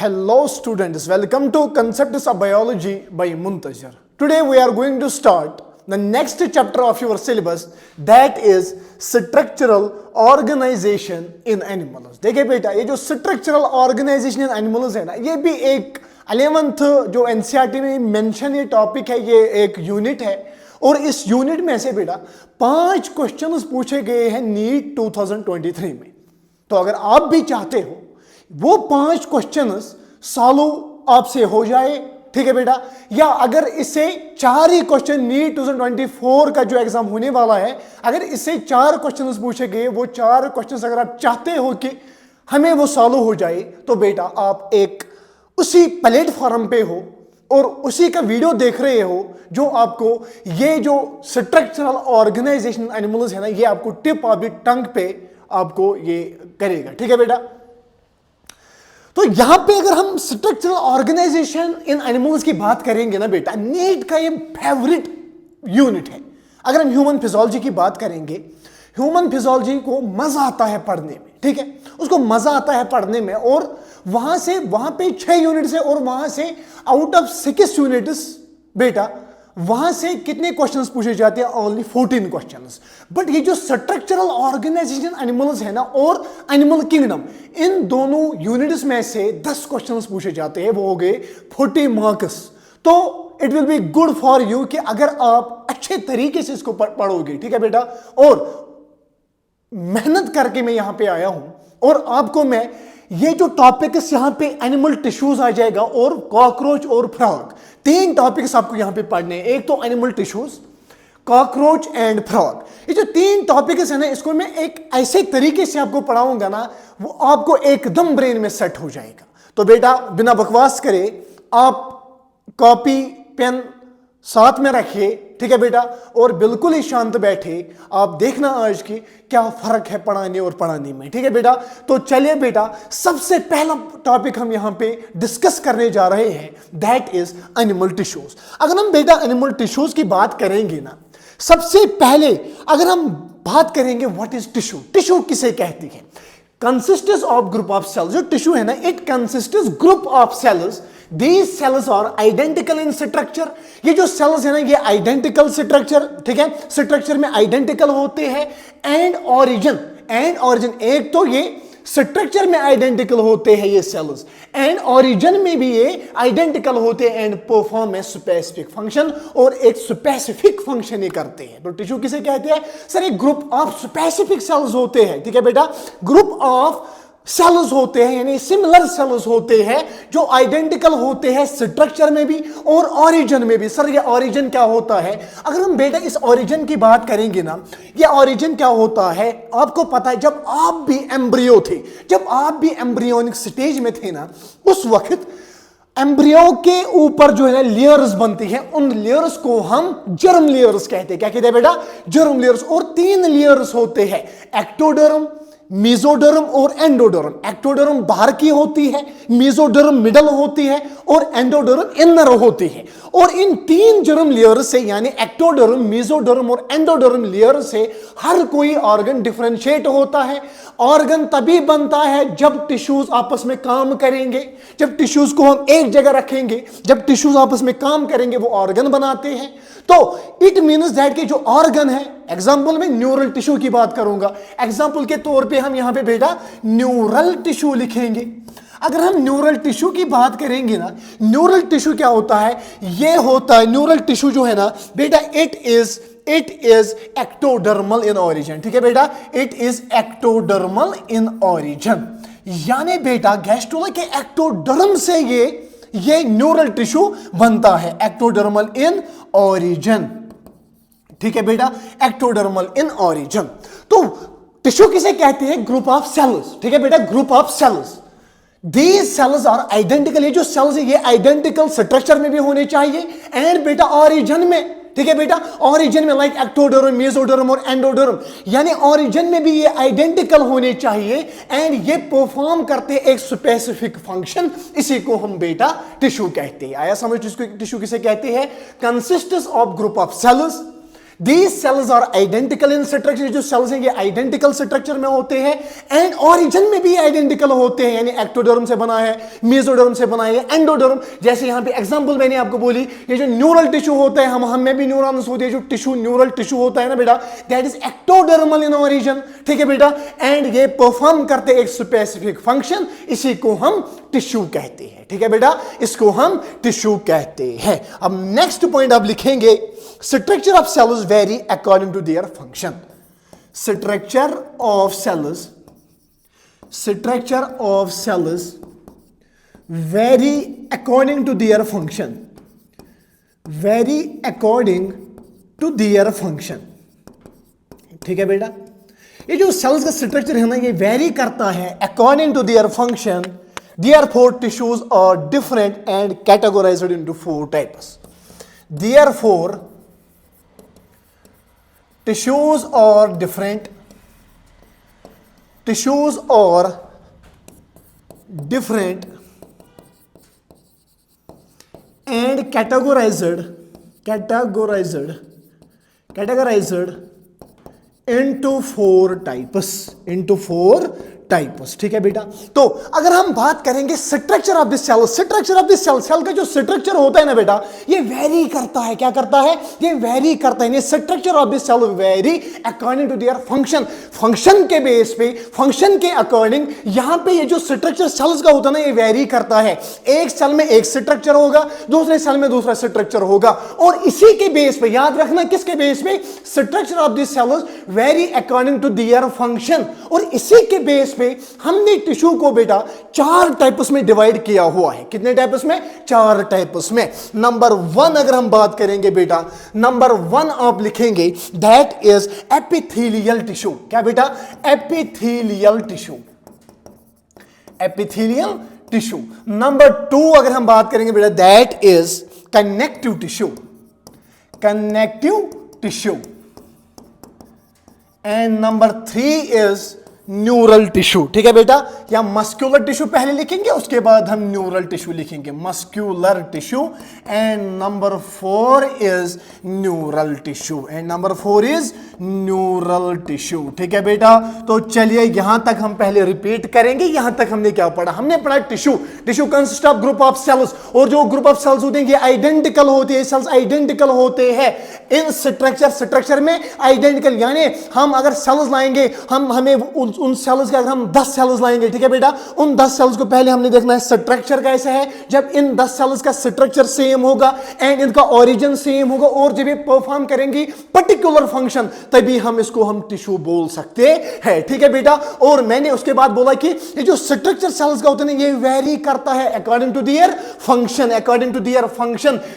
Hello students, welcome to Concepts of Biology by Muntazir. Today we are going to start the next chapter of your syllabus, that is structural organization in animals. देखिए बेटा, ये जो structural organization in animals है ना, ये भी एक 11th जो NCERT में मेंशन ये टॉपिक है, ये एक यूनिट है और इस यूनिट में से बेटा 5 क्वेश्चंस पूछे गए हैं नीट 2023 में। तो अगर आप भी चाहते हो वो 5 क्वेश्चंस सॉल्व आपसे हो जाए, ठीक है बेटा, या अगर इससे 4 ही क्वेश्चन नीट 2024 का जो एग्जाम होने वाला है, अगर इससे 4 क्वेश्चंस पूछे गए, वो 4 क्वेश्चंस अगर आप चाहते हो कि हमें वो सॉल्व हो जाए, तो बेटा आप एक उसी प्लेटफॉर्म पे हो और उसी का वीडियो देख रहे हो जो आपको ये जो स्ट्रक्चरल ऑर्गेनाइजेशन एनिमल्स है ना, ये आपको टिप ऑफ द टंग पे आपको ये करेगा, ठीक है बेटा। तो यहां पे अगर हम स्ट्रक्चरल ऑर्गेनाइजेशन इन एनिमल्स की बात करेंगे ना बेटा, नीट का ये फेवरेट यूनिट है। अगर हम ह्यूमन फिजियोलॉजी की बात करेंगे, ह्यूमन फिजियोलॉजी को मजा आता है पढ़ने में, ठीक है, उसको मजा आता है पढ़ने में, और वहां पे 6 यूनिट्स है और वहां से आउट ऑफ 6 यूनिट्स बेटा वहां से कितने क्वेश्चंस पूछे जाते हैं? Only 14 questions. बट ये जो स्ट्रक्चरल ऑर्गेनाइजेशन एनिमल्स है ना और एनिमल किंगडम, इन दोनों यूनिट्स में से 10 क्वेश्चंस पूछे जाते हैं, वो हो गए 40 मार्क्स। तो it will be good for you कि अगर आप अच्छे तरीके से इसको पढ़ोगे, ठीक है बेटा, और मेहनत करके मैं यहां पे आया हूं और आपको मैं ये जो टॉपिक्स यहां पे एनिमल टिश्यूज आ जाएगा और कॉकरोच और फ्रॉग, 3 टॉपिक्स आपको यहां पे पढ़ने हैं। एक तो animal tissues, cockroach and frog. ये जो 3 टॉपिक्स है ना, इसको मैं एक ऐसे तरीके से आपको पढ़ाऊंगा ना, वो आपको एकदम ब्रेन में सेट हो जाएगा। तो बेटा बिना बकवास करे आप कॉपी पेन साथ में रखिए, ठीक है बेटा, और बिल्कुल ही शांत बैठे। आप देखना आज की क्या फर्क है पढ़ाने और पढ़ाने में, ठीक है बेटा। तो चलिए बेटा, सबसे पहला टॉपिक हम यहां पे डिस्कस करने जा रहे हैं, दैट इज एनिमल टिश्यूज। अगर हम बेटा एनिमल टिश्यूज की बात करेंगे ना, सबसे पहले अगर हम बात करेंगे व्हाट इज टिश्यू, टिश्यू किसे कहती है? Consistence of group of cells. जो टिश्यू है ना, it consistence group of cells, These cells are identical in structure। ये जो सेल्स है ना, ये आइडेंटिकल स्ट्रक्चर, ठीक है, स्ट्रक्चर में आइडेंटिकल होते हैं। एंड ऑरिजिन, एक तो ये स्ट्रक्चर में आइडेंटिकल होते हैं ये सेल्स, एंड ऑरिजिन में भी ये आइडेंटिकल होते हैं, and perform a specific function, और एक स्पेसिफिक फंक्शन ये करते हैं। तो टिश्यू किसे कहते हैं? सर एक ग्रुप ऑफ स्पेसिफिक सेल्स होते हैं, ठीक है बेटा, ग्रुप ऑफ सेल्स होते हैं, यानी सिमिलर सेल्स होते हैं जो आइडेंटिकल होते हैं स्ट्रक्चर में भी और ओरिजिन में भी। सर ये ओरिजिन क्या होता है? अगर हम बेटा इस ओरिजिन की बात करेंगे ना, ये ओरिजिन क्या होता है आपको पता है, जब आप भी एम्ब्रियो थे, जब आप भी एम्ब्रियोनिक स्टेज में थे ना, उस वक्त एम्ब्रियो के ऊपर जो है ना लेयर्स बनती हैं, उन लेयर्स को हम जर्म लेयर्स कहते हैं। क्या कहते हैं बेटा? Germ layers. और 3 लेयर्स होते हैं, एक्टोडर्म, मेसोडर्म और एंडोडर्म। एक्टोडर्म बाहर की होती है, मेसोडर्म मिडल होती है और एंडोडर्म इनर होती है। और इन 3 जर्म लेयर से, यानी एक्टोडर्म, मेसोडर्म और एंडोडर्म लेयर से हर कोई ऑर्गन डिफरेंशिएट होता है। ऑर्गन तभी बनता है जब टिश्यूज आपस में काम करेंगे, जब टिश्यूज को हम एक जगह रखेंगे, जब टिश्यूज आपस में काम करेंगे वो ऑर्गन बनाते हैं। तो इट मीन्स दैट कि जो ऑर्गन है, एग्जांपल में न्यूरल टिश्यू की बात करूंगा, एग्जांपल के तौर पे हम यहां पे बेटा न्यूरल टिश्यू लिखेंगे। अगर हम न्यूरल टिश्यू की बात करेंगे ना, न्यूरल टिश्यू क्या होता है? ये होता है न्यूरल टिश्यू जो है ना बेटा, it is ectodermal in origin, ठीक है बेटा, it is ectodermal in origin. यानी बेटा गैस्ट्रोला के एक्टोडर्म से ये न्यूरल टिश्यू बनता है, एक्टोडर्मल इन ऑरिजिन, ठीक है बेटा, एक्टोडर्मल इन ऑरिजिन। तो टिश्यू किसे कहते हैं? ग्रुप ऑफ सेल्स, ठीक है बेटा, group of cells. These cells are identical। ये जो सेल्स है ये आइडेंटिकल स्ट्रक्चर में भी होने चाहिए, एंड बेटा ऑरिजिन में, ठीक है बेटा, ऑरिजिन में लाइक एक्टोडर्म, मेसोडर्म और एंडोडर्म, यानी ऑरिजिन में भी ये आइडेंटिकल होने चाहिए, एंड ये परफॉर्म करते हैं एक स्पेसिफिक फंक्शन। इसी को हम बेटा टिश्यू कहते हैं। आया समझ? टिश्यू किसे कहते हैं? Consistence of group of cells, These cells are identical in structure, जो cells हैं ये identical structure में होते हैं and origin में भी identical होते हैं, यानी ectoderm से बना है, mesoderm से बना है, endoderm। जैसे यहाँ पे example मैंने आपको बोली, ये जो neural tissue होता है, हम में भी न्यूरॉन्स होते हैं, जो टिश्यू न्यूरल टिश्यू होता है ना बेटा, that is ectodermal in origin, ठीक है बेटा, and ये परफॉर्म करते एक स्पेसिफिक फंक्शन, इसी को हम टिश्यू कहते हैं, ठीक है बेटा, इसको हम टिश्यू कहते हैं। अब नेक्स्ट पॉइंट आप लिखेंगे, structure of cells vary according to their function. Structure of cells vary according to their function. Vary according to their function. ठीक है बेटा, ये जो सेल्स का स्ट्रक्चर है ना, ये वेरी करता है according to their function. Therefore tissues are different and categorized into 4 types. Therefore tissues are different, and categorized into 4 types, ठीक है बेटा। तो अगर हम बात करेंगे structure of this cell, cell का जो स्ट्रक्चर होता है ना बेटा, ये वेरी करता है, क्या करता है, ये वेरी करता है। Structure of this cell vary according to their function के बेस पे, फंक्शन के अकॉर्डिंग यहां पे ये जो स्ट्रक्चर सेल्स का होता है ना, ये वेरी करता है। एक सेल में एक स्ट्रक्चर होगा, दूसरे सेल में दूसरा स्ट्रक्चर होगा, और इसी के बेस पे, याद रखना किसके बेस पे, structure of this cells vary according to their function, और इसी के बेस पे हमने टिश्यू को बेटा 4 टाइप्स में डिवाइड किया हुआ है। कितने टाइप्स में, 4 टाइप्स में। नंबर 1 अगर हम बात करेंगे बेटा, नंबर 1 आप लिखेंगे दैट इज एपिथेलियल टिश्यू। क्या बेटा, एपिथेलियल टिश्यू। नंबर 2 अगर हम बात करेंगे बेटा, that is connective tissue. And number 3 is neural tissue, ठीक है बेटा, या मस्क्यूलर टिश्यू पहले लिखेंगे, उसके बाद हम न्यूरल टिश्यू लिखेंगे, muscular tissue. And number 4 is neural tissue, ठीक है बेटा। तो चलिए यहां तक हम पहले रिपीट करेंगे, यहां तक हमने क्या पढ़ा, हमने पढ़ा tissue consist of group of cells, और जो ग्रुप ऑफ सेल्स होते हैं ये आइडेंटिकल होते हैं, सेल्स आइडेंटिकल होते हैं इन स्ट्रक्चर में आइडेंटिकल, यानी हम अगर सेल्स लाएंगे, हमें उन सेल्स का अगर हम 10 सेल्स लाएंगे, ठीक है बेटा, उन 10 सेल्स को पहले हमने देखना है स्ट्रक्चर कैसा है। जब इन 10 सेल्स का स्ट्रक्चर सेम होगा एंड इनका ओरिजिन सेम होगा, और जब ये परफॉर्म करेंगी पर्टिकुलर फंक्शन, तभी हम इसको हम टिश्यू बोल सकते हैं, ठीक है बेटा। और मैंने उसके बाद बोला कि ये जो स्ट्रक्चर सेल्स का होता है ये वेरी करता है according to their function,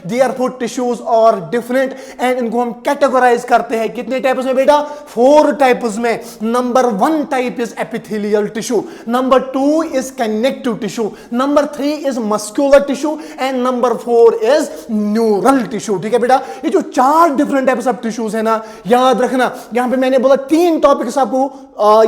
therefore tissues are different, and इनको हम कैटेगराइज करते हैं कितने टाइप्स में बेटा, 4 टाइप्स में। Number 1 type is epithelial tissue, number 2 is connective tissue, number 3 is muscular tissue, and number 4 is neural tissue, ठीक है बेटा। ये जो 4 डिफरेंट टाइप्स ऑफ टिश्यूज है ना, याद रखना, यहां पे मैंने बोला 3 टॉपिक्स आपको,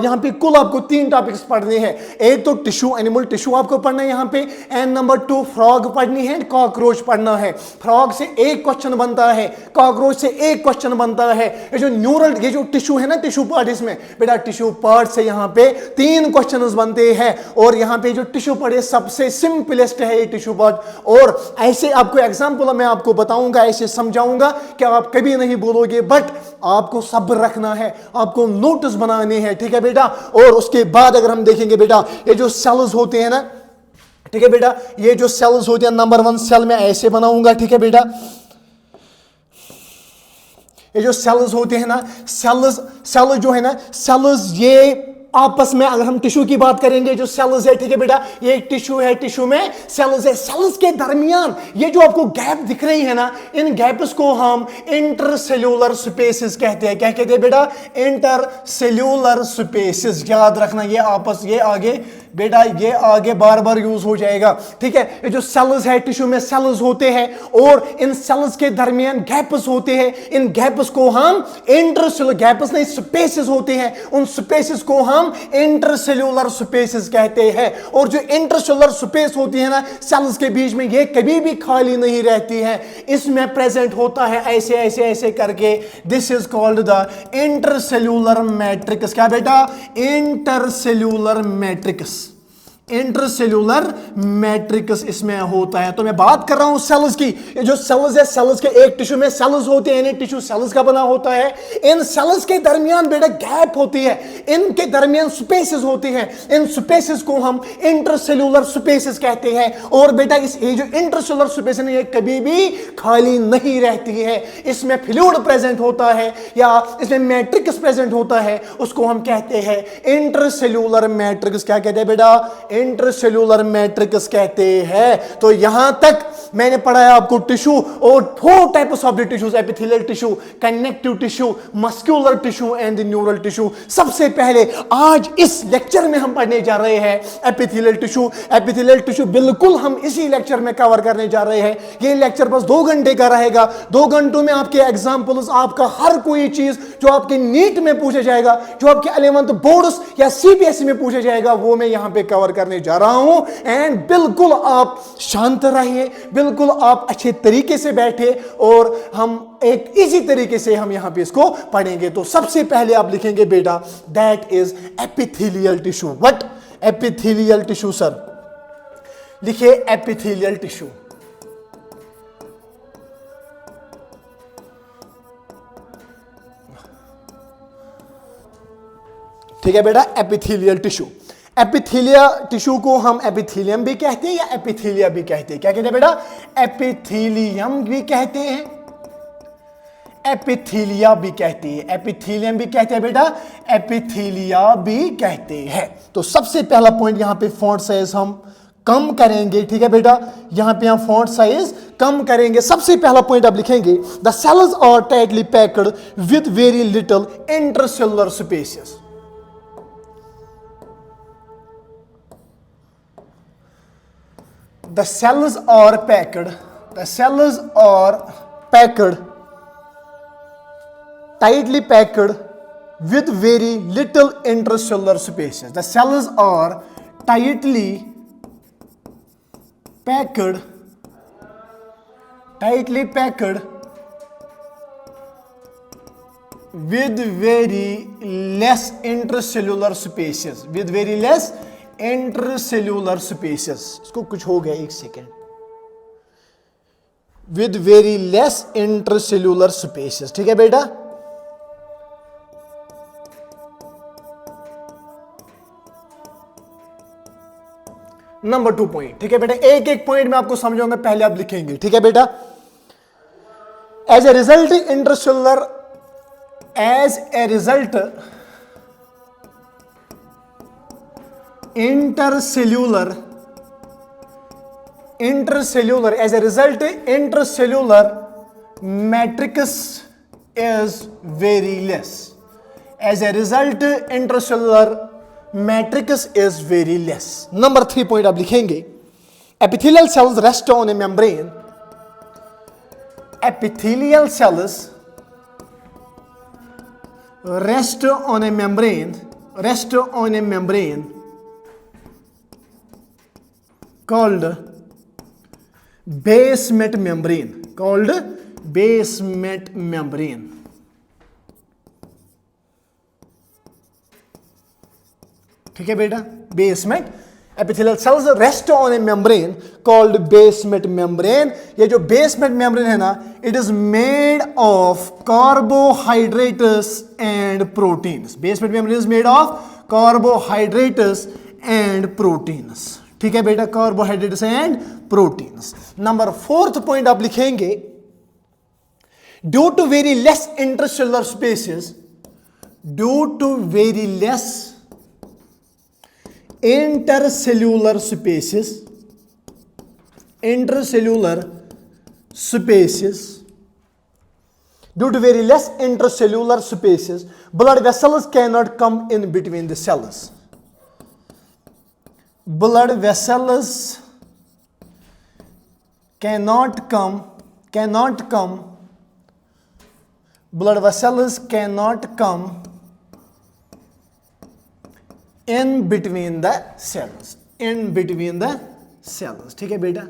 यहां पे कुल आपको 3 टॉपिक्स पढ़ने हैं। एक तो टिश्यू, एनिमल टिश्यू आपको पढ़ना है यहां पे, एंड नंबर 2 फ्रॉग पढ़नी है, कॉकरोच पढ़ना है। फ्रॉग से एक क्वेश्चन बनता है, कॉकरोच से एक क्वेश्चन बनता है। ये जो न्यूरल, ये जो टिश्यू है ना, टिश्यू पार्ट, इसमें बेटा टिश्यू पार्ट से यहां पे 3 क्वेश्चंस बनते हैं, और यहां पे जो टिश्यू पार्ट है सबसे सिंपलेस्ट है ये टिश्यू पार्ट। और ऐसे आपको एग्जांपल मैं आपको बताऊंगा, ऐसे समझाऊंगा कि आप कभी नहीं बोलोगे, बट आपको सब्र रखना है, आपको नोट्स बनाने हैं, ठीक है बेटा। और उसके बाद अगर हम देखेंगे बेटा, ये जो सेल्स होते हैं ना, ठीक है बेटा, ये जो सेल्स होते हैं, नंबर 1 सेल में ऐसे बनाऊंगा, ठीक है बेटा। ये जो सेल्स होते हैं ना, सेल जो है ना, सेल्स ये आपस में, अगर हम टिश्यू की बात करेंगे, जो सेल्स है, ठीक है बेटा, ये एक टिश्यू है, टिश्यू में सेल्स है, सेल्स के दरमियान ये जो आपको गैप दिख रही है ना, इन गैप्स को हम इंटरसेल्यूलर स्पेसेस कहते हैं। क्या कहते हैं बेटा, इंटरसेल्यूलर स्पेसेस, याद रखना, ये आपस, ये आगे बेटा ये आगे बार बार यूज हो जाएगा, ठीक है। ये जो सेल्स है, टिश्यू में सेल्स होते हैं और इन सेल्स के दरमियान गैप्स होते हैं। इन गैप्स को हम इंटरसेलुलर, गैप्स नहीं स्पेसेस होते हैं, उन स्पेसेस को हम इंटरसेल्यूलर स्पेसेस कहते हैं। और जो इंटरसेल्यूलर स्पेस होती है ना सेल्स के बीच में, ये कभी भी खाली नहीं रहती है, इसमें प्रेजेंट होता है ऐसे ऐसे ऐसे करके। This is called the intercellular matrix. क्या बेटा? Intercellular matrix. इंटरसेल्यूलर मैट्रिक्स इसमें होता है। तो मैं बात कर रहा हूं सेल्स की। ये जो सेल्स है, सेल्स के एक टिश्यू में सेल्स होते हैं, यानी टिश्यू सेल्स का बना होता है। इन सेल्स के दरमियान बेटा गैप होती है, इनके दरमियान स्पेसेस होती हैं। इन स्पेसेस को हम इंटरसेल्यूलर स्पेसेस कहते हैं। और बेटा ये जो इंटरसेल्यूलर स्पेस है ये कभी भी खाली नहीं रहती है, इसमें फ्लूइड प्रेजेंट होता है या इसमें मैट्रिक्स प्रेजेंट होता है, उसको हम कहते हैं इंटरसेल्यूलर मैट्रिक्स। क्या कहते हैं बेटा? इंटरसेल्यूलर मैट्रिक्स कहते हैं। तो यहां तक मैंने पढ़ाया आपको टिश्यू और 4 types of the tissues, epithelial tissue, connective tissue, muscular tissue and the neural tissue. सबसे पहले आज इस लेक्चर में हम पढ़ने जा रहे हैं एपिथेलियल टिश्यू। एपिथेलियल टिश्यू बिल्कुल हम इसी लेक्चर में कवर करने जा रहे हैं। ये लेक्चर बस 2 घंटे का रहेगा। 2 घंटों में आपके एग्जांपल्स, आपका हर कोई चीज जो आपके नीट में पूछा जाएगा, जो आपके 11th बोर्ड्स या सीबीएसई में पूछा जाएगा, वो मैं यहां पे कवर करने जा रहा हूं। एंड बिल्कुल आप शांत रहिए, बिल्कुल आप अच्छे तरीके से बैठे और हम एक इजी तरीके से हम यहां पे इसको पढ़ेंगे। तो सबसे पहले आप लिखेंगे बेटा that is epithelial tissue. What? Epithelial tissue sir. लिखिए एपिथेलियल टिश्यू। ठीक है बेटा, एपिथेलियल टिश्यू। एपिथेलिया टिश्यू को हम एपिथेलियम भी कहते हैं या एपिथेलिया भी कहते हैं। क्या कहते हैं बेटा? एपिथेलियम भी कहते हैं, एपिथेलिया भी कहते हैं। एपिथेलियम भी कहते हैं बेटा, एपिथेलिया भी कहते हैं। तो सबसे पहला पॉइंट यहां पे फॉन्ट साइज हम कम करेंगे। ठीक है बेटा, यहां पे हम फॉन्ट साइज कम करेंगे। सबसे पहला पॉइंट आप लिखेंगे the cells are tightly packed with very little intercellular spaces. The cells are packed. The cells are packed, tightly packed with very little intercellular spaces. The cells are tightly packed, with very less intercellular spaces. With very less intercellular spaces. इसको कुछ हो गया, 1 second. With very less intercellular spaces. ठीक है बेटा, number 2 point. ठीक है बेटा, एक एक पॉइंट में आपको समझाऊंगा, पहले आप लिखेंगे। ठीक है बेटा, as a result intercellular, as a result intercellular, as a result intercellular matrix is very less. As a result intercellular matrix is very less. Number 3 point आप लिखेंगे epithelial cells rest on a membrane. Epithelial cells rest on a membrane called basement membrane. ठीक है बेटा, basement. Epithelial cells rest on a membrane called basement membrane. ये जो basement membrane है ना, it is made of carbohydrates and proteins. Basement membrane is made of carbohydrates and proteins. ठीक है बेटा, carbohydrates and proteins. Number 4th point आप लिखेंगे due to very less intercellular spaces, due to very less intercellular spaces, due to very less intercellular spaces, blood vessels cannot come in between the cells. blood vessels cannot come, blood vessels cannot come in between the cells, ठीक है बेटा।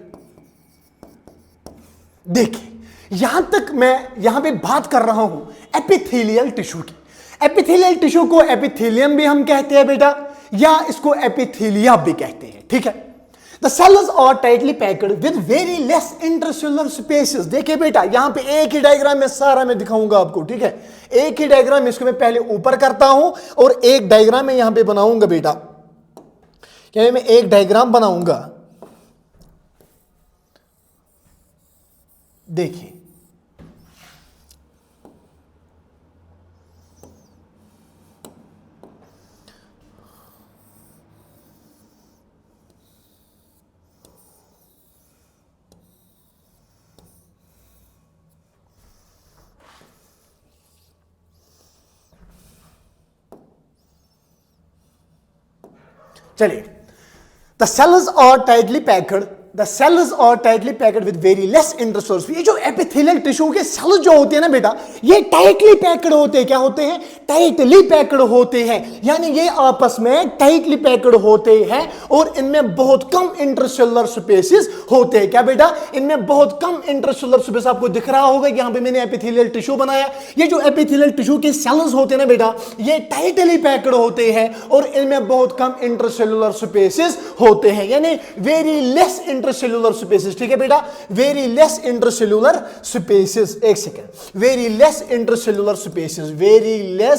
देखिए यहां तक मैं यहां पे बात कर रहा हूं एपिथेलियल टिश्यू की। एपिथेलियल टिश्यू को एपिथेलियम भी हम कहते हैं बेटा, या इसको एपिथेलिया भी कहते हैं, ठीक है। The cells are tightly packed with very less intercellular spaces. देखिए बेटा यहां पे एक ही डायग्राम में सारा मैं दिखाऊंगा आपको, ठीक है। एक ही डायग्राम इसको मैं पहले ऊपर करता हूं और एक डायग्राम मैं यहां पे बनाऊंगा बेटा, क्या मैं एक डायग्राम बनाऊंगा। देखिए चलिए, the cells are tightly packed, the cells are tightly packed with very less intercellular. ये जो एपिथेलियल टिश्यू के सेल्स जो होते हैं ना बेटा, ये टाइटली पैक्ड होते हैं। क्या होते हैं? टाइटली पैक्ड होते हैं, यानी ये आपस में टाइटली पैक्ड होते हैं और इनमें बहुत कम इंटरसेलुलर स्पेसेस होते हैं। क्या बेटा? इनमें बहुत कम इंटरसेलुलर स्पेस आपको दिख रहा होगा। यहां पे मैंने एपिथेलियल टिश्यू बनाया। ये जो एपिथेलियल टिश्यू के सेल्स होते हैं ना बेटा, ये टाइटली पैक्ड होते हैं और इनमें बहुत कम इंटरसेलुलर स्पेसेस होते हैं, यानी वेरी लेस इंटरसेलुलर स्पेसेस, ठीक है बेटा, वेरी लेस इंटरसेलुलर स्पेसेस। एक second, very less intercellular spaces, very less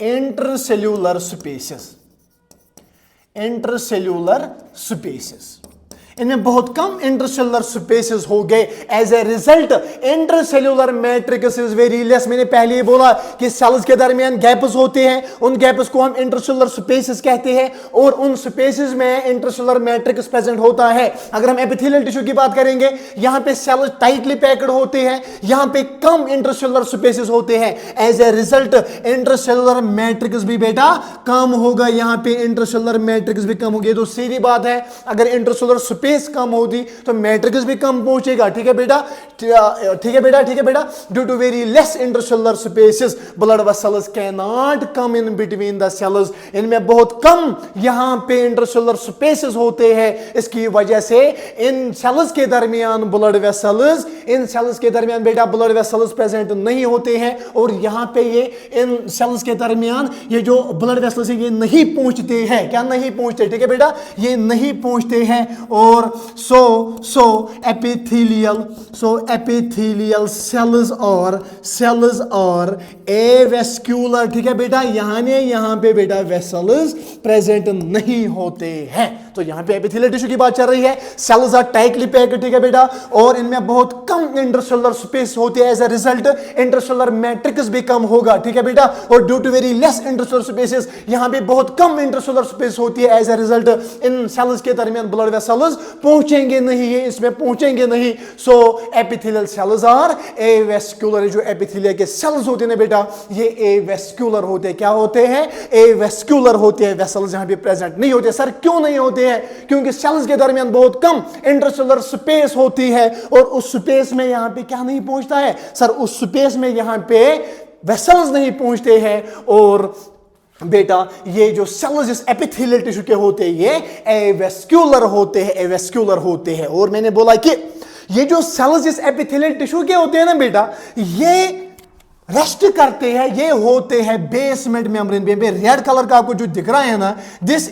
intercellular spaces, intercellular spaces, इनमें बहुत कम इंटरसेलुलर स्पेसेस हो गए। As a result intercellular matrix is very less. मैंने पहले ही बोला कि सेल्स के दरमियान गैप्स होते हैं, उन गैप्स को हम इंटरसेलुलर स्पेसेस कहते हैं और उन स्पेसेस में इंटरसेलुलर मैट्रिक्स प्रेजेंट होता है। अगर हम एपिथेलियल टिश्यू की बात करेंगे, यहां पे सेल्स टाइटली पैक्ड होते हैं, यहां पे कम इंटरसेलुलर स्पेसेस होते हैं। As a result intercellular matrix भी बेटा कम होगा, यहां पे इंटरसेलुलर मैट्रिक्स भी कम होगी। तो सीधी बात है, अगर इंटरसेलुलर स्पेस कम होती तो मैट्रिक्स भी कम पहुंचेगा, ठीक है बेटा, ठीक है बेटा, ठीक है बेटा। Due to very less intercellular spaces blood vessels can not come in between the cells. इनमें बहुत कम यहां पे इंटरसेलुलर स्पेसेस होते हैं, इसकी वजह से इन सेल्स के दरमियान ब्लड वेसल्स, इन सेल्स के दरमियान बेटा ब्लड वेसल्स प्रेजेंट नहीं होते हैं और यहां पे ये इन सेल्स के दरमियान ये जो ब्लड वेसल्स है ये नहीं पहुंचते हैं। क्या नहीं पहुंचते? ठीक है बेटा, ये नहीं पहुंचते हैं। और so epithelial cells or avascular, ठीक है बेटा, यहां पे बेटा वेसल्स प्रेजेंट नहीं होते हैं। तो यहां पे एपिथेलियल टिश्यू की बात चल रही है। सेल्स आर टाइटली पैक्ड, ठीक है बेटा, और इनमें बहुत कम इंटरसेलुलर स्पेस होती है। As a result intercellular matrix भी कम होगा, ठीक है बेटा, और due to very less intercellular spaces, यहां पे बहुत कम इंटरसेलुलर स्पेस होती है। एज ए रिजल्ट इन सेल्स के दरमियान ब्लड वेसल्स पहुंचेंगे नहीं, ये इसमें पहुंचेंगे नहीं। सो एपिथेलियल सेल्स आर एवेस्कुलर। जो एपिथेलिया के सेल्स होते हैं ना बेटा, ये एवेस्कुलर होते हैं। क्या होते हैं? एवेस्कुलर होते हैं। वेसल्स यहां पे प्रेजेंट नहीं होते। सर क्यों नहीं होते हैं? क्योंकि सेल्स के दरमियान बहुत कम इंटरसेलुलर स्पेस होती है और उस स्पेस में यहां पे क्या नहीं पहुंचता है? सर उस स्पेस में यहां पे वेसल्स नहीं पहुंचते हैं और बेटा ये जो सेल्स इस एपिथेलियल टिश्यू के होते हैं ये एवेस्कुलर होते हैं, एवेस्कुलर होते हैं। और मैंने बोला कि ये जो सेल्स इस एपिथेलियल टिश्यू के होते हैं ना बेटा, ये रेस्ट करते हैं, ये होते हैं बेसमेंट मेम्ब्रेन पे। रेड कलर का आपको जो दिख रहा है ना, दिस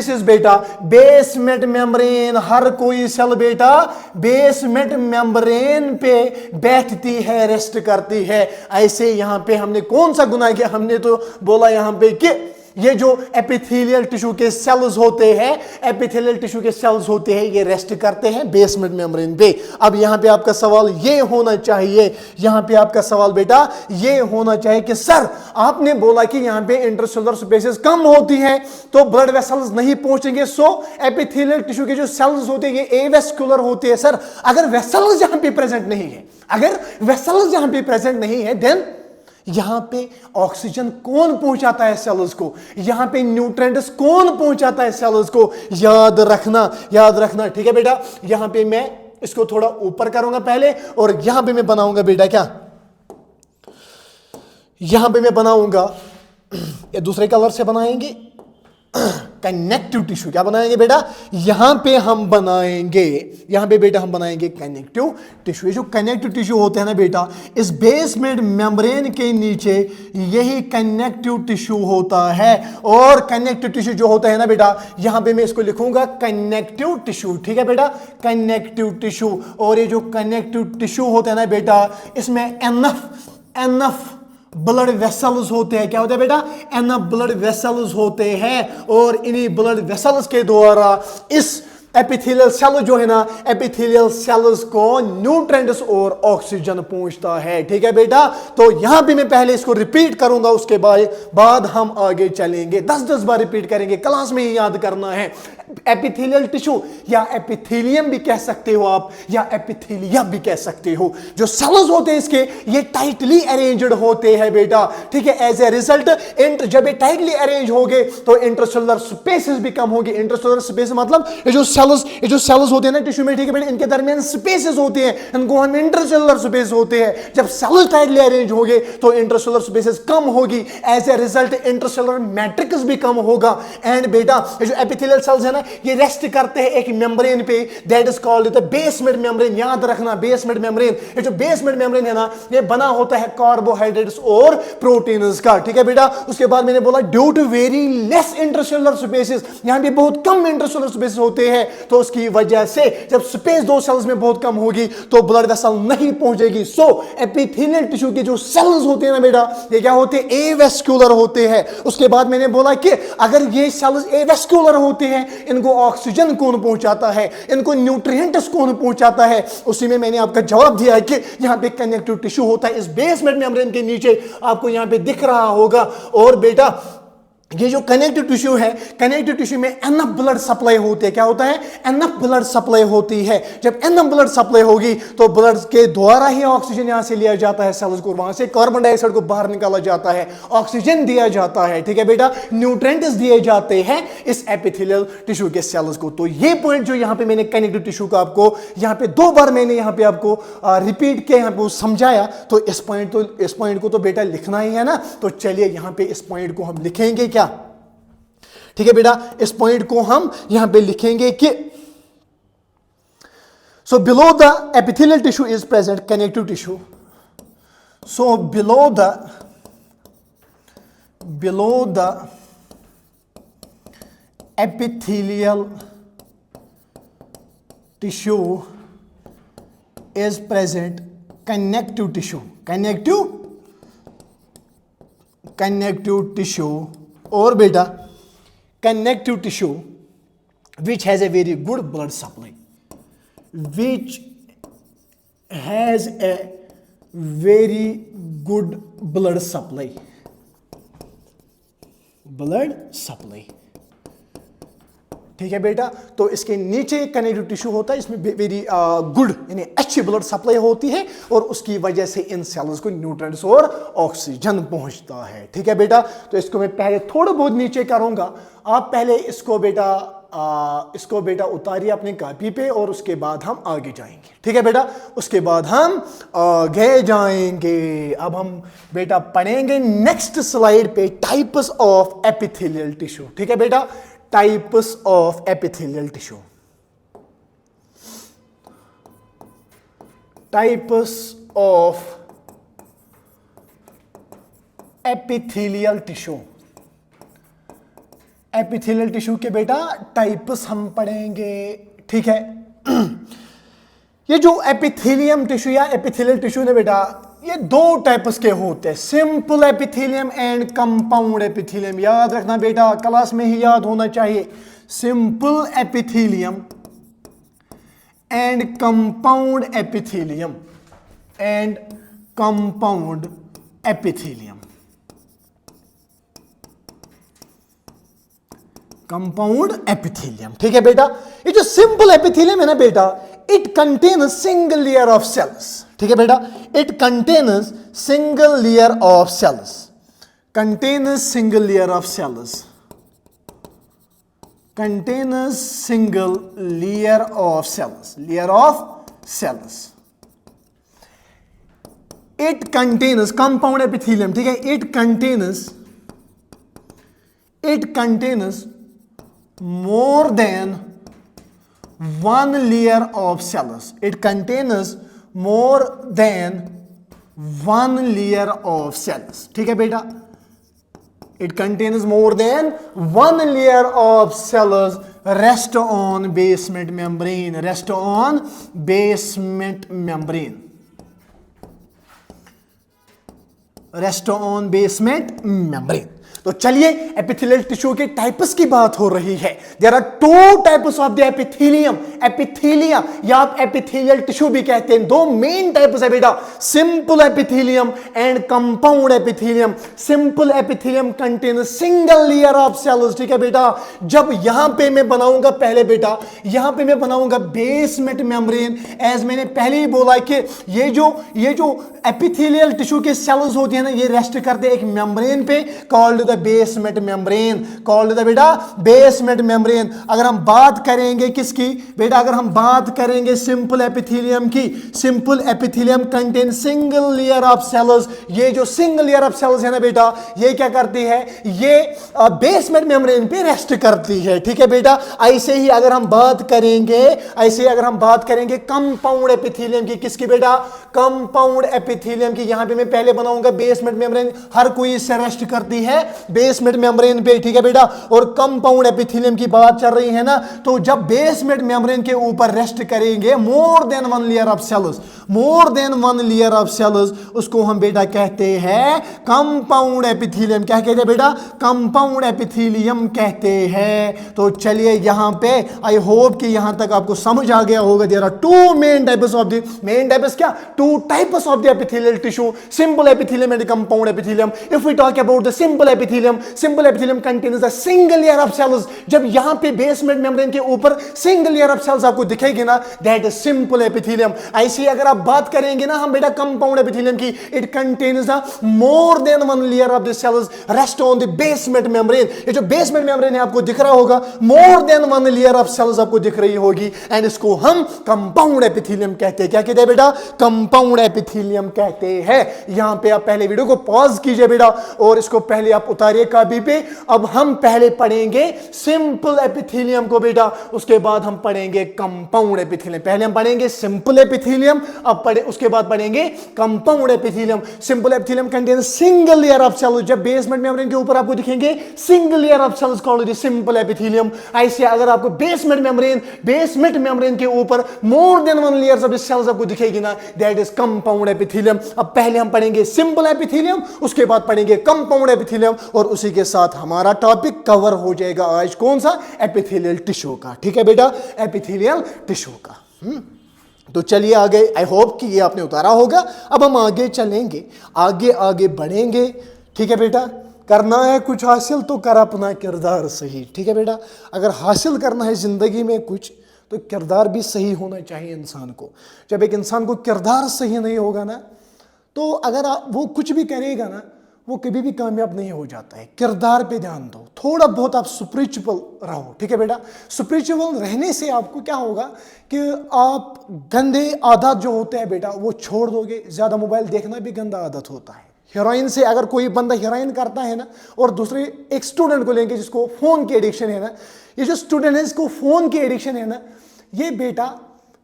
इज बेटा बेसमेंट मेम्ब्रेन। हर कोई सेल बेटा बेसमेंट मेम्ब्रेन पे बैठती है, रेस्ट करती है। ऐसे यहां पे हमने कौन सा गुनाह किया? हमने तो बोला यहां पे कि ये जो एपिथेलियल टिश्यू के सेल्स होते हैं, एपिथेलियल टिश्यू के सेल्स होते हैं, ये रेस्ट करते हैं बेसमेंट मेम्ब्रेन पे। अब यहां पे आपका सवाल ये होना चाहिए, यहां पे आपका सवाल बेटा ये होना चाहिए कि सर आपने बोला कि यहां पे इंटरसेलुलर स्पेसेस कम होती हैं तो ब्लड वेसल्स नहीं पहुंचेंगे। सो एपिथेलियल टिश्यू के जो सेल्स होते हैं ये एवेस्कुलर होते हैं। सर अगर वेसल्स यहां पे प्रेजेंट नहीं है, अगर वेसल्स यहां पे प्रेजेंट नहीं है, देन यहां पे ऑक्सीजन कौन पहुंचाता है सेल्स को, यहां पे न्यूट्रिएंट्स कौन पहुंचाता है सेल्स को, याद रखना। ठीक है बेटा, यहां पे मैं इसको थोड़ा ऊपर करूंगा पहले, और यहां पे मैं बनाऊंगा बेटा क्या, यहां पे मैं बनाऊंगा, ये दूसरे कलर से बनाएंगे कनेक्टिव टिश्यू। क्या बनाएंगे बेटा, यहां पे हम बनाएंगे, यहां पे बेटा हम बनाएंगे कनेक्टिव टिश्यू। ये जो कनेक्टिव टिश्यू होते हैं ना बेटा, इस बेसमेंट मेम्ब्रेन के नीचे यही कनेक्टिव टिश्यू होता है। और कनेक्टिव टिश्यू जो होता है ना बेटा, यहां पे मैं इसको लिखूंगा कनेक्टिव टिश्यू। ठीक है बेटा, कनेक्टिव टिश्यू। और ये जो कनेक्टिव टिश्यू होता है ना बेटा, इसमें एनफ ब्लड वेसल्स होते हैं। क्या होता है बेटा, एनफ ब्लड वेसल्स होते हैं, और इन्हीं ब्लड वेसल्स के द्वारा इस एपिथेलियल सेल जो है ना, एपिथेलियल सेल्स को न्यूट्रिएंट्स और ऑक्सीजन पहुंचता है। ठीक है बेटा, तो यहां पे मैं पहले इसको रिपीट करूंगा, उसके बाद हम आगे चलेंगे। 10-10 बार रिपीट करेंगे, क्लास में ही याद करना है। एपिथेलियल टिश्यू या एपिथेलियम भी कह सकते हो आप, या एपिथेलिया भी कह सकते हो। जो सेल्स होते हैं इसके, ये टाइटली अरेंज्ड होते हैं बेटा। ठीक है, एज ए रिजल्ट जब ये टाइटली अरेंज हो गए तो इंटरसेलुलर स्पेसेस भी कम होंगे। इंटरसेलुलर स्पेस मतलब ये जो सेल्स होते हैं ना टिश्यू में, ठीक है बेटा, इनके दरमियान स्पेसेस होते हैं, इनको हम इंटरसेलुलर स्पेस होते हैं। जब सेल्स टाइटली अरेंज हो गए तो इंटरसेलुलर स्पेसेस कम होगी, as a result intercellular matrix भी कम होगा। एंड बेटा ये जो एपिथेलियल सेल्स है ना, ये रेस्ट करते हैं एक मेम्ब्रेन पे, that is called the basement membrane. याद रखना, बेसमेंट मेम्ब्रेन। ये जो बेसमेंट मेम्ब्रेन है ना, ये बना होता है कार्बोहाइड्रेट्स और प्रोटीन्स का। ठीक है बेटा, उसके बाद मैंने बोला due to very less intercellular spaces, यहां पे बहुत कम इंटरसेलुलर स्पेसेस होते हैं, तो उसकी वजह से जब स्पेस दो सेल्स में बहुत कम होगी तो ब्लड वेसल नहीं पहुंचेगी। सो एपिथेलियल टिश्यू के जो सेल्स होते हैं ना बेटा, ये क्या होते हैं, एवेस्कुलर होते हैं। उसके बाद मैंने बोला कि अगर ये सेल्स एवेस्कुलर होते हैं, इनको ऑक्सीजन कौन पहुंचाता है, इनको न्यूट्रिएंट्स कौन पहुंचाता है, उसी में मैंने आपका जवाब दिया है कि यहां पे कनेक्टिव टिश्यू होता है इस बेसमेंट मेम्ब्रेन के नीचे, आपको यहां पे दिख रहा होगा। और बेटा ये जो कनेक्टिव टिश्यू है, कनेक्टिव टिश्यू में एनफ ब्लड सप्लाई होती है। क्या होता है, एनफ ब्लड सप्लाई होती है। जब एनफ ब्लड सप्लाई होगी तो ब्लड के द्वारा ही ऑक्सीजन यहां से लिया जाता है सेल्स को, वहां से कार्बन डाइऑक्साइड को बाहर निकाला जाता है, ऑक्सीजन दिया जाता है। ठीक है बेटा, न्यूट्रिएंट्स दिए जाते हैं इस एपिथेलियल टिश्यू के सेल्स को। तो ये पॉइंट जो यहां पे मैंने कनेक्टिव टिश्यू का आपको यहां पे 2 बार मैंने यहां पे आपको रिपीट किया, यहां पे समझाया, तो इस पॉइंट को तो बेटा लिखना ही है ना। तो चलिए यहां पे इस पॉइंट को हम लिखेंगे क्या, ठीक है बेटा, इस पॉइंट को हम यहां पे लिखेंगे कि so below the epithelial tissue is present connective tissue. So below the epithelial tissue is present connective tissue, connective tissue. और बेटा connective tissue which has a very good blood supply, which has a very good blood supply, ठीक है बेटा। तो इसके नीचे connective tissue होता है, इसमें वेरी गुड यानी अच्छी ब्लड सप्लाई होती है, और उसकी वजह से इन सेल्स को न्यूट्रिएंट्स और ऑक्सीजन पहुंचता है। ठीक है बेटा, तो इसको मैं पहले थोड़ा बहुत नीचे करूंगा, आप पहले इसको बेटा उतारिए अपनी कॉपी पे, और उसके बाद हम आगे जाएंगे। ठीक है बेटा, उसके बाद हम आगे जाएंगे। अब हम बेटा पढ़ेंगे नेक्स्ट स्लाइड पे टाइप्स ऑफ एपिथेलियल टिश्यू। ठीक है बेटा, types of epithelial tissue, types of epithelial tissue, epithelial tissue के बेटा टाइप्स हम पढ़ेंगे। ठीक है, ये जो एपिथेलियम टिश्यू या एपिथेलियल टिश्यू ने बेटा, ये 2 टाइप्स के होते हैं, simple epithelium and compound epithelium. याद रखना बेटा, क्लास में ही याद होना चाहिए, simple epithelium and compound epithelium, and compound epithelium, compound epithelium. ठीक है बेटा, ये जो सिंपल एपिथेलियम है ना बेटा, it contain a single layer of cells. ठीक है बेटा, it contains single layer of cells, contains single layer of cells, contains single layer of cells, layer of cells. It contains compound epithelium, ठीक है, it contains more than one layer of cells, it contains more than one layer of cells, ठीक है बेटा, it contains more than one layer of cells rest on basement membrane, rest on basement membrane, rest on basement membrane। तो चलिए epithelial tissue के types की बात हो रही है। There are two types of the epithelium, epithelia या आप एपिथेलियल टिश्यू भी कहते हैं। दो मेन टाइप्स है बेटा, simple epithelium and compound epithelium. Simple epithelium contain single layer of cells, ठीक है बेटा। जब यहां पे मैं बनाऊंगा, पहले बेटा यहां पे मैं बनाऊंगा बेसमेंट मेम्ब्रेन, एज मैंने पहले ही बोला कि ये जो एपिथेलियल टिश्यू के सेल्स होती है ना, ये रेस्ट करते हैं एक मेम्ब्रेन पे called the basement membrane, called the बेटा बेसमेंट मेम्ब्रेन। अगर हम बात करेंगे किसकी बेटा, अगर हम बात करेंगे सिंपल एपिथेलियम की, simple epithelium contain single layer of cells. ये जो सिंगल लेयर ऑफ सेल्स है ना बेटा, ये क्या करती है, ये बेसमेंट मेम्ब्रेन पे रेस्ट करती है, ठीक है बेटा। ऐसे ही अगर हम बात करेंगे, कंपाउंड एपिथेलियम की, किसकी बेटा, कंपाउंड एपिथेलियम की। यहां पे मैं पहले बनाऊंगा बेसमेंट मेम्ब्रेन, हर कोई इससे रेस्ट करती है बेसमेंट मेम्ब्रेन पे, ठीक है बेटा। और कंपाउंड एपिथेलियम की बात चल रही है ना, तो जब बेसमेंट मेम्ब्रेन के ऊपर रेस्ट करेंगे more than one layer of cells, more than one layer of cells, उसको हम बेटा कहते हैं कंपाउंड एपिथेलियम। क्या कहते हैं बेटा, कंपाउंड एपिथेलियम कहते हैं। तो चलिए यहां पे आई होप कि यहां तक आपको समझ आ गया होगा। There are two main types of the, main types क्या, two types of the epithelial tissue, simple epithelium and compound epithelium. If we talk about the simple epithelium, simple epithelium contains a single layer of cells. जब यहां पे basement membrane के ऊपर single layer of cells आपको दिखेगी ना, that is simple epithelium. ऐसे ही अगर आप बात करेंगे ना हम बेटा कंपाउंड एपिथेलियम की, it contains the more than one layer of the cells rest on the basement membrane. ये जो बेसमेंट मेम्ब्रेन है आपको दिख रहा होगा, more than one layer of cells आपको दिख रही होगी, एंड इसको हम कंपाउंड एपिथेलियम कहते हैं। क्या कहते हैं बेटा, कंपाउंड एपिथेलियम कहते हैं। यहां पे आप पहले वीडियो को पॉज कीजिए बेटा और इसको पहले आप उतारिए कॉपी पे। अब हम पहले पढ़ेंगे सिंपल एपिथेलियम को बेटा, उसके बाद हम पढ़ेंगे कंपाउंड एपिथेलियम। पहले हम पढ़ेंगे सिंपल एपिथेलियम, अब उसके बाद पढ़ेंगे compound epithelium. Simple epithelium contains single layer of cells. जब बेसमेंट मेम्ब्रेन के ऊपर आपको दिखेंगे single layer of cells called simple epithelium. ऐसे अगर आपको बेसमेंट मेम्ब्रेन के ऊपर more than one layers of cells आपको दिखेगी ना, दैट इज कंपाउंड एपिथेलियम। अब पहले हम पढ़ेंगे सिंपल एपिथेलियम, उसके बाद पढ़ेंगे कंपाउंड एपिथेलियम, और उसी के साथ हमारा टॉपिक कवर हो जाएगा आज कौन सा, एपिथेलियल टिश्यू का, ठीक है बेटा, एपिथेलियल टिश्यू का। तो चलिए आगे, आई होप कि ये आपने उतारा होगा। अब हम आगे चलेंगे, आगे बढ़ेंगे, ठीक है बेटा। करना है कुछ हासिल तो कर अपना किरदार सही, ठीक है बेटा। अगर हासिल करना है जिंदगी में कुछ तो किरदार भी सही होना चाहिए इंसान को। जब एक इंसान को किरदार सही नहीं होगा ना, तो अगर वो कुछ भी करेगा ना, वो कभी भी कामयाब नहीं हो जाता है। किरदार पे ध्यान दो, थोड़ा बहुत आप स्पिरिचुअल रहो, ठीक है बेटा। स्पिरिचुअल रहने से आपको क्या होगा कि आप गंदे आदत जो होते हैं बेटा वो छोड़ दोगे। ज़्यादा मोबाइल देखना भी गंदा आदत होता है। हेरोइन से अगर कोई बंदा हेरोइन करता है ना, और दूसरे एक स्टूडेंट को लेंगे जिसको फ़ोन की एडिक्शन है ना, ये जो स्टूडेंट है इसको फ़ोन की एडिक्शन है ना, ये बेटा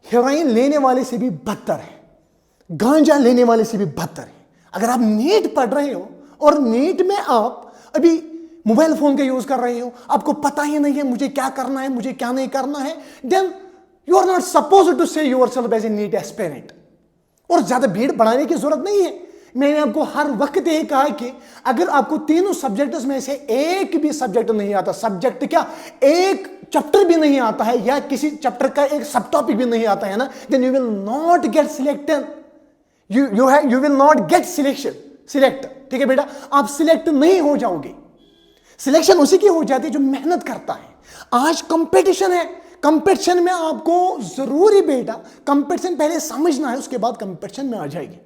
हेरोइन लेने वाले से भी बदतर है, गांजा लेने वाले से भी बदतर है। अगर आप नीट पढ़ रहे हो और नीट में आप अभी मोबाइल फोन का यूज कर रहे हो, आपको पता ही नहीं है मुझे क्या करना है, मुझे क्या नहीं करना है, then you are not supposed to say yourself as a NEET aspirant. और ज्यादा भीड़ बढ़ाने की जरूरत नहीं है। मैंने आपको हर वक्त यही कहा कि अगर आपको तीनों सब्जेक्ट्स में से एक भी सब्जेक्ट नहीं आता, सब्जेक्ट क्या, एक चैप्टर भी नहीं आता है, या किसी चैप्टर का एक सब टॉपिक भी नहीं आता है ना, then you will not get selected, you will not get select, ठीक है बेटा। आप सिलेक्ट नहीं हो जाओगे। सिलेक्शन उसी की हो जाती है जो मेहनत करता है। आज कंपटीशन है, कंपटीशन में आपको जरूरी बेटा कंपटीशन पहले समझना है, उसके बाद कंपटीशन में आ जाएगी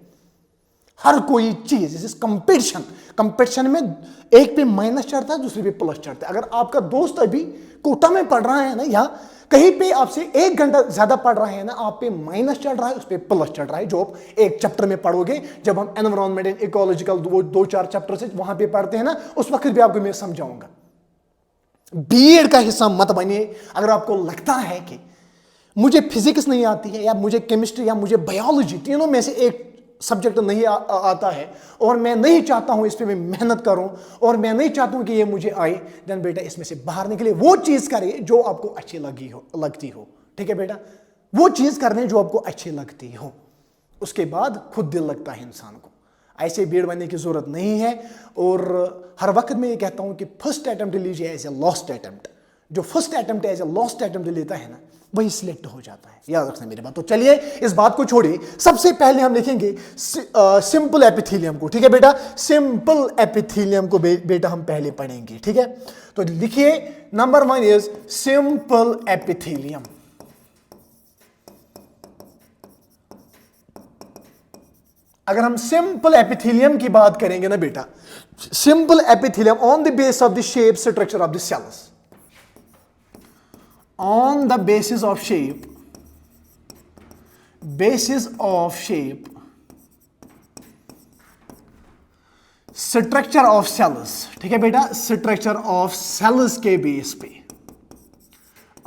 हर कोई चीज। इस कंपटीशन में एक पे माइनस चढ़ता है, दूसरे पे प्लस चढ़ता है। अगर आपका दोस्त अभी कोटा में पढ़ रहा है ना, या कहीं पे आपसे 1 घंटा ज्यादा पढ़ रहा है ना, आप पे माइनस चढ़ रहा है, उस पे प्लस चढ़ रहा है, जो आप एक चैप्टर में पढ़ोगे। जब हम एनवायरमेंट एंड इकोलॉजिकल 2-4 चैप्टर से वहां पे पढ़ते हैं ना, उस वक्त भी आपको मैं समझाऊंगा। बीएड का हिस्सा मत बनिए। अगर आपको लगता है कि मुझे फिजिक्स नहीं आती है, या मुझे केमिस्ट्री, या मुझे बायोलॉजी, तीनों में से एक सब्जेक्ट नहीं आता है, और मैं नहीं चाहता हूं इस पे मैं मेहनत करूं, और मैं नहीं चाहता हूं कि ये मुझे आए, देन बेटा इसमें से बाहर निकले। वो चीज करिए जो आपको अच्छी लगती हो। ठीक है बेटा, वो चीज करने जो आपको अच्छी लगती हो, उसके बाद खुद दिल लगता है इंसान को। ऐसे बीएड बनने की जरूरत नहीं है। और हर वक्त मैं ये कहता हूं कि फर्स्ट अटेम्प्ट लीजिए एज ए लॉस्ट अटेम्प्ट। जो first attempt as a lost attempt लेता है ना, वही सिलेक्ट हो जाता है। याद रखना मेरी बात। तो चलिए इस बात को छोड़िए, सबसे पहले हम लिखेंगे सिंपल एपिथेलियम को। ठीक है बेटा, सिंपल एपिथेलियम को बेटा हम पहले पढ़ेंगे। ठीक है, तो लिखिए नंबर 1 इज सिंपल एपिथेलियम। अगर हम सिंपल एपिथेलियम की बात करेंगे ना बेटा, simple epithelium on the base of the shape structure of the cells, on the basis of shape structure of cells। ठीक है बेटा, structure of cells के बेस पे,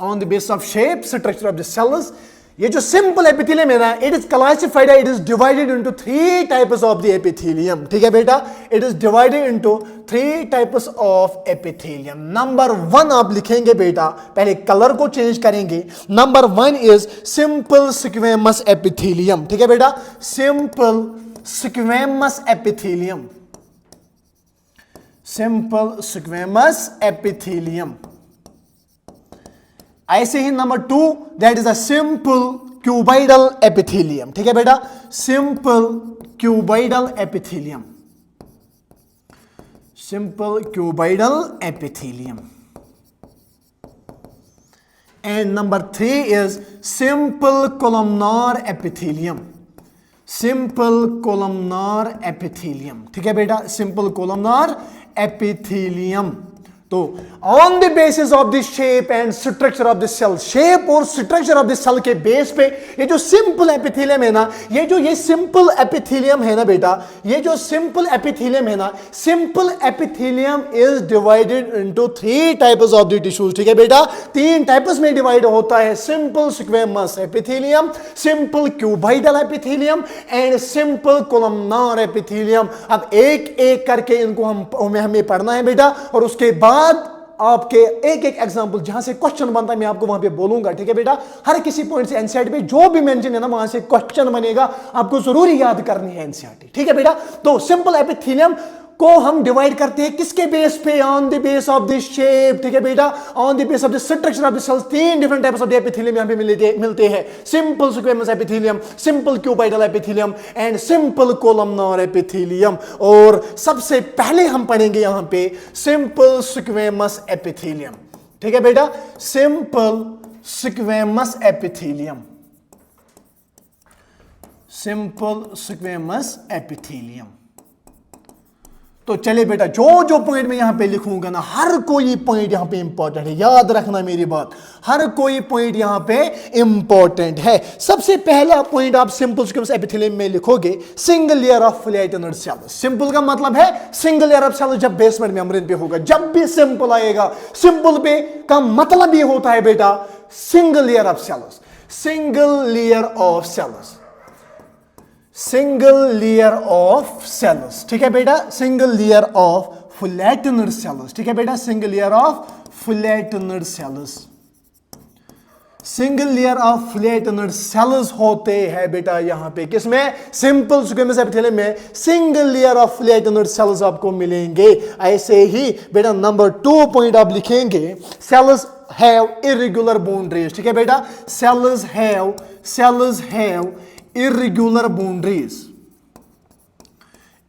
on the basis of shape structure of the cells। ये जो simple epithelium है ना, it is classified, it is divided into 3 types of the epithelium. ठीक है बेटा, it is divided into 3 types of epithelium. Number 1 आप लिखेंगे बेटा, पहले कलर को चेंज करेंगे। Number 1 is simple squamous epithelium. ठीक है बेटा, simple squamous epithelium, simple squamous epithelium. ऐसे ही number 2 that is a simple cuboidal epithelium. ठीक है बेटा, simple cuboidal epithelium, simple cuboidal epithelium. And number 3 is simple columnar epithelium, simple columnar epithelium. ठीक है बेटा, सिंपल कोलमनार एपिथेलियम। तो on the basis of the shape and structure of the cell, shape और structure of the cell के base पे ये जो simple epithelium है ना, ये सिंपल एपिथेलियम है ना बेटा, ये जो सिंपल एपिथेलियम है ना, simple epithelium is divided into 3 types of the tissues. ठीक है बेटा, 3 टाइप्स में डिवाइड होता है, simple squamous epithelium, simple cuboidal epithelium and simple columnar epithelium. अब एक एक करके इनको हमें पढ़ना है बेटा, और उसके बाद आपके एक एक एग्जांपल जहां से क्वेश्चन बनता है मैं आपको वहां पे बोलूंगा। ठीक है बेटा, हर किसी पॉइंट से एनसीईआरटी पे जो भी मेंशन है ना, वहां से क्वेश्चन बनेगा, आपको जरूरी याद करनी है एनसीईआरटी। ठीक है बेटा, तो सिंपल एपिथेलियम को हम डिवाइड करते हैं किसके बेस पे, on the base of the shape. ठीक है बेटा, on the base of the structure of the cells. 3 different types of the epithelium यहां पे मिलते हैं, simple squamous epithelium, simple cuboidal epithelium and simple columnar epithelium. और सबसे पहले हम पढ़ेंगे यहां पे सिंपल स्क्वेमस एपिथेलियम। ठीक है बेटा, simple squamous epithelium, simple squamous epithelium. तो चले बेटा, जो जो पॉइंट मैं यहां पे लिखूंगा ना, हर कोई पॉइंट यहां पे इंपॉर्टेंट है। याद रखना मेरी बात, हर कोई पॉइंट यहां पे इंपॉर्टेंट है। सबसे पहला पॉइंट आप सिंपल स्क्वेमस एपिथेलियम में लिखोगे, single layer of flattened cells. Simple का मतलब है सिंगल लेयर ऑफ सेल्स जब बेसमेंट मेम्ब्रेन पे होगा। जब भी सिंपल आएगा, सिंपल पे का मतलब ये होता है बेटा single layer of cells, single layer of cells, single layer of cells. ठीक है बेटा, single layer of flattened cells. ठीक है बेटा, single layer of flattened cells, single layer of flattened cells होते हैं बेटा यहां पे किसमें, सिंपल स्क्वेमस एपिथेलियम में single layer of flattened cells आपको मिलेंगे। ऐसे ही बेटा नंबर 2 पॉइंट आप लिखेंगे, सेल्स हैव इर्रेगुलर बाउंड्रीज। ठीक है बेटा, cells have irregular boundaries,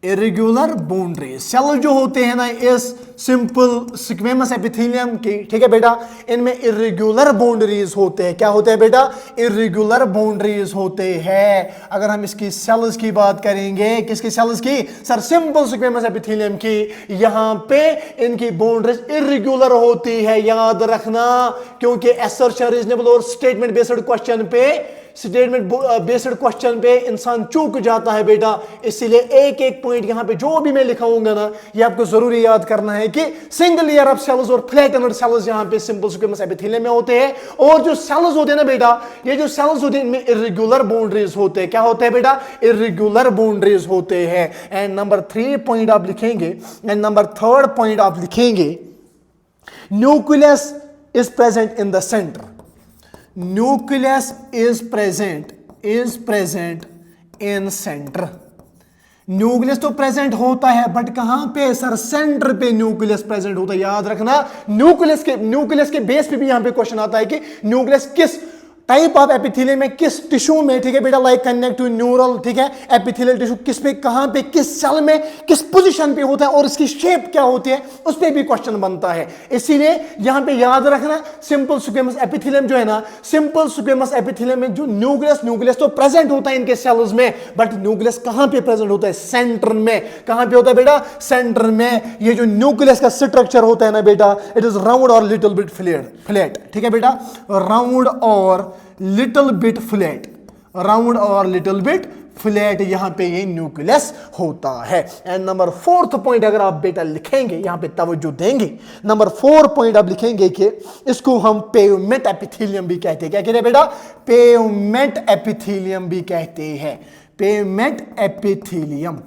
irregular boundaries. Cell जो होते हैं ना इस सिंपल स्क्वेमस एपिथेलियम की, ठीक है बेटा, इनमें इरेगुलर बाउंड्रीज होते हैं। क्या होते हैं बेटा? इरेगुलर बाउंड्रीज होते हैं। अगर हम इसकी सेल्स की बात करेंगे, किसकी सेल्स की सर? सिंपल स्क्वेमस एपिथेलियम की, यहां पे इनकी बाउंड्रीज इरेगुलर होती है, याद रखना, क्योंकि असर्शन, रीजनेबल और स्टेटमेंट बेस्ड क्वेश्चन पे इंसान चूक जाता है बेटा। इसीलिए एक एक पॉइंट यहां पे जो भी मैं लिखाऊंगा ना, ये आपको जरूरी याद करना है कि सिंगल लेयर ऑफ सेल्स और फ्लैट एंडेड सेल्स यहां पे सिंपल स्क्वेमस एपिथेलियम में होते हैं। और जो सेल्स होते हैं ना बेटा, ये जो सेल्स होते हैं इनमें इरेगुलर बाउंड्रीज होते हैं। क्या होते हैं बेटा? इरेगुलर बाउंड्रीज होते हैं। एंड नंबर 3 पॉइंट आप लिखेंगे, एंड नंबर 3 पॉइंट आप लिखेंगे, nucleus is present in the centre. Nucleus is present in centre. Nucleus तो प्रेजेंट होता है, बट कहां पे सर? सेंटर पे न्यूक्लियस प्रेजेंट होता है। याद रखना, न्यूक्लियस के बेस पे भी यहां पे क्वेश्चन आता है कि न्यूक्लियस किस टाइप ऑफ एपिथेलियम में, किस टिश्यू में, ठीक है बेटा, लाइक कनेक्टिव न्यूरल, ठीक है, एपिथेलियल टिश्यू किस पे, कहां पे, किस सेल में, किस पोजीशन पे होता है और इसकी शेप क्या होती है, उस पे भी क्वेश्चन बनता है। इसीलिए यहां पे याद रखना, सिंपल स्क्वेमस एपिथेलियम जो है ना, सिंपल स्क्वेमस एपिथेलियम में जो न्यूक्लियस तो प्रेजेंट होता है इनके सेल्स में, बट न्यूक्लियस कहां पे प्रेजेंट होता है? सेंटर में। कहां पे होता है बेटा? सेंटर में। ये जो न्यूक्लियस का स्ट्रक्चर होता है ना बेटा, इट इज राउंड और लिटिल बिट फ्लैट, ठीक है बेटा, राउंड और लिटिल बिट फ्लैट, राउंड और लिटिल बिट फ्लैट, यहां पे ये न्यूक्लियस होता है। एंड नंबर 4 पॉइंट अगर आप बेटा लिखेंगे, यहां पे तवज्जो देंगे, नंबर 4 पॉइंट आप लिखेंगे कि इसको हम पेवमेंट एपिथेलियम भी कहते हैं। क्या कहते हैं बेटा? पेवमेंट एपिथेलियम भी कहते हैं। पेवमेंट एपिथेलियम,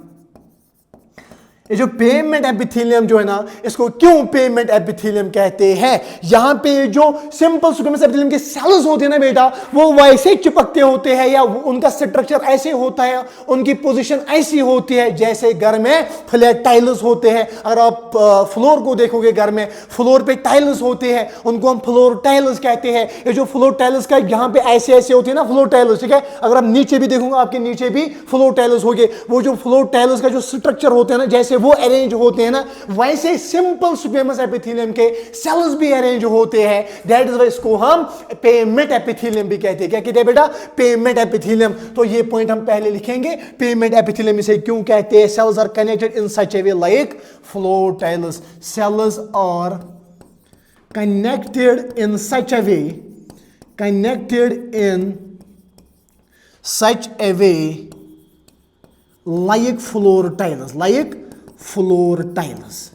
ये जो पेवमेंट एपिथेलियम जो है ना, इसको क्यों पेवमेंट एपिथेलियम कहते हैं? यहां पे जो सिंपल स्क्वेमस एपिथेलियम के सेल्स होते हैं ना बेटा, वो वैसे चिपकते होते हैं, या उनका स्ट्रक्चर ऐसे होता है, उनकी पोजीशन ऐसी होती है जैसे घर में फ्लैट टाइल्स होते हैं। अगर आप फ्लोर को देखोगे, घर में फ्लोर पे टाइल्स होते हैं, उनको हम फ्लोर टाइल्स कहते हैं। ये जो फ्लोर टाइल्स का यहां पे ऐसे ऐसे होती है ना फ्लोर टाइल्स, ठीक है। अगर आप नीचे भी देखोगे, आपके नीचे भी फ्लोर टाइल्स होंगे। वो जो फ्लोर टाइल्स का जो स्ट्रक्चर होते हैं ना, जैसे वो अरेंज होते हैं ना, वैसे सिंपल स्क्वेमस एपिथेलियम के सेल्स भी अरेंज होते हैं। दैट इज व्हाई इसको हम पेवमेंट एपिथेलियम भी कहते हैं। क्या कहते हैं बेटा? Pavement epithelium. तो ये पॉइंट हम पहले लिखेंगे, पेवमेंट एपिथेलियम इसे क्यों कहते हैं? Cells are connected in such a way like floor tiles. Cells are connected in such a way, like floor tiles,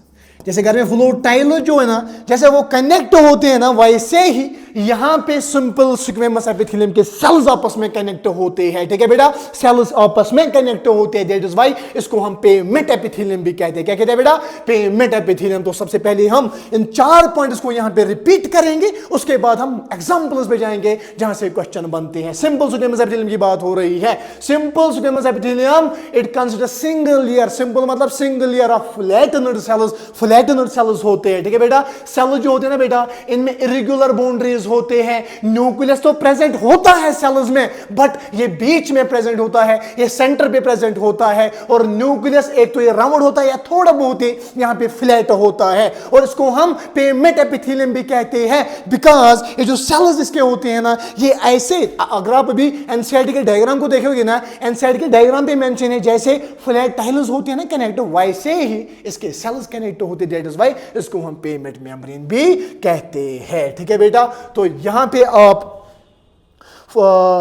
जैसे घर में फ्लोर टाइल जो है ना, जैसे वो कनेक्ट होते हैं ना, वैसे ही यहां पे सिंपल स्क्वेमस एपिथेलियम के सेल्स आपस में कनेक्ट होते हैं। ठीक है बेटा, सेल्स आपस में कनेक्ट होते हैं। दैट इज व्हाई इसको हम पेवमेंट एपिथेलियम भी कहते हैं। क्या कहते हैं बेटा? Pavement epithelium. तो सबसे पहले हम इन 4 पॉइंट्स को यहां पे रिपीट करेंगे, उसके बाद हम एग्जांपल्स पे जाएंगे जहां से क्वेश्चन बनते हैं। सिंपल स्क्वेमस एपिथेलियम की बात हो रही है। Simple squamous epithelium it consists single layer, simple मतलब single layer of flattened cells. Flattened cells होते हैं। ठीक है बेटा, सेल जो होते हैं ना बेटा, इनमें इरेगुलर बाउंड्रीज होते हैं। न्यूक्लियस तो प्रेजेंट होता है सेल्स में, बट ये बीच में प्रेजेंट होता है, ये सेंटर पे प्रेजेंट होता है। और न्यूक्लियस एक तो ये राउंड होता है या थोड़ा बहुत ही यहां पे फ्लैट होता है। और इसको हम पेवमेंट एपिथेलियम भी कहते हैं, बिकॉज ये जो सेल्स इसके होते हैं ना, ये ऐसे, अगर आप अभी एनसीईआरटी के डायग्राम को देखोगे ना, एनसीईआरटी के डायग्राम पे मेंशन है जैसे फ्लैट टाइल्स होते हैं ना कनेक्ट, वैसे ही इसके सेल्स कनेक्ट होते हैं। दैट इज व्हाई इसको हम पेवमेंट मेम्ब्रेन भी कहते हैं। ठीक है बेटा, तो यहां पे आप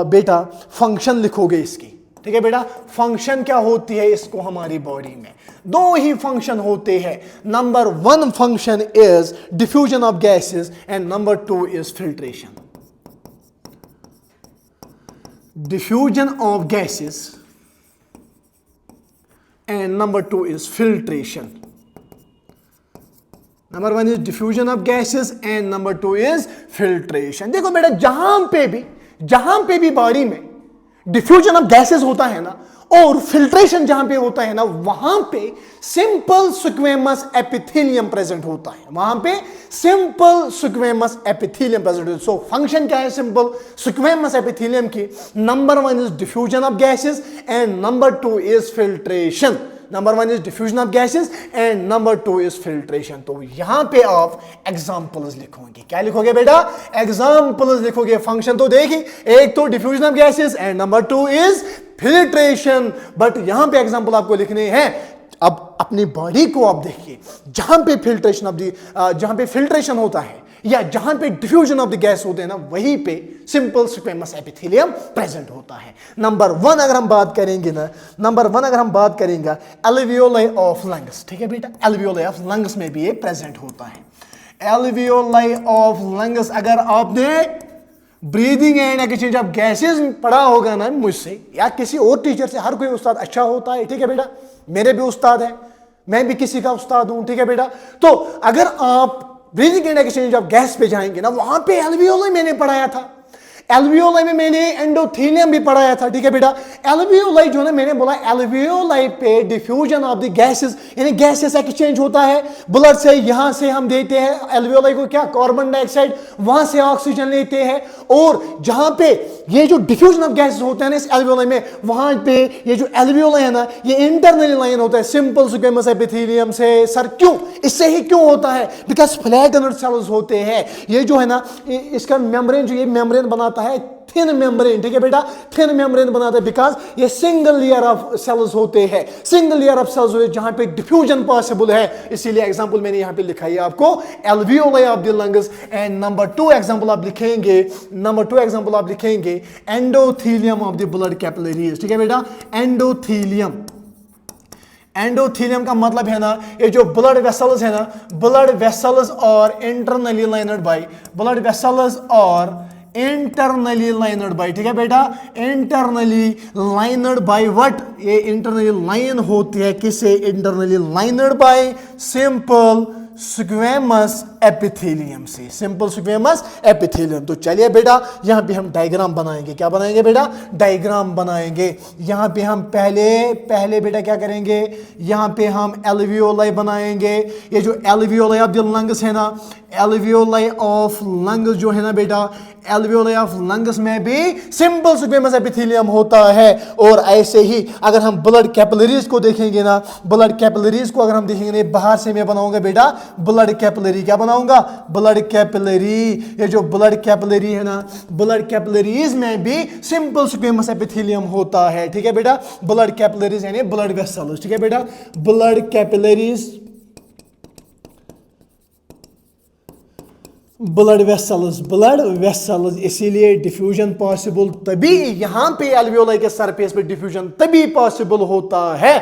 बेटा फंक्शन लिखोगे इसकी। ठीक है बेटा, फंक्शन क्या होती है इसको हमारी बॉडी में? 2 ही फंक्शन होते हैं। Number 1 function is diffusion of gases and number 2 is filtration. Diffusion of gases and number 2 is filtration. Number 1 is diffusion of gases and number 2 is filtration. देखो बेटा, जहां पे भी बॉडी में डिफ्यूजन ऑफ गैसेस होता है ना, और फिल्ट्रेशन जहां पे होता है ना, वहां पे सिंपल स्क्वेमस एपिथेलियम प्रेजेंट होता है। वहां पे सिंपल स्क्वेमस एपिथेलियम प्रेजेंट होता है। सो फंक्शन क्या है सिंपल स्क्वेमस एपिथेलियम की? Number 1 is diffusion of gases and number 2 is filtration. Number 1 is diffusion of gases and number 2 is filtration. तो यहां पे आप एग्जांपल्स लिखोगे, क्या लिखोगे बेटा? एग्जांपल्स लिखोगे। फंक्शन तो देखिए, एक तो diffusion of gases and number 2 is filtration, but यहां पे एग्जांपल आपको लिखने हैं। अब अपनी बॉडी को आप देखिए, जहां पे फिल्ट्रेशन होता है या जहां पे डिफ्यूजन ऑफ द गैस होते हैं ना, वहीं पे सिंपल स्क्वेमस एपिथेलियम प्रेजेंट होता है। नंबर 1 अगर हम बात करेंगे ना, एल्वियोलाई ऑफ लंग्स, ठीक है बेटा, एल्वियोलाई ऑफ लंग्स में भी ये प्रेजेंट होता है। एल्वियोलाई ऑफ लंग्स, अगर आपने breathing and exchange of gases पढ़ा होगा ना मुझसे या किसी और टीचर से, हर कोई उस्ताद अच्छा होता है, ठीक है बेटा, मेरे भी उस्ताद है, मैं भी किसी का उस्ताद हूं, ठीक है बेटा। तो अगर आप breathing and exchange of gas पे जाएंगे ना, वहां पे एल्वियोलाई मैंने पढ़ाया था, एल्वियोलाई में मैंने एंडोथेलियम भी पढ़ाया था, ठीक है बेटा। एल्वियोलाई जो ना, मैंने बोला एल्वियोलाई पे डिफ्यूजन ऑफ द गैसेस, यानी गैसेस एक्सचेंज होता है ब्लड से, यहां से हम देते हैं एल्वियोलाई को क्या, कार्बन डाइऑक्साइड, वहां से ऑक्सीजन लेते हैं, और जहां पे ये जो डिफ्यूजन ऑफ गैसेस होते हैं ना इस एल्वियोलाई में, वहां पे ये जो एल्वियोलाई है ना, ये इंटरनली लाइन होता है सिंपल स्क्वेमस एपिथेलियम से। सर क्यों, इससे ही क्यों होता है? बिकॉज फ्लैटेनर सेल्स होते हैं, ये जो है ना, इसका मेम्ब्रेन, जो ये मेम्ब्रेन बनाता है, थिन मेम्ब्रेन, ठीक है बेटा, थिन मेम्ब्रेन बनाता है, बिकॉज ये सिंगल लेयर ऑफ सेल्स होते हैं, सिंगल लेयर ऑफ सेल्स होते हैं जहां पे डिफ्यूजन पॉसिबल है। इसीलिए एग्जांपल मैंने यहां पे लिखा है आपको, alveoli of the lungs. And number 2 example आप लिखेंगे, endothelium of the blood capillaries, ठीक है बेटा, एंडोथेलियम का मतलब है ना, ये जो ब्लड वेसल्स है ना, ब्लड वेसल्स और इंटरनली लाइनड बाय, ठीक है बेटा, इंटरनली लाइनड बाय व्हाट, ये इंटरनली लाइन होती है किसे, internally lined by simple squamous epithelium से, सिंपल स्क्वेमस एपिथेलियम। तो चलिए बेटा, यहां पे हम डायग्राम बनाएंगे, क्या बनाएंगे बेटा, डायग्राम बनाएंगे। यहां पे हम पहले बेटा क्या करेंगे, यहां पे हम एल्वियोलाई बनाएंगे। ये जो एल्वियोलाई ऑफ द लंग्स है ना, एल्वियोलाई ऑफ लंग्स जो है ना बेटा, एल्वियोलाई ऑफ लंग्स में भी सिंपल स्क्वेमस एपिथेलियम होता है। और ऐसे ही अगर हम ब्लड कैपिलरीज को देखेंगे ना, ब्लड कैपिलरीज को अगर हम देखेंगे, बाहर से मैं बनाऊंगा बेटा ब्लड कैपिलरी, क्या बनाऊंगा, ब्लड कैपिलरी। ये जो ब्लड कैपिलरी है ना, ब्लड कैपिलरीज में भी सिंपल स्क्वेमस एपिथेलियम होता है, ठीक है बेटा, ब्लड कैपिलरीज यानी ब्लड वेसल्स, ठीक है बेटा, ब्लड कैपिलरीज, ब्लड वेसल्स, इसीलिए डिफ्यूजन पॉसिबल तभी, यहां पे एल्वियोलाई के सरफेस पे डिफ्यूजन तभी पॉसिबल होता है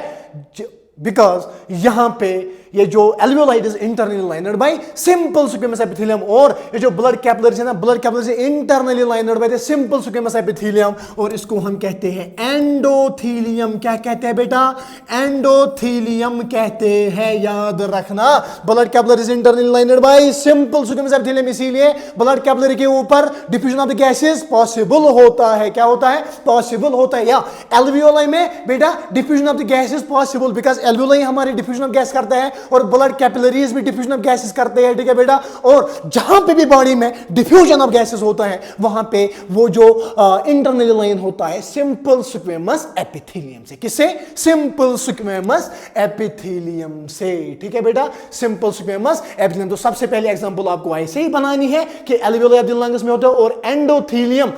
बिकॉज यहां पे ये जो alveoli is internally lined by simple squamous epithelium, और ये जो ब्लड कैपिलरीज है ना, blood capillaries internally lined by simple squamous epithelium, और इसको हम कहते हैं एंडोथेलियम। क्या कहते हैं बेटा, एंडोथेलियम कहते हैं, याद रखना। Blood capillaries internally lined by simple squamous epithelium, इसीलिए ब्लड कैपिलरी के ऊपर diffusion of the gases possible होता है, क्या होता है, पॉसिबल होता है। या एल्वियोलाई में बेटा diffusion of the gases possible, because alveoli हमारी डिफ्यूजन ऑफ गैस करता है और ब्लड कैपिलरीज भी डिफ्यूजन ऑफ गैसेस करते हैं, ठीक है बेटा। और जहां पे भी बॉडी में डिफ्यूजन ऑफ गैसेस होता है, वहां पे वो जो इंटरनल लाइन होता है सिंपल स्क्वेमस एपिथेलियम से, किससे, सिंपल स्क्वेमस एपिथेलियम से, ठीक है बेटा, सिंपल स्क्वेमस एपिथेलियम। तो सबसे पहले एग्जांपल आपको ऐसे ही बनानी है कि एल्वियोलाई ऑफ द लंग्स में होता है और endothelium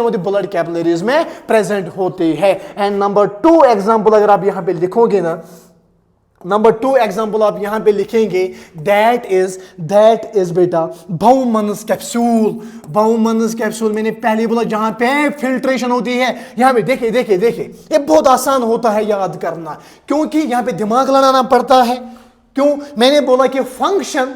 of the blood capillaries में प्रेजेंट होते हैं। एंड नंबर 2 एग्जांपल अगर आप यहां पे लिखोगे ना, नंबर 2 एग्जांपल आप यहां पे लिखेंगे, दैट इज बेटा बाउमन्स कैप्सूल। मैंने पहले बोला जहां पे फिल्ट्रेशन होती है, यहां पे देखिए ये बहुत आसान होता है याद करना, क्योंकि यहां पे दिमाग लगाना पड़ता है। क्यों, मैंने बोला कि फंक्शन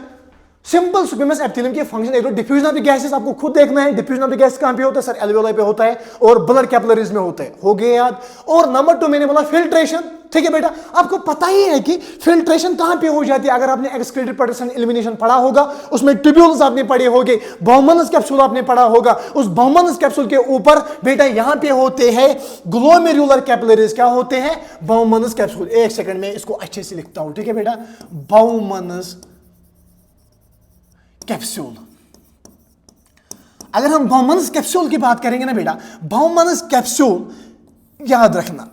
सिंपल स्क्वेमस एपिथेलियम के फंक्शन, एक तो डिफ्यूजन ऑफ द गैसेस, आपको खुद देखना है डिफ्यूजन ऑफ द गैस कहां पे होता है, सर एल्वियोलाई पे होता है और ब्लड कैपिलरीज में होता है, हो गया याद। और नंबर 2 मैंने बोला फिल्ट्रेशन, ठीक है बेटा, आपको पता ही है कि फिल्ट्रेशन कहां पे हो जाती है। अगर आपने एक्सक्रीटेड पार्टिशन एलिमिनेशन पढ़ा होगा, उसमें ट्यूब्यूल्स आपने पढ़े होंगे, बाउमन्स कैप्सूल आपने पढ़ा होगा, उस बाउमन्स कैप्सूल के ऊपर बेटा यहां पे होते हैं ग्लोमेरुलर कैपिलरीज, क्या होते हैं, बाउमन्स कैप्सूल। एक सेकंड में इसको अच्छे से लिखता हूं, ठीक है बेटा, बाउमन्स कैप्सूल। अगर हम बाउमन्स कैप्सूल की बात करेंगे ना बेटा, बाउमन्स कैप्सूल याद रखना,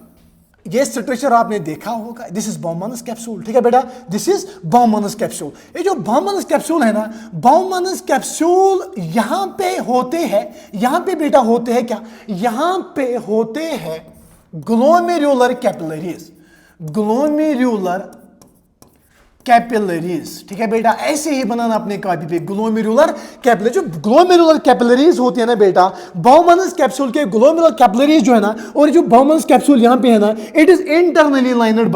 ये स्ट्रक्चर आपने देखा होगा, दिस इज बाउमन्स कैप्सूल, ठीक है बेटा, दिस इज बाउमन्स कैप्सूल। ये जो बाउमन्स कैप्सूल है ना, बाउमन्स कैप्सूल यहां पे होते हैं, यहां पे बेटा होते हैं क्या, यहां पे होते हैं ग्लोमेरुलर कैपिलरीज, ग्लोमेरुलर कैपिलरीज, ठीक है बेटा, ऐसे ही बनाना अपने कॉपी पे, ग्लोमेरुलर कैपिलरी। जो ग्लोमेरुलर कैपिलरीज होती है ना बेटा, बाउमन्स कैप्सूल के ग्लोमेरुलर कैपिलरीज जो है ना, और जो बाउमन्स कैप्सूल यहां पे है ना, it is internally lined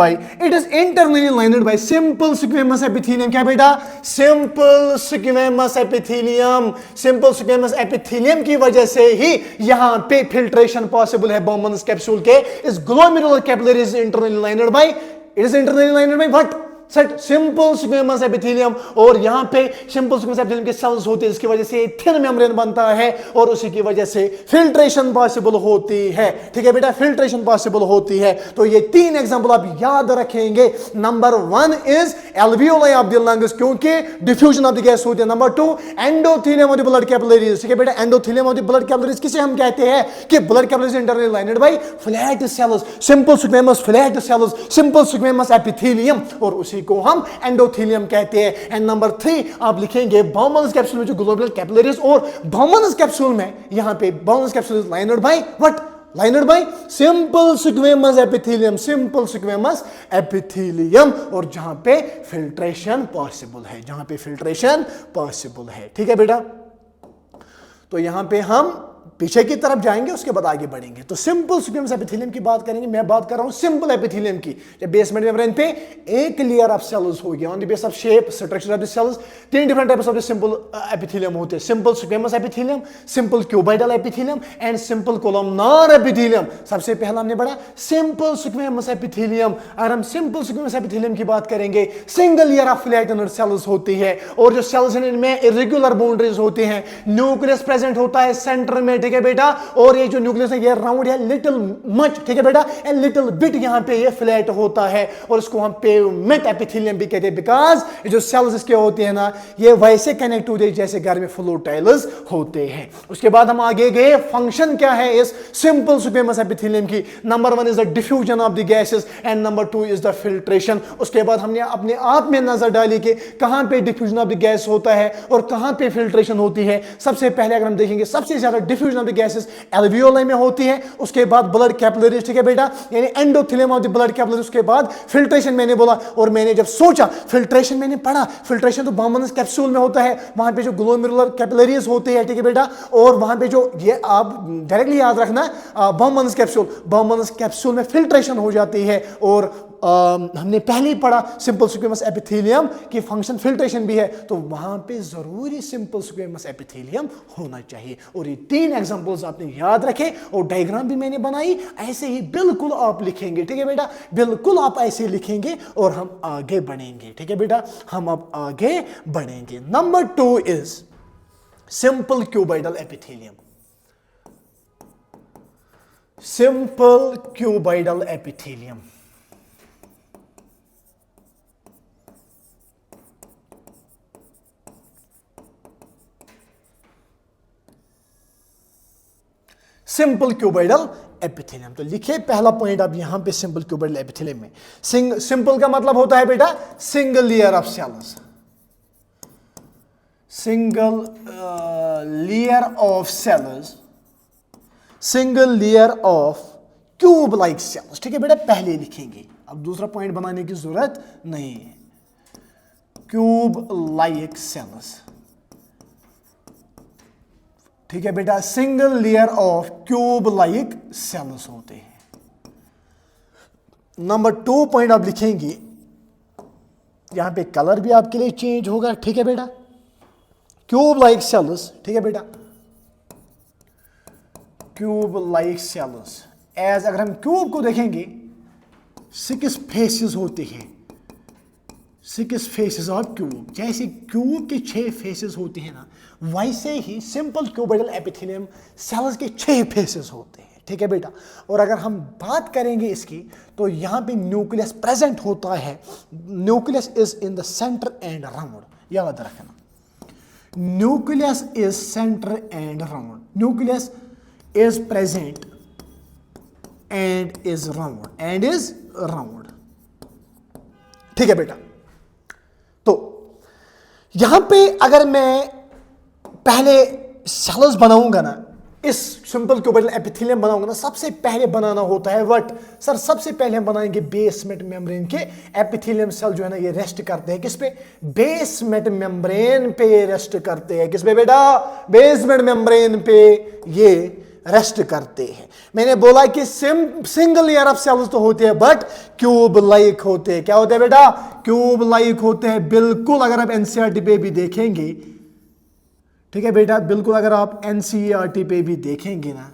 by simple squamous epithelium. क्या बेटा, simple squamous epithelium. Simple squamous epithelium की वजह से ही यहां पे फिल्ट्रेशन पॉसिबल है बाउमन्स कैप्सूल के। इस glomerular capillaries internally lined by, it is internally lined by what, set simple squamous epithelium. और यहां पे सिंपल स्क्वेमस एपिथेलियम के सेल्स होते हैं, इसकी वजह से थिन मेम्ब्रेन बनता है और उसी की वजह से फिल्ट्रेशन पॉसिबल होती है, ठीक है बेटा, फिल्ट्रेशन पॉसिबल होती है। तो ये 3 एग्जांपल आप याद रखेंगे। Number 1 is alveoli of the lungs, क्योंकि डिफ्यूजन ऑफ द गैस होती है। Number 2 endothelium of the blood capillaries, ठीक है बेटा, endothelium of the blood capillaries किसे हम कहते हैं कि blood capillaries internally lined by flat cells, simple squamous flat cells, simple squamous epithelium, और उसी को हम एंडोथेलियम कहते हैं। एंड नंबर 3 आप लिखेंगे बाउमन्स कैप्सूल में जो ग्लोमेरुलर कैपिलरीज, और बाउमन्स कैप्सूल में यहां पे Bowman's capsule is lined by what, lined by simple squamous epithelium, simple squamous epithelium, और जहां पे फिल्ट्रेशन पॉसिबल है, जहां पे फिल्ट्रेशन पॉसिबल है, ठीक है बेटा। तो यहां पे हम पीछे की तरफ जाएंगे, उसके बाद आगे बढ़ेंगे। तो सिंपल स्क्वेमस एपिथेलियम की बात करेंगे। मैं बात कर रहा हूं सिंपल एपिथेलियम की। जब बेसमेंट मेम्ब्रेन पे एक लेयर ऑफ सेल्स हो गया on the base of shape structure of the cells, 3 different types of the simple epithelium होते हैं। Simple squamous epithelium, simple cuboidal epithelium and simple columnar epithelium. सबसे पहला हमने पढ़ा सिंपल स्क्वेमस एपिथेलियम। अगर हम सिंपल स्क्वेमस एपिथेलियम की बात करेंगे, single layer of flattened cells होती है, और जो सेल्स हैं इनमें इरेगुलर बाउंड्रीज होते हैं, न्यूक्लियस प्रेजेंट होता है सेंटर में, ठीक है बेटा, और ये जो न्यूक्लियस है ये राउंड है लिटिल मच, ठीक है बेटा, एंड लिटिल बिट यहां पे ये फ्लैट होता है, और इसको हम पेवमेंट एपिथेलियम भी कहते हैं, बिकॉज ये जो सेल्स इसके होते हैं ना, ये वैसे कनेक्ट होते हैं जैसे घर में फ्लो टाइल्स होते हैं। उसके बाद हम आगे गए, फंक्शन क्या है इस सिंपल स्क्वेमस एपिथेलियम की। Number 1 is the diffusion of the gases and number 2 is the filtration. उसके बाद हमने अपने आप में नजर डाली कि कहां पे डिफ्यूजन ऑफ द गैस होता है और कहां पे फिल्ट्रेशन होती है। सबसे पहले अगर हम देखेंगे, सबसे ज्यादा diffusion of the gases alveoli में होती है, उसके बाद ब्लड कैपिलरीज, ठीक है बेटा, यानी endothelium of the blood capillaries, उसके बाद फिल्ट्रेशन मैंने बोला। और मैंने जब सोचा फिल्ट्रेशन, मैंने पढ़ा फिल्ट्रेशन तो बाउमन्स कैप्सूल में होता है, वहां पे जो ग्लोमेरुलर कैपिलरीज होते हैं, ठीक है बेटा, और वहां पे जो ये आप डायरेक्टली याद रखना बाउमन्स कैप्सूल में फिल्ट्रेशन हो जाती है। और हमने पहले ही पढ़ा सिंपल स्क्वेमस एपिथेलियम की फंक्शन फिल्ट्रेशन भी है, तो वहां पे जरूरी सिंपल स्क्वेमस एपिथेलियम होना चाहिए। और ये 3 एग्जांपल्स आपने याद रखे, और डायग्राम भी मैंने बनाई, ऐसे ही बिल्कुल आप लिखेंगे, ठीक है बेटा, बिल्कुल आप ऐसे लिखेंगे और हम आगे बढ़ेंगे, ठीक है बेटा, हम अब आगे बढ़ेंगे। Number 2 is simple cuboidal epithelium. Simple cuboidal epithelium, simple cuboidal epithelium. तो लिखिए पहला पॉइंट आप यहां पे सिंपल क्यूबॉइडल एपिथेलियम में, सिंपल का मतलब होता है बेटा single layer of cells, single layer of cells, single layer of cube like cells, ठीक है बेटा, पहले लिखेंगे, अब दूसरा पॉइंट बनाने की जरूरत नहीं है। क्यूब लाइक सेल्स, ठीक है बेटा, single layer of cube like cells होते हैं। नंबर 2 पॉइंट आप लिखेंगे, यहां पे कलर भी आपके लिए चेंज होगा, ठीक है बेटा, क्यूब लाइक सेल्स, ठीक है बेटा, क्यूब लाइक सेल्स एज, अगर हम क्यूब को देखेंगे 6 फेसेस होते हैं, 6 फेसेस ऑफ क्यूब, जैसे क्यूब के 6 फेसेस होते हैं ना, वैसे ही सिंपल क्यूबॉइडल एपिथेलियम सेल्स के 6 फेसेस होते हैं, ठीक है बेटा। और अगर हम बात करेंगे इसकी, तो यहां पे न्यूक्लियस प्रेजेंट होता है, nucleus is in the centre and round, याद रखना, nucleus is centre and round, nucleus is present and is round. ठीक है बेटा, तो यहां पे अगर मैं पहले सेल्स बनाऊंगा ना, इस सिंपल क्यूबोइडल एपिथेलियम बनाऊंगा ना, सबसे पहले बनाना होता है व्हाट सर, सबसे पहले हम बनाएंगे बेसमेंट मेम्ब्रेन के एपिथेलियम सेल जो है ना ये रेस्ट करते हैं किस पे, बेसमेंट मेम्ब्रेन पे रेस्ट करते हैं। किस पे बेटा, बेसमेंट मेम्ब्रेन पे ये रेस्ट करते हैं। मैंने बोला कि सिंगल लेयर ऑफ सेल्स तो होते हैं बट क्यूब लाइक होते हैं। क्या होते हैं बेटा, क्यूब लाइक होते हैं। बिल्कुल अगर आप एनसीईआरटी पे भी देखेंगे, ठीक है बेटा, बिल्कुल अगर आप एनसीईआरटी पे भी देखेंगे ना,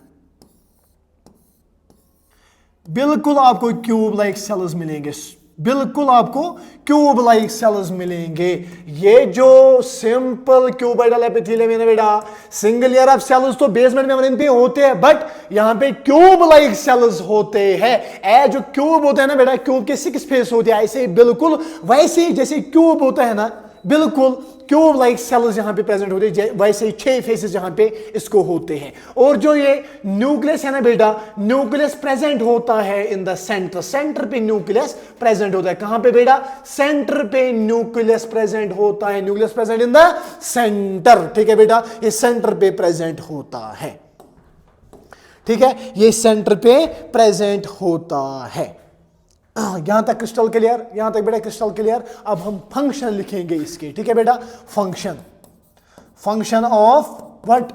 बिल्कुल आपको क्यूब लाइक सेल्स मिलेंगे, बिल्कुल आपको क्यूब लाइक सेल्स मिलेंगे। ये जो सिंपल क्यूबोइडल एपिथेलियम है ना बेटा, सिंगल लेयर ऑफ सेल्स तो बेसमेंट मेम्ब्रेन पे होते हैं बट यहां पे क्यूब लाइक सेल्स होते हैं। जो क्यूब होता है ना बेटा, क्यूब के 6 फेस होते हैं, ऐसे बिल्कुल वैसे ही जैसे क्यूब होता है ना, बिल्कुल क्यूब लाइक सेल्स यहां पे प्रेजेंट होते हैं, वैसे ही 6 फेसेस यहां पे इसको होते हैं। और जो ये न्यूक्लियस है ना बेटा, न्यूक्लियस प्रेजेंट होता है इन द सेंटर, सेंटर पे न्यूक्लियस प्रेजेंट होता है। कहां पे बेटा, सेंटर पे न्यूक्लियस प्रेजेंट होता है, nucleus present in the centre. ठीक है बेटा, ये सेंटर पे प्रेजेंट होता है। ठीक है, ये सेंटर पे प्रेजेंट होता है। यहां तक क्रिस्टल क्लियर, यहां तक बेटा क्रिस्टल क्लियर। अब हम फंक्शन लिखेंगे इसके। ठीक है बेटा, फंक्शन ऑफ व्हाट,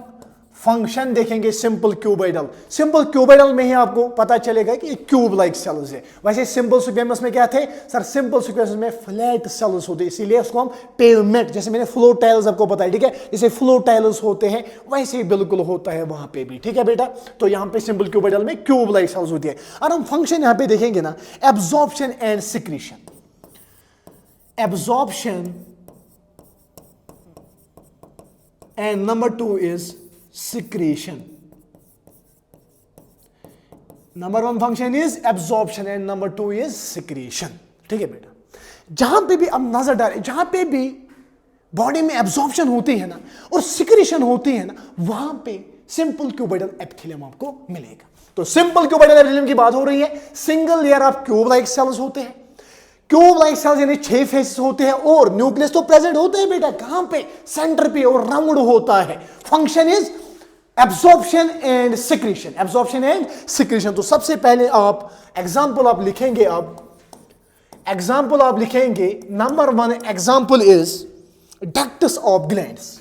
फंक्शन देखेंगे सिंपल क्यूबोइडल। सिंपल क्यूबोइडल में ही आपको पता चलेगा कि क्यूब लाइक सेल्स है। वैसे सिंपल स्क्वेमस में क्या थे सर, सिंपल स्क्वेमस में फ्लैट सेल्स होते हैं, इसीलिए उसको हम पेवमेंट, जैसे मैंने फ्लो टाइल्स आपको बताया, ठीक है, जैसे फ्लो टाइल्स होते हैं वैसे ही बिल्कुल होता है वहां पे भी। ठीक है बेटा, तो यहां पे सिंपल क्यूबोइडल में क्यूब लाइक सेल्स होती है। और हम फंक्शन यहां पे देखेंगे ना, absorption and secretion. Absorption and number 2 is secretion. Number 1 function is absorption and number 2 is secretion. ठीक है बेटा, जहां पे भी अब नजर डालें, जहां पे भी बॉडी में एब्जॉर्प्शन होती है ना और सिक्रीशन होती है ना, वहां पे सिंपल क्यूबोइडल एपिथेलियम आपको मिलेगा। तो सिंपल क्यूबोइडल एपिथेलियम की बात हो रही है, single layer of cube like cells होते हैं, क्यूब लाइक सेल्स यानी 6 फेसेस होते हैं और न्यूक्लियस तो प्रेजेंट होते हैं बेटा, कहां पे, सेंटर पे, और राउंड होता है। Function is absorption and secretion, absorption and secretion. तो सबसे पहले आप एग्जांपल आप लिखेंगे, अब एग्जांपल आप लिखेंगे, number 1 example is ducts of glands.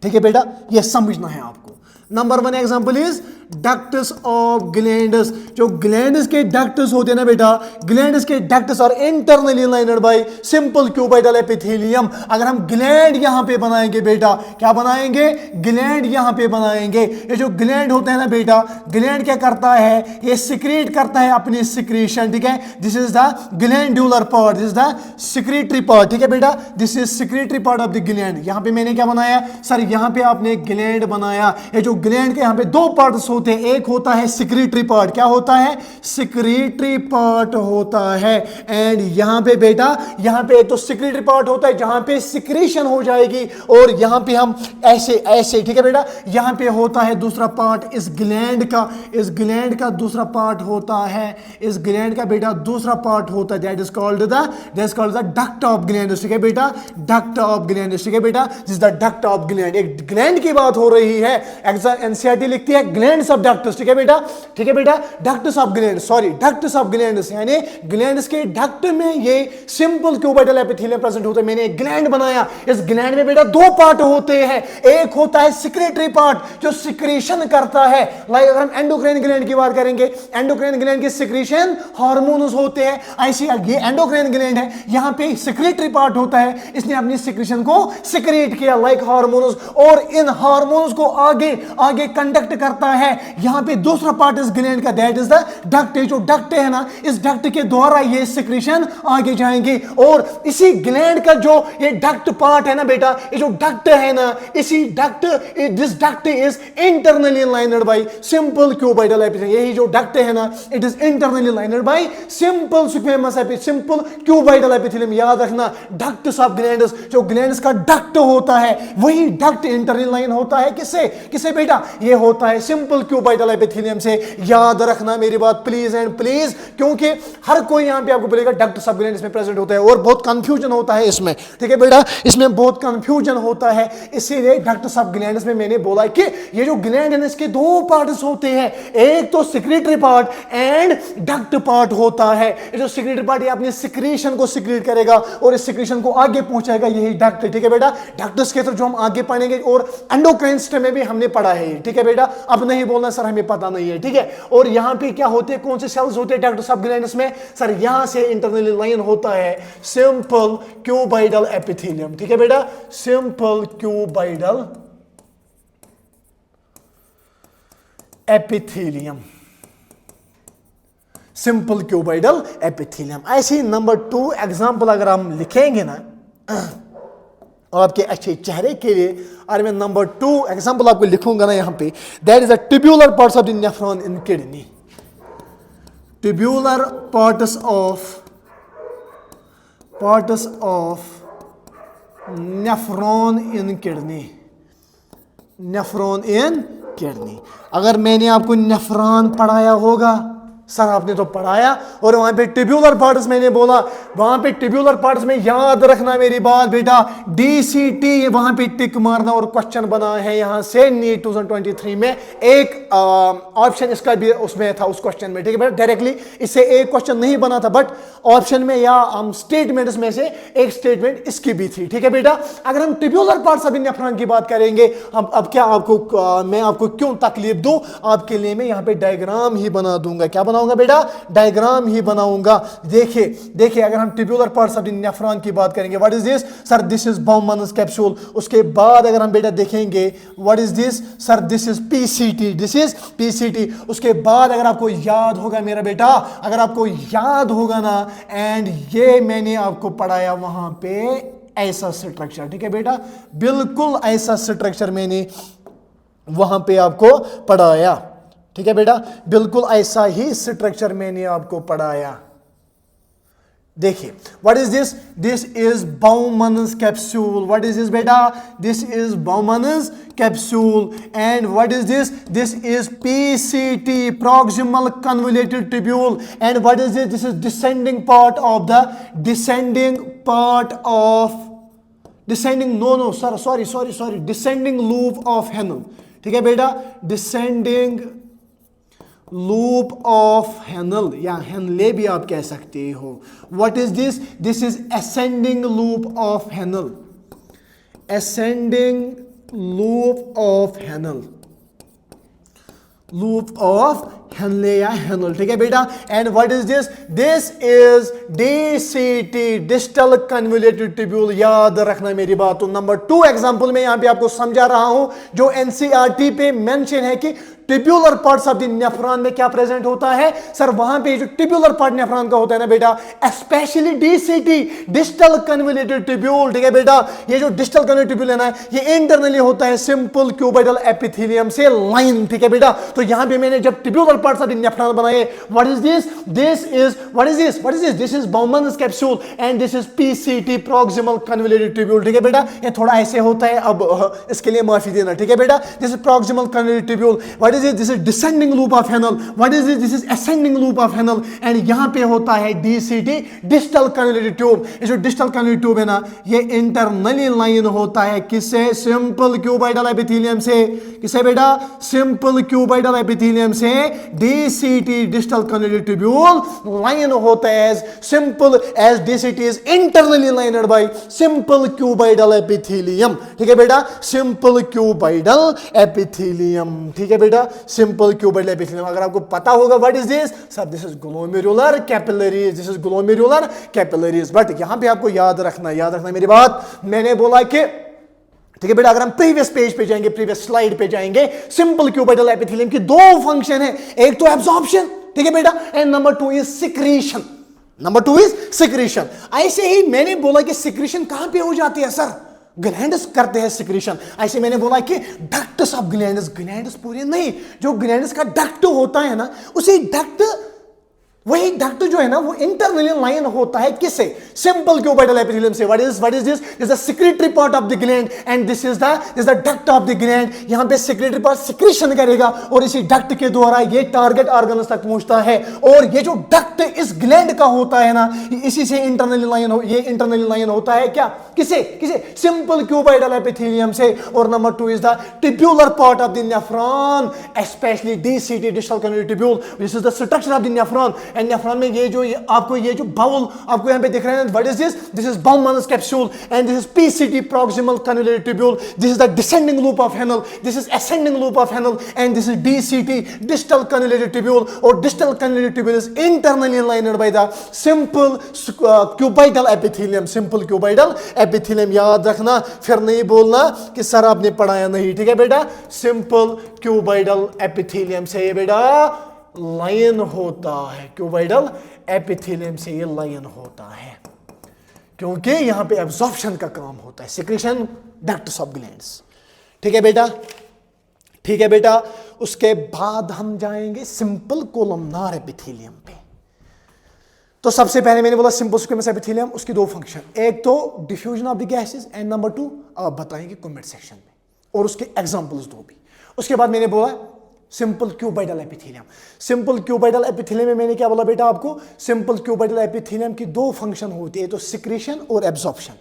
ठीक है बेटा, यह समझना है आपको। Number 1 example is ducts of glands. जो ग्लैंड्स के डक्ट्स होते हैं ना बेटा, ग्लैंड्स के ducts are internally lined by simple cuboidal epithelium. अगर हम ग्लैंड यहां पे बनाएंगे बेटा, क्या बनाएंगे, ग्लैंड यहां पे बनाएंगे। ये जो ग्लैंड होता है ना बेटा, ग्लैंड क्या करता है, ये सिक्रीट करता है अपनी सिक्रीशन। ठीक है, this is the glandular part, this is the secretory part. ठीक है बेटा, this is secretory part of the gland. यहां पे मैंने क्या बनाया सर, यहां पे आपने ग्लैंड बनाया। ये जो ग्लैंड के यहां पे 2 पार्ट्स होते हैं, एक होता है सिक्रीटरी पार्ट, क्या होता है, सिक्रीटरी पार्ट होता है। एंड यहां पे बेटा, यहां पे एक तो सिक्रीटरी पार्ट होता है जहां पे सिक्रीशन हो जाएगी, और यहां पे हम ऐसे ऐसे, ठीक है बेटा, यहां पे होता है दूसरा पार्ट इस ग्लैंड का, इस ग्लैंड का दूसरा पार्ट होता है, इस ग्लैंड का बेटा दूसरा पार्ट होता है, that is called the duct of glands. ठीक है बेटा, डक्ट ऑफ ग्लैंड्स। ठीक है बेटा, this is the duct of gland. एक ग्लैंड की बात हो रही है, एनसीईआरटी लिखती है ग्लैंड्स ऑफ डक्ट्स। ठीक है बेटा, ठीक है बेटा, ducts of gland, sorry ducts of glands, यानी ग्लैंड्स के डक्ट में ये सिंपल क्यूबोइडल एपिथेलियम प्रेजेंट होता है। मैंने एक ग्लैंड बनाया, इस ग्लैंड में बेटा 2 पार्ट होते हैं, एक होता है सिक्रेटरी पार्ट जो सिक्रीशन करता है। लाइक अगर हम एंडोक्राइन ग्लैंड की बात करेंगे, एंडोक्राइन ग्लैंड के सिक्रीशन हार्मोन्स होते हैं, ऐसे ये एंडोक्राइन ग्लैंड है, यहां पे सिक्रेटरी पार्ट होता है, इसने अपनी सिक्रीशन को सिक्रेट किया लाइक हार्मोन्स, और इन हार्मोन्स को आगे आगे कंडक्ट करता है। यहां पे दूसरा पार्ट इस ग्लैंड का, दैट इज द डक्ट। जो डक्ट है ना, इस डक्ट के द्वारा ये सिक्रीशन आगे जाएंगे, और इसी ग्लैंड का जो ये डक्ट पार्ट है ना बेटा, ये जो डक्ट है ना, इसी duct, this duct is internally lined by simple cuboidal epithelium. यही जो डक्ट है ना, it is internally lined by simple squamous epithelium, simple cuboidal epithelium. याद रखना, डक्ट्स ऑफ ग्लैंड्स, जो ग्लैंड्स का डक्ट होता है, वही डक्ट इंटरनली लाइन होता है किससे, किससे बेटा, ये होता है सिंपल सिंपल क्यूबाइडल एपिथेलियम से। याद रखना मेरी बात प्लीज एंड प्लीज, क्योंकि हर कोई यहां पे आपको बोलेगा डक्ट सब ग्लैंड इसमें प्रेजेंट होता है और बहुत कंफ्यूजन होता है इसमें, ठीक है बेटा, इसमें बहुत कंफ्यूजन होता है। इसीलिए डक्ट सब ग्लैंड में मैंने बोला कि ये जो ग्लैंड है इसके दो पार्ट्स होते हैं, एक तो secretory part and duct part होता है। ये जो सिक्रेटरी पार्ट ये अपनी सिक्रीशन को सिक्रीट करेगा और इस सिक्रीशन को आगे पहुंचाएगा, यही डक्ट है, ठीक है बेटा। डक्ट्स के थ्रू जो हम आगे पढ़ेंगे और एंडोक्राइन सिस्टम में भी हमने पढ़ा है, ठीक है बेटा। अब नहीं बोलना सर हमें पता नहीं है, ठीक है। और यहां पे क्या होते हैं, कौन से सेल्स होते हैं डक्ट सब ग्लैंड्स में? सर यहां से इंटरनली लाइन होता है सिंपल क्यूबाइडल एपिथेलियम, ठीक है बेटा, simple cuboidal epithelium, simple cuboidal epithelium. ऐसे ही नंबर 2 एग्जांपल अगर हम लिखेंगे ना आपके अच्छे चेहरे के लिए, और मैं नंबर 2 एग्जांपल आपको लिखूंगा ना यहां पे, that is the tubular parts of the nephron in kidney. Tubular parts of nephron in kidney, nephron in kidney. अगर मैंने आपको नेफ्रॉन पढ़ाया होगा, सर आपने तो पढ़ाया, और वहां पे ट्यूब्यूलर पार्ट्स मैंने बोला, वहां पे ट्यूब्यूलर पार्ट्स में याद रखना मेरी बात बेटा, डीसीटी वहां पे टिक मारना। और क्वेश्चन बना है यहां से नीट 2023 में, एक ऑप्शन इसका भी उसमें था उस क्वेश्चन में, ठीक है बेटा। डायरेक्टली इससे एक क्वेश्चन नहीं बना था, बट ऑप्शन में या हम स्टेटमेंट्स में से एक स्टेटमेंट इसकी भी थी, ठीक है बेटा। अगर हम ट्यूब्यूलर पार्ट्स ऑफ नेफ्रॉन की बात करेंगे, अब क्या आपको मैं आपको क्यों तकलीफ दूं, आपके लिए मैं यहां पे डायग्राम ही बना दूंगा। क्या बनाऊंगा बेटा? डायग्राम ही बनाऊंगा। देखिए अगर हम tubular parts of the nephron की बात करेंगे, what is this? Sir this is Bowman's capsule. उसके बाद अगर हम बेटा देखेंगे what is this? Sir this is PCT, this is PCT. उसके बाद अगर आपको याद होगा मेरा बेटा, अगर आपको याद होगा ना, एंड ये मैंने आपको पढ़ाया वहां पे ऐसा स्ट्रक्चर, ठीक है बेटा, बिल्कुल ऐसा स्ट्रक्चर मैंने वहां पे आपको पढ़ाया, ठीक है बेटा, बिल्कुल ऐसा ही स्ट्रक्चर मैंने आपको पढ़ाया। देखिए what is this? This is Bowman's capsule. What is this बेटा? This is Bowman's capsule. And what is this? This is PCT, proximal convoluted tubule. And what is this? This is descending part of the descending loop of Henle, ठीक है बेटा, descending loop of Henle, या Henle भी आप कह सकते हो। What is this? This is ascending loop of Henle, ascending loop of Henle, loop of Henle या हेनल, ठीक है बेटा। And what is this? This is DCT, distal convoluted tubule. याद रखना मेरी बात। तो नंबर 2 एग्जांपल में यहां पे आपको समझा रहा हूं, जो एनसीईआरटी पे मेंशन है कि tubular parts of the nephron में क्या प्रेजेंट होता है। सर वहां पे जो ट्यूब्यूलर पार्ट नेफ्रॉन का होता है ना बेटा, specially DCT, distal convoluted tubule, ठीक है बेटा। ये जो डिस्टल कन्वोल्यूटेड ट्यूब्यूल है ना, ये इंटरनली होता है सिंपल क्यूबाइडल एपिथेलियम से लाइन, ठीक है बेटा। तो यहां पे मैंने जब tubular parts of the nephron बनाए, what is this? This is what is this? What is this? This is Bowman's capsule and this is PCT, proximal convoluted tubule, ठीक है बेटा। ये थोड़ा ऐसे होता है, अब इसके लिए माफी देना, ठीक है बेटा। This is proximal convoluted tubule. What is this? Is descending loop of Henle. What is this? This is ascending loop of Henle. And यहां पे होता है डीसीटी, डिस्टल कन्वोल्यूटेड ट्यूब। ये जो डिस्टल कन्वोल्यूटेड ट्यूब है ना, ये इंटरनली लाइन होता है किससे? सिंपल क्यूबाइडल एपिथेलियम से। किससे बेटा? सिंपल क्यूबाइडल एपिथेलियम से DCT, distal convoluted tubule line होता है as simple as DCT is internally lined by simple cuboidal epithelium, ठीक है बेटा, सिंपल क्यूबाइडल एपिथेलियम, ठीक है बेटा, सिंपल क्यूबाइडल एपिथेलियम। अगर आपको पता होगा what is this? Sir this is glomerular capillaries, this is glomerular capillaries. But यहां पे आपको याद रखना मेरी बात, मैंने बोला कि ठीक है बेटा, अगर हम प्रीवियस पेज पे जाएंगे, प्रीवियस स्लाइड पे जाएंगे, सिंपल क्यूबाइडल एपिथेलियम की 2 फंक्शन है, एक तो एब्जॉर्प्शन, ठीक है बेटा, and number 2 is secretion. Number 2 is secretion. ऐसे ही मैंने बोला कि सिक्रीशन कहां पे हो जाती है? सर ग्लैंड्स करते हैं सिक्रीशन। ऐसे मैंने बोला कि डक्ट्स ऑफ ग्लैंड्स, ग्लैंड्स पूरे नहीं, जो ग्लैंड्स का डक्ट होता है ना, उसी डक्ट वही डक्ट जो है ना वो इंटरनली लाइन होता है किससे? सिंपल क्यूबाइडल एपिथेलियम से। What is this? Is the secretary part of the gland and this is the duct of the gland. यहां पे सेक्रेटरी पार्ट सिक्रीशन करेगा और इसी डक्ट के द्वारा ये टारगेट ऑर्गन्स तक पहुंचता है। और ये जो डक्ट इस ग्लैंड का होता है ना, इसी से इंटरनली लाइन ये इंटरनली लाइन होता है क्या? किसे? सिंपल क्यूबाइडल एपिथेलियम से। और number 2 is the tubular part of the nephron, specially DCT, distal convoluted tubule. This is the structure of the nephron. And nephron में ये जो बाउल आपको यहां पे दिख रहा है, what is this? This is Bowman's capsule and this is PCT, proximal convoluted tubule. This is the descending loop of Henle, this is ascending loop of Henle and this is DCT, distal convoluted tubule. और distal convoluted tubule is internally lined by the simple cuboidal epithelium. Simple cuboidal epithelium याद रखना, फिर नहीं बोलना कि sir आपने पढ़ाया नहीं। ठीक है बेटा, सिंपल क्यूबाइडल एपिथेलियम से ये बेटा लाइन होता है, क्यूबाइडल एपिथेलियम से ये लाइन होता है, क्योंकि यहां पे एब्जॉर्प्शन का काम होता है, सिक्रीशन डक्ट्स ऑफ ग्लैंड्स। ठीक है बेटा, उसके बाद हम जाएंगे सिंपल कोलमनार एपिथेलियम पे। तो सबसे पहले मैंने बोला सिंपल स्क्वेमस एपिथेलियम, उसकी दो फंक्शन, एक तो diffusion of the gases and number 2 आप बताएंगे कमेंट सेक्शन में, और उसके एग्जांपल्स दो भी। उसके बाद मैंने बोला simple cuboidal epithelium. Simple cuboidal epithelium में मैंने क्या बोला बेटा आपको? सिंपल क्यूबाइडल एपिथेलियम की दो फंक्शन होती है, तो सिक्रीशन और absorption.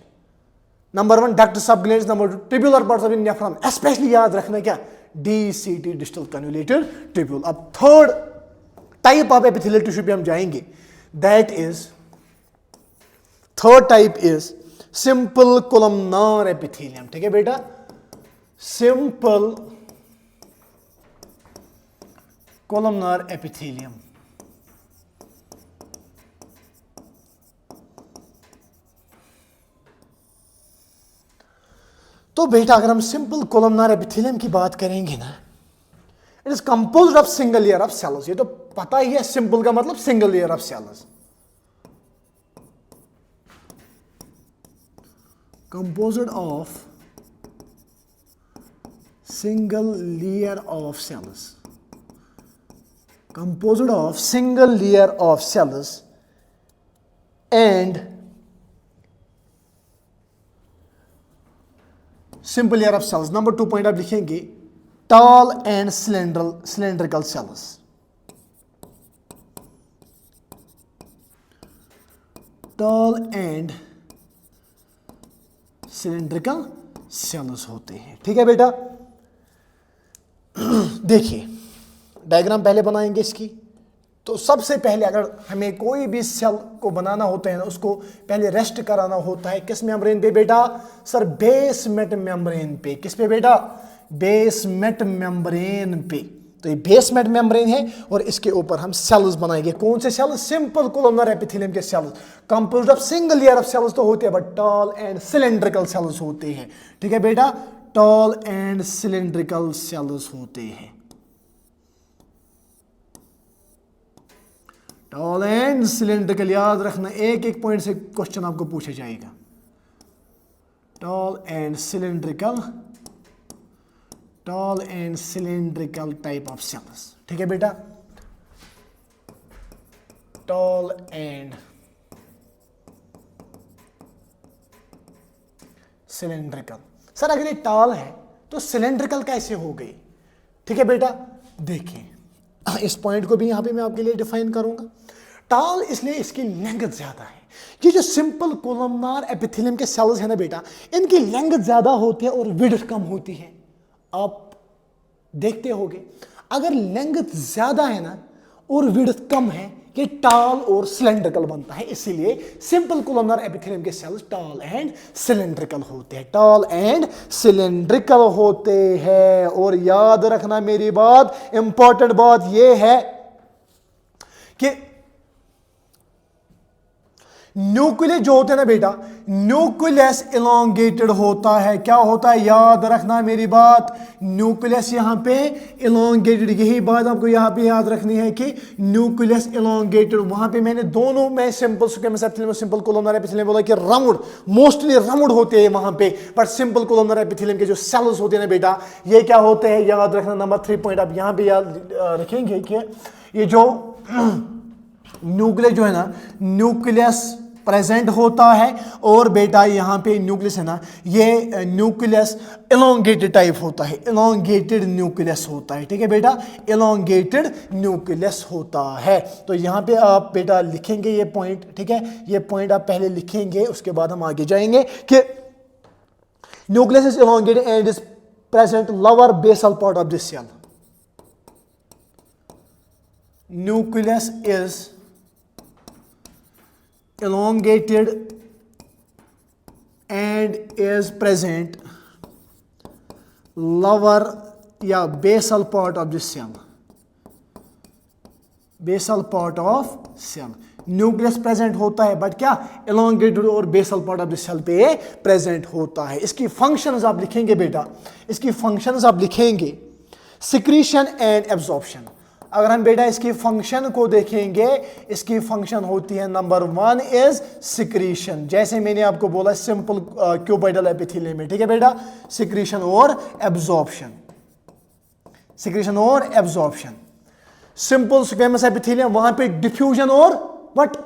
Number 1 ducts of glands, number 2 tubular parts of nephron. Specially याद रखना क्या? DCT, distal convoluted tubule. अब third type of epithelial tissue पे हम जाएंगे, that is third type is simple columnar epithelium. ठीक है बेटा, सिंपल कोलमनार एपिथेलियम। तो बेटा अगर हम सिंपल कोलमनार एपिथेलियम की बात करेंगे ना, it is composed of single layer of cells. ये तो पता ही है, सिंपल का मतलब single layer of cells, composed of single layer of cells, composed of single layer of cells and simple layer of cells. Number 2 point आप लिखेंगे tall and cylindrical cells. tall and cylindrical cells होते हैं। ठीक है बेटा, देखिए diagram पहले बनाएंगे इसकी। तो सबसे पहले अगर हमें कोई भी सेल को बनाना होता है ना, उसको पहले रेस्ट कराना होता है किस मेम्ब्रेन पे बेटा? सर बेसमेंट मेम्ब्रेन पे। किस पे बेटा? बेसमेंट मेम्ब्रेन पे। तो ये बेसमेंट मेम्ब्रेन है और इसके ऊपर हम सेल्स बनाएंगे। कौन से सेल्स? सिंपल कोलमनार एपिथेलियम के cells, composed of single layer of cells तो होते हैं, but tall and cylindrical cells होते हैं। ठीक है बेटा, टॉल एंड सिलेंड्रिकल सेल्स होते हैं। टॉल एंड सिलेंड्रिकल याद रखना, एक एक पॉइंट से क्वेश्चन आपको पूछा जाएगा। Tall and cylindrical type of cells. ठीक है बेटा, टॉल एंड सिलेंड्रिकल। सर अगर ये टॉल है तो सिलेंड्रिकल कैसे हो गई? ठीक है बेटा, देखिए इस पॉइंट को भी यहां पे मैं आपके लिए डिफाइन करूंगा। टॉल इसलिए इसकी लेंथ ज्यादा है। ये जो सिंपल कोलमनार एपिथेलियम के सेल्स है ना बेटा, इनकी लेंथ ज्यादा होती है और विड्थ कम होती है। आप देखते होगे अगर लेंथ ज्यादा है ना और विड्थ कम है, ये टॉल और सिलेंड्रिकल बनता है। इसीलिए सिंपल कोलमनार एपिथेलियम के सेल्स टॉल एंड सिलेंड्रिकल होते हैं, टॉल एंड सिलेंड्रिकल होते हैं। और याद रखना मेरी बात, इंपॉर्टेंट बात ये है कि न्यूक्लियस जो होते हैं ना बेटा, न्यूक्लियस इलोंगेटेड होता है। क्या होता है? याद रखना मेरी बात, न्यूक्लियस यहां पे इलोंगेटेड। यही बात आपको यहां पे याद रखनी है कि न्यूक्लियस इलोंगेटेड। वहां पे मैंने दोनों में simple squamous epithelium, simple columnar epithelium बोला कि राउंड, मोस्टली राउंड होते हैं वहां पे, पर सिंपल कोलमनार एपिथेलियम के जो सेल्स होते हैं ना बेटा, ये क्या होते हैं? याद रखना, नंबर 3 पॉइंट आप यहां पे याद रखेंगे कि ये जो न्यूक्लियस जो है ना, न्यूक्लियस प्रेजेंट होता है, और बेटा यहाँ पे न्यूक्लियस है ना, ये न्यूक्लियस एलोंगेटेड टाइप होता है, एलोंगेटेड न्यूक्लियस होता है, ठीक है बेटा, एलोंगेटेड न्यूक्लियस होता है। तो यहाँ पे आप बेटा लिखेंगे ये पॉइंट, ठीक है, ये पॉइंट आप पहले लिखेंगे, उसके बाद हम आगे जाएंगे कि nucleus is elongated and is present lower basal part of this cell. Nucleus is elongated and is present lower या basal part of the cell, basal part of cell। Nucleus present होता है बट क्या elongated और basal part of the cell पे present होता है। इसकी functions आप लिखेंगे बेटा, इसकी फंक्शंस आप लिखेंगे सिक्रीशन एंड एब्जॉर्प्शन। अगर हम बेटा इसकी फंक्शन को देखेंगे, इसकी फंक्शन होती है नंबर 1 इज सिक्रीशन, जैसे मैंने आपको बोला सिंपल क्यूबॉइडल एपिथेलियम में, ठीक है बेटा, सिक्रीशन और एब्जॉर्प्शन, सिक्रीशन और एब्जॉर्प्शन। सिंपल स्क्वेमस एपिथेलियम वहां पे डिफ्यूजन और व्हाट,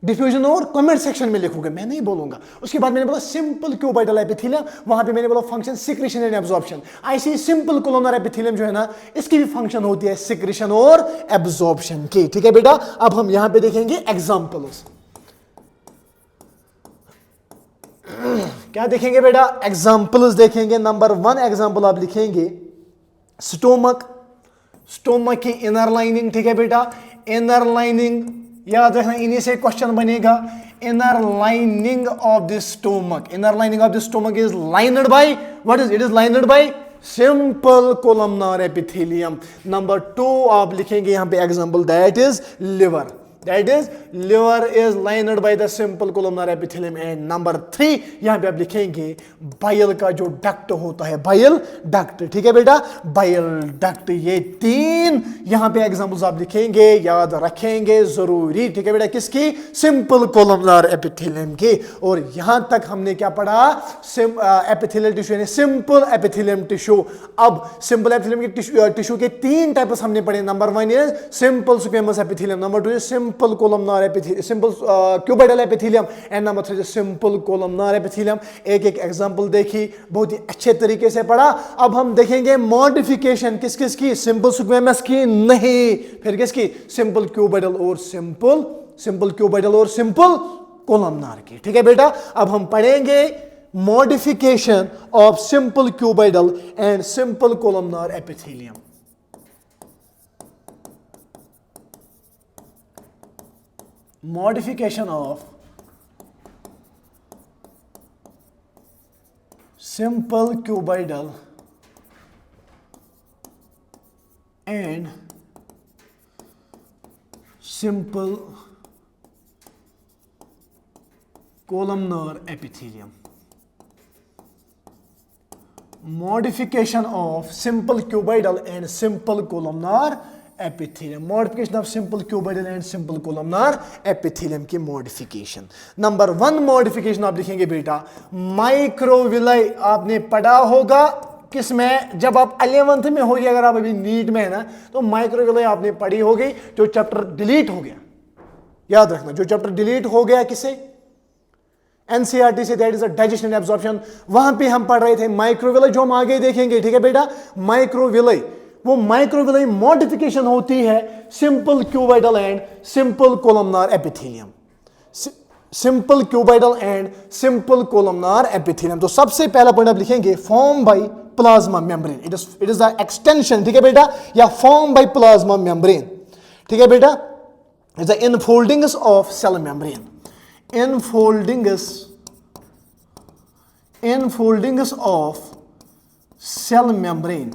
डिफ्यूजन और कमेंट सेक्शन में लिखोगे, मैं नहीं बोलूंगा। उसके बाद मैंने बोला सिंपल क्यूबॉइडल एपिथेलियम, वहां पे मैंने बोला फंक्शन सिक्रीशन एंड एब्जॉर्प्शन। ऐसे सिंपल कोलोनर एपिथेलियम जो है ना, इसकी भी फंक्शन होती है सिक्रीशन और एब्जॉर्प्शन की, ठीक है बेटा। अब हम यहां पे देखेंगे एग्जांपल्स, क्या देखेंगे बेटा, एग्जांपल्स देखेंगे। नंबर 1 एग्जांपल आप लिखेंगे स्टोमक, स्टोमक की इनर लाइनिंग, ठीक है बेटा, इनर लाइनिंग याद रखना, इन्हीं से क्वेश्चन बनेगा। Inner lining of the stomach, inner lining of the stomach is lined by what is, it is lined by simple columnar epithelium. Number 2 आप लिखेंगे यहां पे example, that is liver, that is liver is lined by the simple columnar epithelium. And number 3 यहां पे आप लिखेंगे bile का जो डक्ट होता है, बाइल डक्ट, ठीक है बेटा, बाइल डक्ट। ये 3 यहां पे एग्जांपल्स आप लिखेंगे, याद रखेंगे जरूरी, ठीक है बेटा, किसकी, सिंपल कोलमनार एपिथेलियम की। और यहां तक हमने क्या पढ़ा, एपिथेलियल टिश्यू यानी सिंपल एपिथेलियम टिश्यू। अब सिंपल एपिथेलियम के टिश्यू के 3 टाइप्स हमने पढ़े। Number 1 is simple squamous epithelium, number 2 is simple columnar epithelium, simple cuboidal epithelium, and number 3 simple columnar epithelium. एक एक एग्जांपल देखी, बहुत ही अच्छे तरीके से पढ़ा। अब हम देखेंगे मॉडिफिकेशन किस किस की, सिंपल स्क्वेमस की नहीं, फिर किसकी, सिंपल क्यूबॉइडल और सिंपल क्यूबॉइडल और सिंपल कोलमनार की, ठीक है बेटा। अब हम पढ़ेंगे modification of simple cuboidal and simple columnar epithelium. Modification of simple cuboidal and simple columnar epithelium. Modification of simple cuboidal and simple columnar epithelium. Modification of simple cuboidal and simple columnar epithelium की modification. Number 1 modification आप लिखेंगे बेटा microvilli. आपने पढ़ा होगा किसमें, जब आप 11th में होगी, अगर आप अभी नीट में है ना, तो माइक्रोविलाई आपने पढ़ी होगी, जो चैप्टर डिलीट हो गया, याद रखना, जो चैप्टर डिलीट हो गया किसे, एनसीईआरटी से, that is digestion and absorption. वहां पे हम पढ़ रहे थे माइक्रोविलाई, जो हम आगे देखेंगे, ठीक है बेटा। माइक्रोविलाई, वो माइक्रोविलाई मॉडिफिकेशन होती है simple cuboidal and simple columnar epithelium, simple cuboidal and simple columnar epithelium. तो सबसे पहला पॉइंट आप लिखेंगे form by plasma membrane, it is the extension, ठीक है बेटा, या फॉर्म बाय प्लाज्मा मेम्ब्रेन, ठीक है बेटा, is the infoldings of cell membrane, infoldings of cell membrane,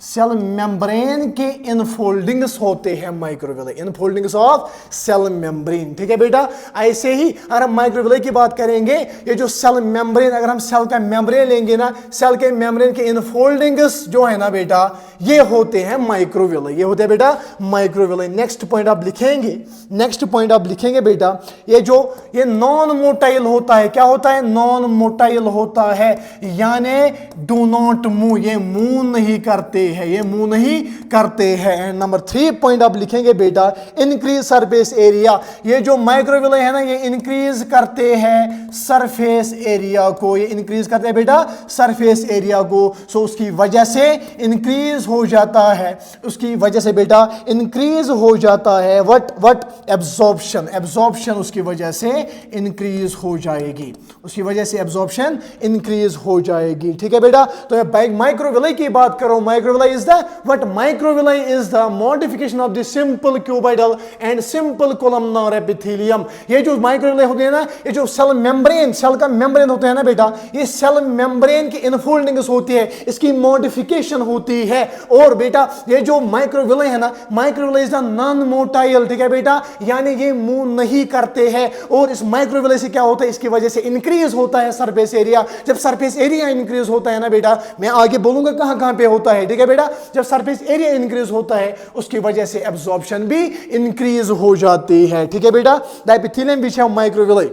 cell membrane के इनफोल्डिंग्स होते हैं microvilli, infoldings of cell membrane, ठीक है बेटा। ऐसे ही अगर हम माइक्रोविलाई की बात करेंगे, ये जो सेल मेम्ब्रेन, अगर हम सेल का मेम्ब्रेन लेंगे ना, सेल के मेम्ब्रेन के इनफोल्डिंग्स जो है ना बेटा, ये होते हैं माइक्रोविलाई, ये होते हैं बेटा माइक्रोविलाई। नेक्स्ट पॉइंट आप लिखेंगे, नेक्स्ट पॉइंट आप लिखेंगे बेटा, ये नॉन मोटाइल होता है, क्या होता है, नॉन मोटाइल होता है, यानी डू नॉट मूव, ये मूव नहीं करते हैं, ये मूव नहीं करते हैं। एंड नंबर 3 पॉइंट आप लिखेंगे बेटा, इंक्रीज सरफेस एरिया। ये जो माइक्रोविलाई है ना, ये इंक्रीज करते हैं सरफेस एरिया को, ये इंक्रीज करते हैं बेटा सरफेस एरिया को। सो उसकी वजह से इंक्रीज हो जाता है, उसकी वजह से बेटा इंक्रीज हो जाता है व्हाट एब्जॉर्प्शन, एब्जॉर्प्शन उसकी वजह से इंक्रीज हो जाएगी, उसकी वजह से एब्जॉर्प्शन इंक्रीज हो जाएगी। ठीक है बेटा, तो माइक्रोविलाई की बात करो, microvilli is the what, microvilli is the modification of the simple cuboidal and simple columnar epithelium. ये जो माइक्रोविलाई होते हैं ना, ये जो सेल मेम्ब्रेन, सेल का मेम्ब्रेन होता है ना बेटा, ये सेल मेम्ब्रेन की इनफोल्डिंग्स होती है, इसकी मॉडिफिकेशन होती है। और बेटा ये जो माइक्रोविलाई है ना, microvilli is the non motile. ठीक है बेटा, यानी ये मूव नहीं करते हैं। और इस माइक्रोविलाई से क्या होता है, इसकी वजह से इंक्रीज होता है सरफेस एरिया। जब सरफेस एरिया इंक्रीज होता है ना बेटा, मैं आगे बोलूंगा कहां कहां पे होता है। ठीक है बेटा, जब सरफेस एरिया इंक्रीज होता है उसकी वजह से एब्जॉर्प्शन भी इंक्रीज हो जाती है। ठीक है बेटा, the epithelium which have microvilli,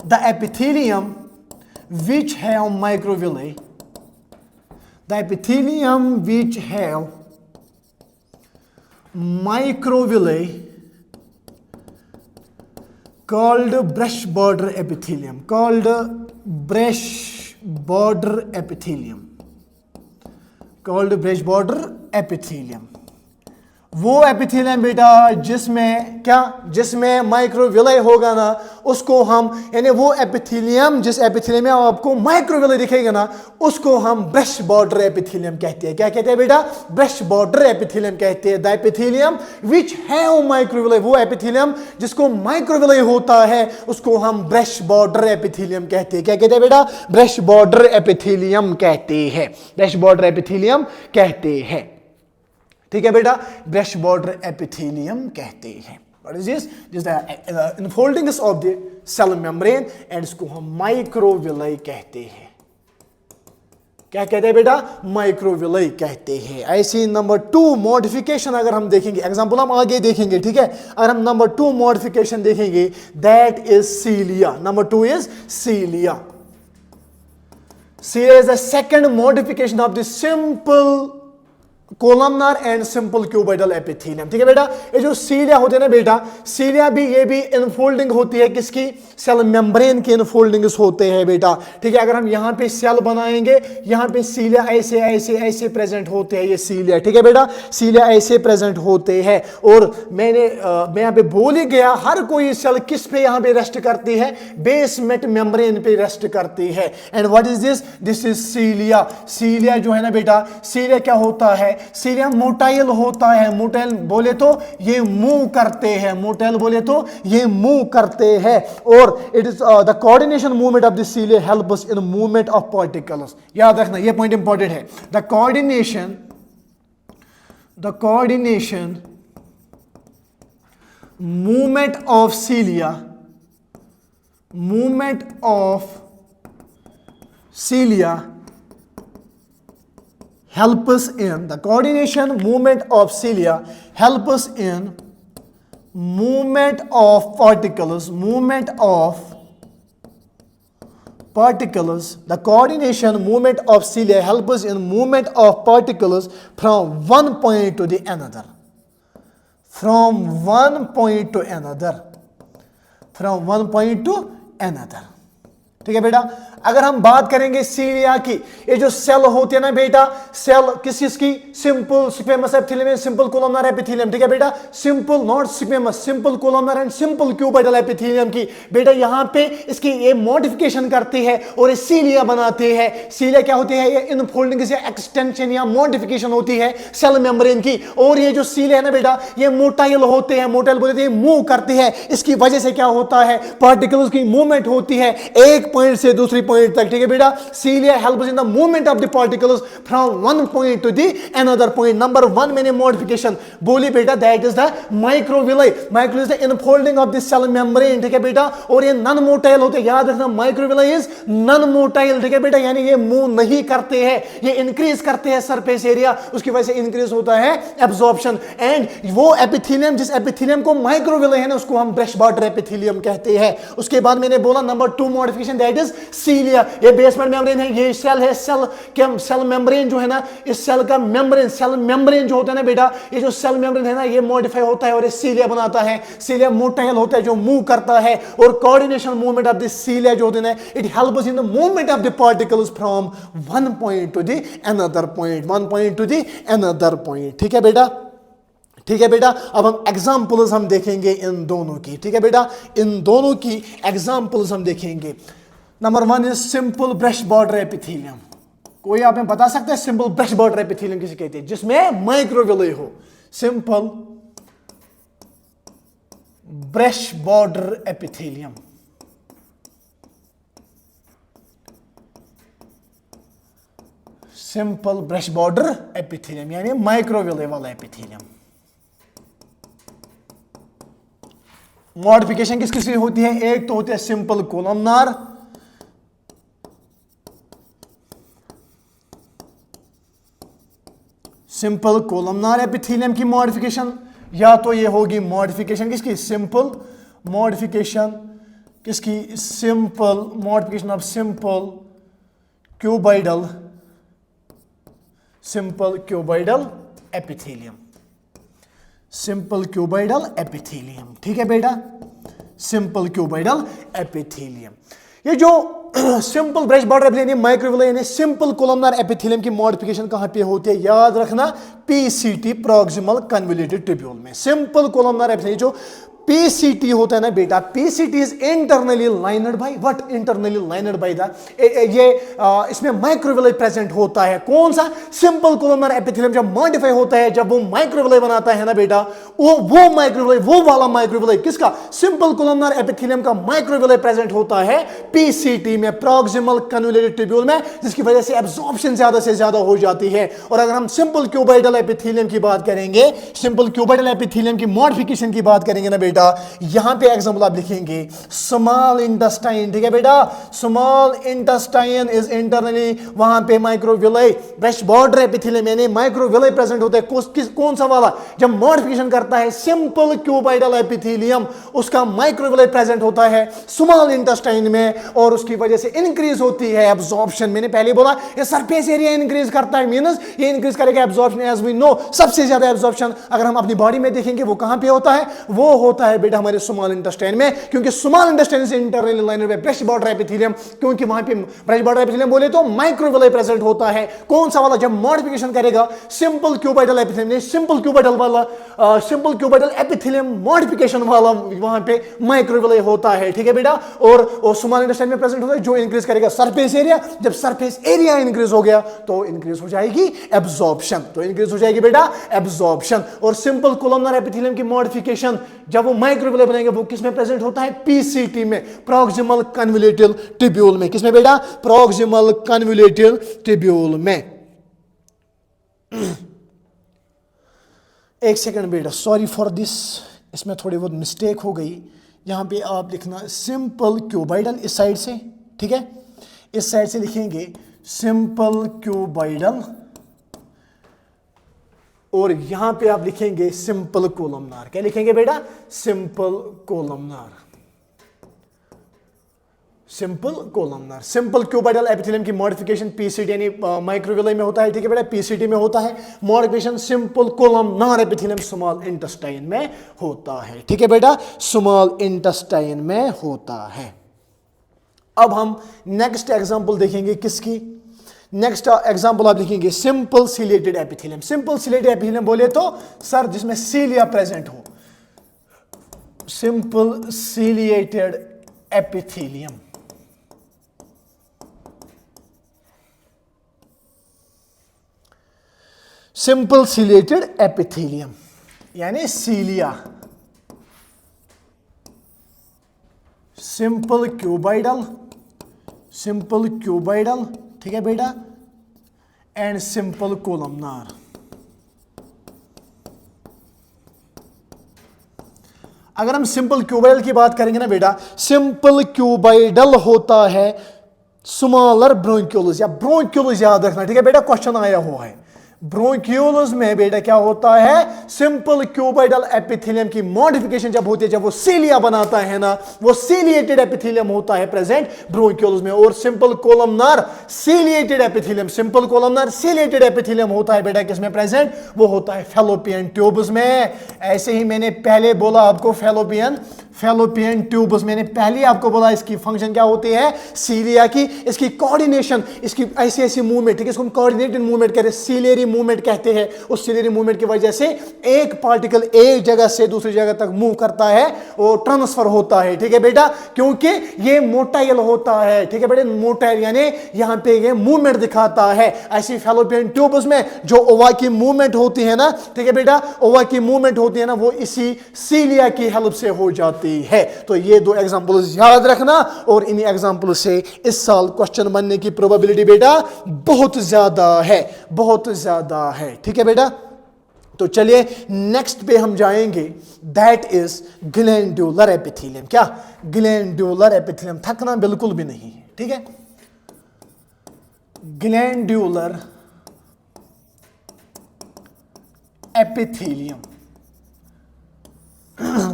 the epithelium which have microvilli, the epithelium which have microvilli called brush border epithelium, called brush border epithelium, called brush border epithelium। वो एपिथेलियम बेटा जिसमें क्या, जिसमें माइक्रोविलाई होगा ना, उसको हम, यानी वो एपिथेलियम, जिस एपिथेलियम में आपको माइक्रोविलाई दिखेगा ना, उसको हम ब्रश बॉर्डर एपिथेलियम कहते हैं। क्या कहते हैं बेटा, ब्रश बॉर्डर एपिथेलियम कहते हैं। The epithelium which have microvilli, वो एपिथेलियम जिसको माइक्रोविलाई होता है उसको हम ब्रश बॉर्डर एपिथेलियम कहते हैं। क्या कहते हैं बेटा, ब्रश बॉर्डर एपिथेलियम कहते हैं, ब्रश बॉर्डर एपिथेलियम कहते हैं। ठीक है बेटा, ब्रश बॉर्डर एपिथेलियम कहते हैं। What is this, this the infoldings of the cell membrane and इसको हम माइक्रोविलाई कहते हैं। क्या कहते हैं बेटा, माइक्रोविलाई कहते हैं। ऐसी नंबर 2 मॉडिफिकेशन अगर हम देखेंगे, एग्जांपल हम आगे देखेंगे। ठीक है, अगर हम नंबर 2 मॉडिफिकेशन देखेंगे, that is cilia. Number 2 is cilia. Cilia is the second modification of the simple columnar and simple cuboidal epithelium. ठीक है बेटा, ये जो सीलिया होते हैं ना बेटा, सीलिया भी, ये भी इनफोल्डिंग होती है, किसकी, सेल मेम्ब्रेन के इनफोल्डिंग्स होते हैं बेटा। ठीक है, अगर हम यहां पे सेल बनाएंगे, यहां पे सीलिया ऐसे ऐसे ऐसे प्रेजेंट होते हैं, ये सीलिया। ठीक है बेटा, सीलिया ऐसे प्रेजेंट होते हैं। और मैं यहां पे बोल ही गया, हर कोई सेल किस पे यहां पे रेस्ट करती है, बेसमेंट मेम्ब्रेन पे रेस्ट करती है। And what is this, this is cilia. Cilia जो है ना बेटा, सीलिया क्या होता है, सीलिया मोटाइल होता है। मोटाइल बोले तो ये मूव करते हैं, मोटाइल बोले तो ये मूव करते हैं। और it is the coordination movement of the cilia help us in movement of particles. याद रखना, ये पॉइंट इंपॉर्टेंट है। The coordination movement of cilia, movement of cilia help us in, the coordination movement of cilia help us in movement of particles, movement of particles. The coordination movement of cilia help us in movement of particles from one point to the another, from one point to another, from one point to another। ठीक है बेटा, अगर हम बात करेंगे सीलिया की, ये जो सेल होती है ना बेटा, सेल किसकी, simple squamous epithelium, simple columnar epithelium. ठीक है बेटा, simple not squamous, simple columnar and simple cuboidal epithelium की बेटा यहां पे इसकी ये मॉडिफिकेशन करती है और ये सीलिया बनाते हैं। सीलिया क्या होती है, ये इनफोल्डिंग से एक्सटेंशन या मॉडिफिकेशन होती है सेल मेम्ब्रेन की। और ये जो सीलिया है ना बेटा, ये मोटाइल होते हैं, मोटाइल बोलते हैं मूव करती है। इसकी वजह से क्या होता है, पार्टिकल्स की मूवमेंट होती है एक पॉइंट से दूसरी पॉइंट तक। ठीक है बेटा, cilia helps in the movement of the particles from one point to the another point. Number 1 मैंने मॉडिफिकेशन बोली बेटा, that is the microvilli. Microvilli is the infolding of the cell membrane. ठीक है बेटा, और ये नॉन मोटाइल होते हैं, याद रखना माइक्रोविलाई इज नॉन मोटाइल। ठीक है बेटा, यानी ये मूव नहीं करते हैं, ये इंक्रीज करते हैं सरफेस एरिया, उसकी वजह से इंक्रीज होता है एब्जॉर्प्शन। एंड वो एपिथेलियम, जिस एपिथेलियम को माइक्रोविलाई है ना, उसको हम ब्रश बॉर्डर एपिथेलियम कहते हैं। उसके बाद मैंने बोला number 2 modification, that is cilia. सीलिया, ये बेसमेंट मेम्ब्रेन है, ये सेल है, सेल मेम्ब्रेन जो है ना, इस सेल का मेम्ब्रेन, सेल मेम्ब्रेन जो होता है ना बेटा, ये जो सेल मेम्ब्रेन है ना, ये मॉडिफाई होता है और ये सीलिया बनाता है। सीलिया मोटाइल होता है जो मूव करता है, और कोऑर्डिनेशन मूवमेंट ऑफ द सीलिया जो होता है, it helps in the movement of the particles from one point to the another point, one point to the another point. ठीक है बेटा, ठीक है बेटा। अब हम एग्जांपल्स हम देखेंगे इन दोनों की। ठीक है बेटा, इन दोनों की एग्जांपल्स हम देखेंगे। Number 1 is simple brush border epithelium. कोई आप में बता सकता है सिंपल ब्रश बॉर्डर एपिथेलियम किसे कहते हैं? जिसमें माइक्रोविले हो। Simple brush border epithelium, simple brush border epithelium यानी माइक्रोविले वाला एपिथेलियम। मॉडिफिकेशन किस किस होती है? एक तो होती है simple columnar, simple columnar epithelium की मॉडिफिकेशन, या तो ये होगी मॉडिफिकेशन किसकी? सिंपल मॉडिफिकेशन किसकी? Simple modification of simple cuboidal, simple cuboidal epithelium, simple cuboidal epithelium. ठीक है बेटा, सिंपल क्यूबाइडल एपिथेलियम। ये जो सिंपल ब्रश बॉर्डर एपिथेलियम माइक्रोविले यानी सिंपल कोलमनार एपिथेलियम की मॉडिफिकेशन कहां पे होती है? याद रखना, पीसीटी प्रॉक्सिमल कन्वोल्यूटेड ट्यूब्यूल में। सिंपल कोलमनार एपिथेलियम जो पीसीटी होता है ना बेटा, PCT is internally lined by what? Internally lined by the, ये इसमें माइक्रोविले प्रेजेंट होता है। कौन सा? सिंपल कोलमनार एपिथेलियम जब मॉडिफाई होता है, जब वो माइक्रोविले बनाता है ना बेटा, वो माइक्रोविले, वो वाला माइक्रोविले किसका? सिंपल कोलमनार एपिथेलियम का माइक्रोविले प्रेजेंट होता है पीसीटी में, प्रॉक्सिमल कन्वोल्यूटेड ट्यूब्यूल में, जिसकी वजह से एब्जॉर्प्शन ज्यादा से ज्यादा हो जाती है। और अगर हम सिंपल क्यूबाइडल एपिथेलियम की बात करेंगे, सिंपल क्यूबाइडल एपिथेलियम की मॉडिफिकेशन की बात करेंगे ना बेटा, यहां पे एग्जांपल आप लिखेंगे स्मॉल इंटेस्टाइन। ठीक है बेटा, स्मॉल इंटेस्टाइन इज इंटरनली, वहां पे माइक्रोविले ब्रश बॉर्डर एपिथेलियम यानी माइक्रोविले प्रेजेंट होता है। कौन सा वाला? जब मॉडिफिकेशन करता है सिंपल क्यूबाइडल एपिथेलियम, उसका माइक्रोविले प्रेजेंट होता है स्मॉल इंटेस्टाइन में, और उसकी वजह से इंक्रीज होती है एब्जॉर्प्शन। मैंने पहले बोला ये सरफेस एरिया इंक्रीज करता है, मींस ये इंक्रीज करेगा एब्जॉर्प्शन। एज वी नो, सबसे ज्यादा एब्जॉर्प्शन अगर हम अपनी बॉडी में देखेंगे वो कहां पे होता है? वो होता है बेटा हमारे स्मॉल इंटेस्टाइन में, क्योंकि स्मॉल इंटेस्टाइन से internally lined by brush border epithelium, क्योंकि वहां पे ब्रश बॉर्डर एपिथेलियम बोले तो माइक्रोविले प्रेजेंट होता है। कौन सा वाला? जब मॉडिफिकेशन करेगा simple cuboidal epithelium, simple cuboidal वाला, सिंपल क्यूबाइडल एपिथेलियम मॉडिफिकेशन वाला वहां पे माइक्रोविले होता है। ठीक है बेटा, और स्मॉल इंटेस्टाइन में प्रेजेंट होता है जो इंक्रीज करेगा सरफेस एरिया। जब सरफेस एरिया इंक्रीज हो गया तो इंक्रीज हो जाएगी एब्जॉर्प्शन, तो इंक्रीज हो जाएगी बेटा एब्जॉर्प्शन। और सिंपल कोलमनार एपिथेलियम की मॉडिफिकेशन जब वो माइक्रोविले बनेंगे वो किसमें प्रेजेंट होता है? पीसीटी में, प्रॉक्सिमल कन्वोल्यूटेड ट्यूब्यूल में। किसमें बेटा? प्रॉक्सिमल कन्वोल्यूटेड ट्यूब्यूल में। एक सेकंड बेटा, सॉरी फॉर दिस, इसमें थोड़ी बहुत मिस्टेक हो गई। यहां पे आप लिखना सिंपल क्यूबाइडल इस साइड से, ठीक है, इस साइड से लिखेंगे सिंपल क्यूबाइडल, और यहां पे आप लिखेंगे सिंपल कोलमनार। क्या लिखेंगे बेटा? Simple columnar, simple columnar. Simple cuboidal epithelium की मॉडिफिकेशन पीसीटी यानी माइक्रोविले में होता है। ठीक है बेटा, पीसीटी में होता है। Modification simple columnar epithelium small intestine में होता है। ठीक है बेटा, स्मॉल इंटेस्टाइन में होता है। अब हम नेक्स्ट एग्जांपल देखेंगे किसकी? नेक्स्ट एग्जांपल आप लिखेंगे simple chelated epithelium. Simple chelated epithelium बोले तो सर जिसमें सीलिया प्रेजेंट हो, simple ciliated epithelium. Simple chelated epithelium यानी सीलिया, सिंपल क्यूबाइडल, सिंपल क्यूबाइडल, ठीक है बेटा, एंड सिंपल कोलमनार। अगर हम सिंपल क्यूबाइडल की बात करेंगे ना बेटा, सिंपल क्यूबाइडल होता है स्मॉलर ब्रोंक्यूल्स, या ब्रोंक्यूल्स याद रखना। ठीक है बेटा, क्वेश्चन आया हुआ है ब्रोंकियोल्स में बेटा क्या होता है, सिंपल क्यूबॉइडल एपिथेलियम की मॉडिफिकेशन जब होती है, जब वो सीलिया बनाता है ना, वो सीलिएटेड एपिथेलियम होता है प्रेजेंट ब्रोंकियोल्स में। और simple columnar ciliated epithelium, simple columnar ciliated epithelium होता है बेटा किसमें प्रेजेंट, वो होता है फैलोपियन ट्यूब्स में। ऐसे ही मैंने पहले बोला आपको फैलोपियन ट्यूब्स, मैंने पहले आपको बोला इसकी फंक्शन क्या होती है सीलिया की, इसकी कोऑर्डिनेशन, इसकी ऐसी ऐसी मूवमेंट, ठीक है, इसको हम कोऑर्डिनेटेड मूवमेंट कहते हैं, सीलियरी मूवमेंट कहते हैं। उस सीलियरी मूवमेंट की वजह से एक पार्टिकल एक जगह से दूसरी जगह तक मूव करता है और ट्रांसफर होता है, ठीक है बेटा, क्योंकि ये मोटाइल होता है, ठीक है बेटा, मोटाइल यानी यहां पे ये मूवमेंट दिखाता है। ऐसी फैलोपियन ट्यूब्स में जो ओवा की मूवमेंट होती है ना, ठीक है बेटा, ओवा की मूवमेंट होती है ना, वो इसी सीलिया की हेल्प से हो जाती है। तो ये दो एग्जांपल्स याद रखना, और इन्हीं एग्जांपल से इस साल क्वेश्चन बनने की प्रोबेबिलिटी बेटा बहुत ज्यादा है, बहुत ज्यादा है, ठीक है बेटा। तो चलिए नेक्स्ट पे हम जाएंगे, दैट इज ग्लैंडुलर एपिथेलियम। क्या ग्लैंडुलर एपिथेलियम, थकना बिल्कुल भी नहीं है, ठीक है। Glandular epithelium,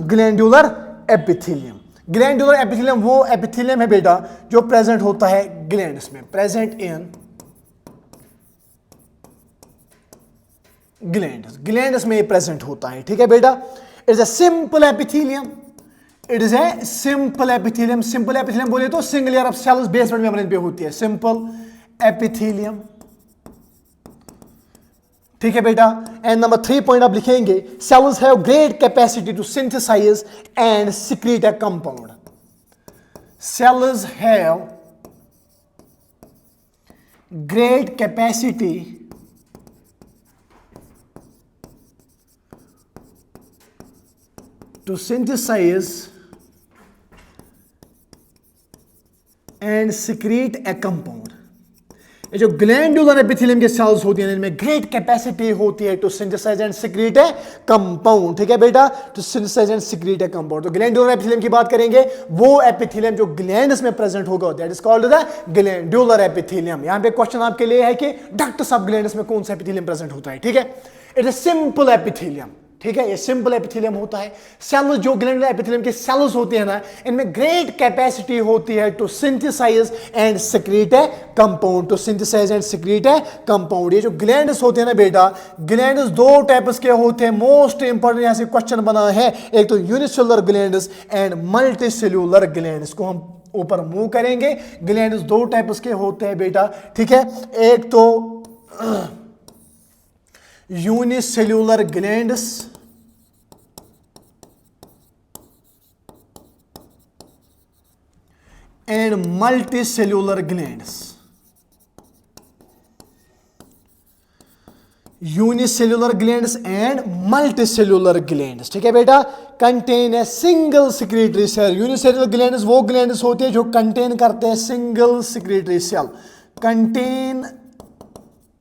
glandular epithelium, glandular epithelium वो एपिथेलियम है बेटा जो प्रेजेंट होता है ग्लैंड्स में, प्रेजेंट इन ग्लैंड्स में प्रेजेंट होता है, ठीक है बेटा। It is a simple epithelium, it is a simple epithelium. Simple epithelium बोले तो single layer of cells basement membrane पे होती है, सिंपल एपिथेलियम, ठीक है बेटा। एंड नंबर 3 पॉइंट आप लिखेंगे, cells have great capacity to synthesise and secrete a compound. Cells have great capacity to synthesise and secrete a compound. ये जो ग्लैंडुलर एपिथेलियम के सेल्स होती हैं इनमें ग्रेट कैपेसिटी होती है to synthesise and secrete a compound, ठीक है बेटा, to synthesise and secrete a compound. तो ग्लैंडुलर एपिथेलियम की बात करेंगे, वो एपिथेलियम जो ग्लैंड्स में प्रेजेंट होगा, that is called the glandular epithelium. यहां पे क्वेश्चन आपके लिए है कि डक्ट्स ऑफ ग्लैंड्स में कौन सा एपिथेलियम प्रेजेंट होता है, ठीक है। इट इज सिंपल एपिथेलियम, ठीक है, ये सिंपल एपिथेलियम होता है। सेल्स जो ग्लैंडुलर एपिथेलियम के सेल्स होते हैं ना, इनमें ग्रेट कैपेसिटी होती है to synthesise and secrete a compound, to synthesise and secrete a compound. ये जो ग्लैंड्स होते हैं ना बेटा, ग्लैंड्स दो टाइप्स के होते हैं, मोस्ट इंपॉर्टेंट यहां से क्वेश्चन बना है, एक तो unicellular glands and multicellular glands को हम ऊपर मूव करेंगे। ग्लैंड्स दो टाइप्स के होते हैं बेटा, ठीक है, एक तो unicellular glands and multicellular glands. Unicellular glands and multicellular glands, ठीक है बेटा, contain a single secretory cell. Unicellular glands वो ग्लैंड्स होते हैं जो कंटेन करते हैं single secretory cell, contain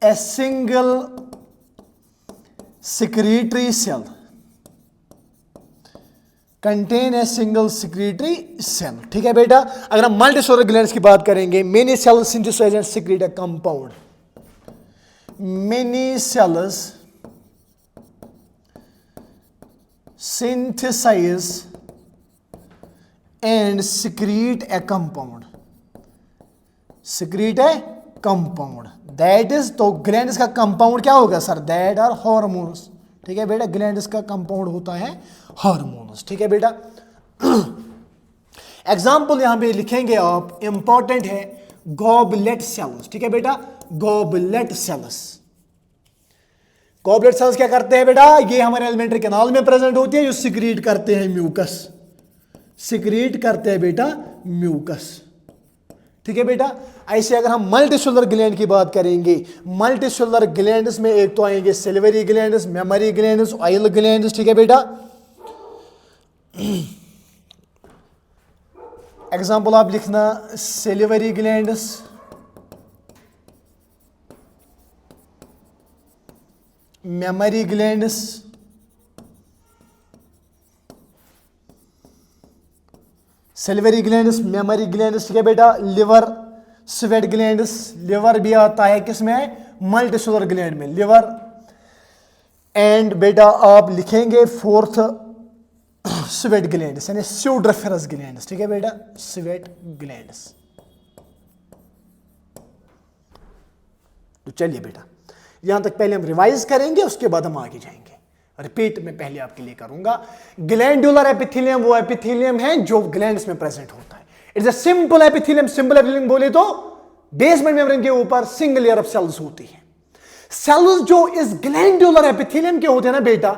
a single secretory cell, contain a single secretory cell, ठीक है बेटा। अगर हम मल्टीसेल्युलर ग्लैंड्स की बात करेंगे, many cells synthesise and secrete a compound, many cells synthesise and secrete a compound, secrete a compound, that is, तो glands का कंपाउंड क्या होगा सर, दैट आर हार्मोन्स, ठीक है बेटा, ग्लैंड्स का कंपाउंड होता है हार्मोन्स, ठीक है बेटा। एग्जाम्पल यहां पे लिखेंगे आप, इंपॉर्टेंट है, गॉबलेट सेल्स, ठीक है बेटा, गॉबलेट सेल्स। गॉबलेट सेल्स क्या करते हैं बेटा, ये हमारे एलिमेंट्री कैनाल में प्रेजेंट होती है, जो सिक्रीट करते हैं म्यूकस, सिक्रीट करते हैं बेटा म्यूकस, ठीक है बेटा। ऐसे अगर हम मल्टीसेल्युलर ग्लैंड की बात करेंगे, मल्टीसेल्युलर ग्लैंड्स में एक तो आएंगे silvery glands, mammary glands, oil glands, ठीक है बेटा। एग्जांपल आप लिखना, silvery glands, mammary glands, silvery glands, mammary glands, ठीक है बेटा। लिवर, स्वेट ग्लैंड्स, लिवर भी आता है किसमें, मल्टीसेलुलर ग्लैंड में लिवर, एंड बेटा आप लिखेंगे फोर्थ स्वेट ग्लैंड्स यानी स्यूडोफेरस ग्लैंड्स, ठीक है बेटा, स्वेट ग्लैंड्स। तो चलिए बेटा यहां तक पहले हम रिवाइज करेंगे, उसके बाद हम आगे जाएंगे। रिपीट में पहले आपके लिए करूंगा। ग्लैंडुलर एपिथेलियम वो एपिथेलियम है जो ग्लैंड्स में प्रेजेंट होता है। It's a simple epithelium. Simple epithelium बोले तो बेसमेंट मेम्ब्रेन के ऊपर सिंगल लेयर ऑफ सेल्स होती है। सेल्स जो इस ग्लैंडुलर एपिथेलियम के होते हैं ना बेटा,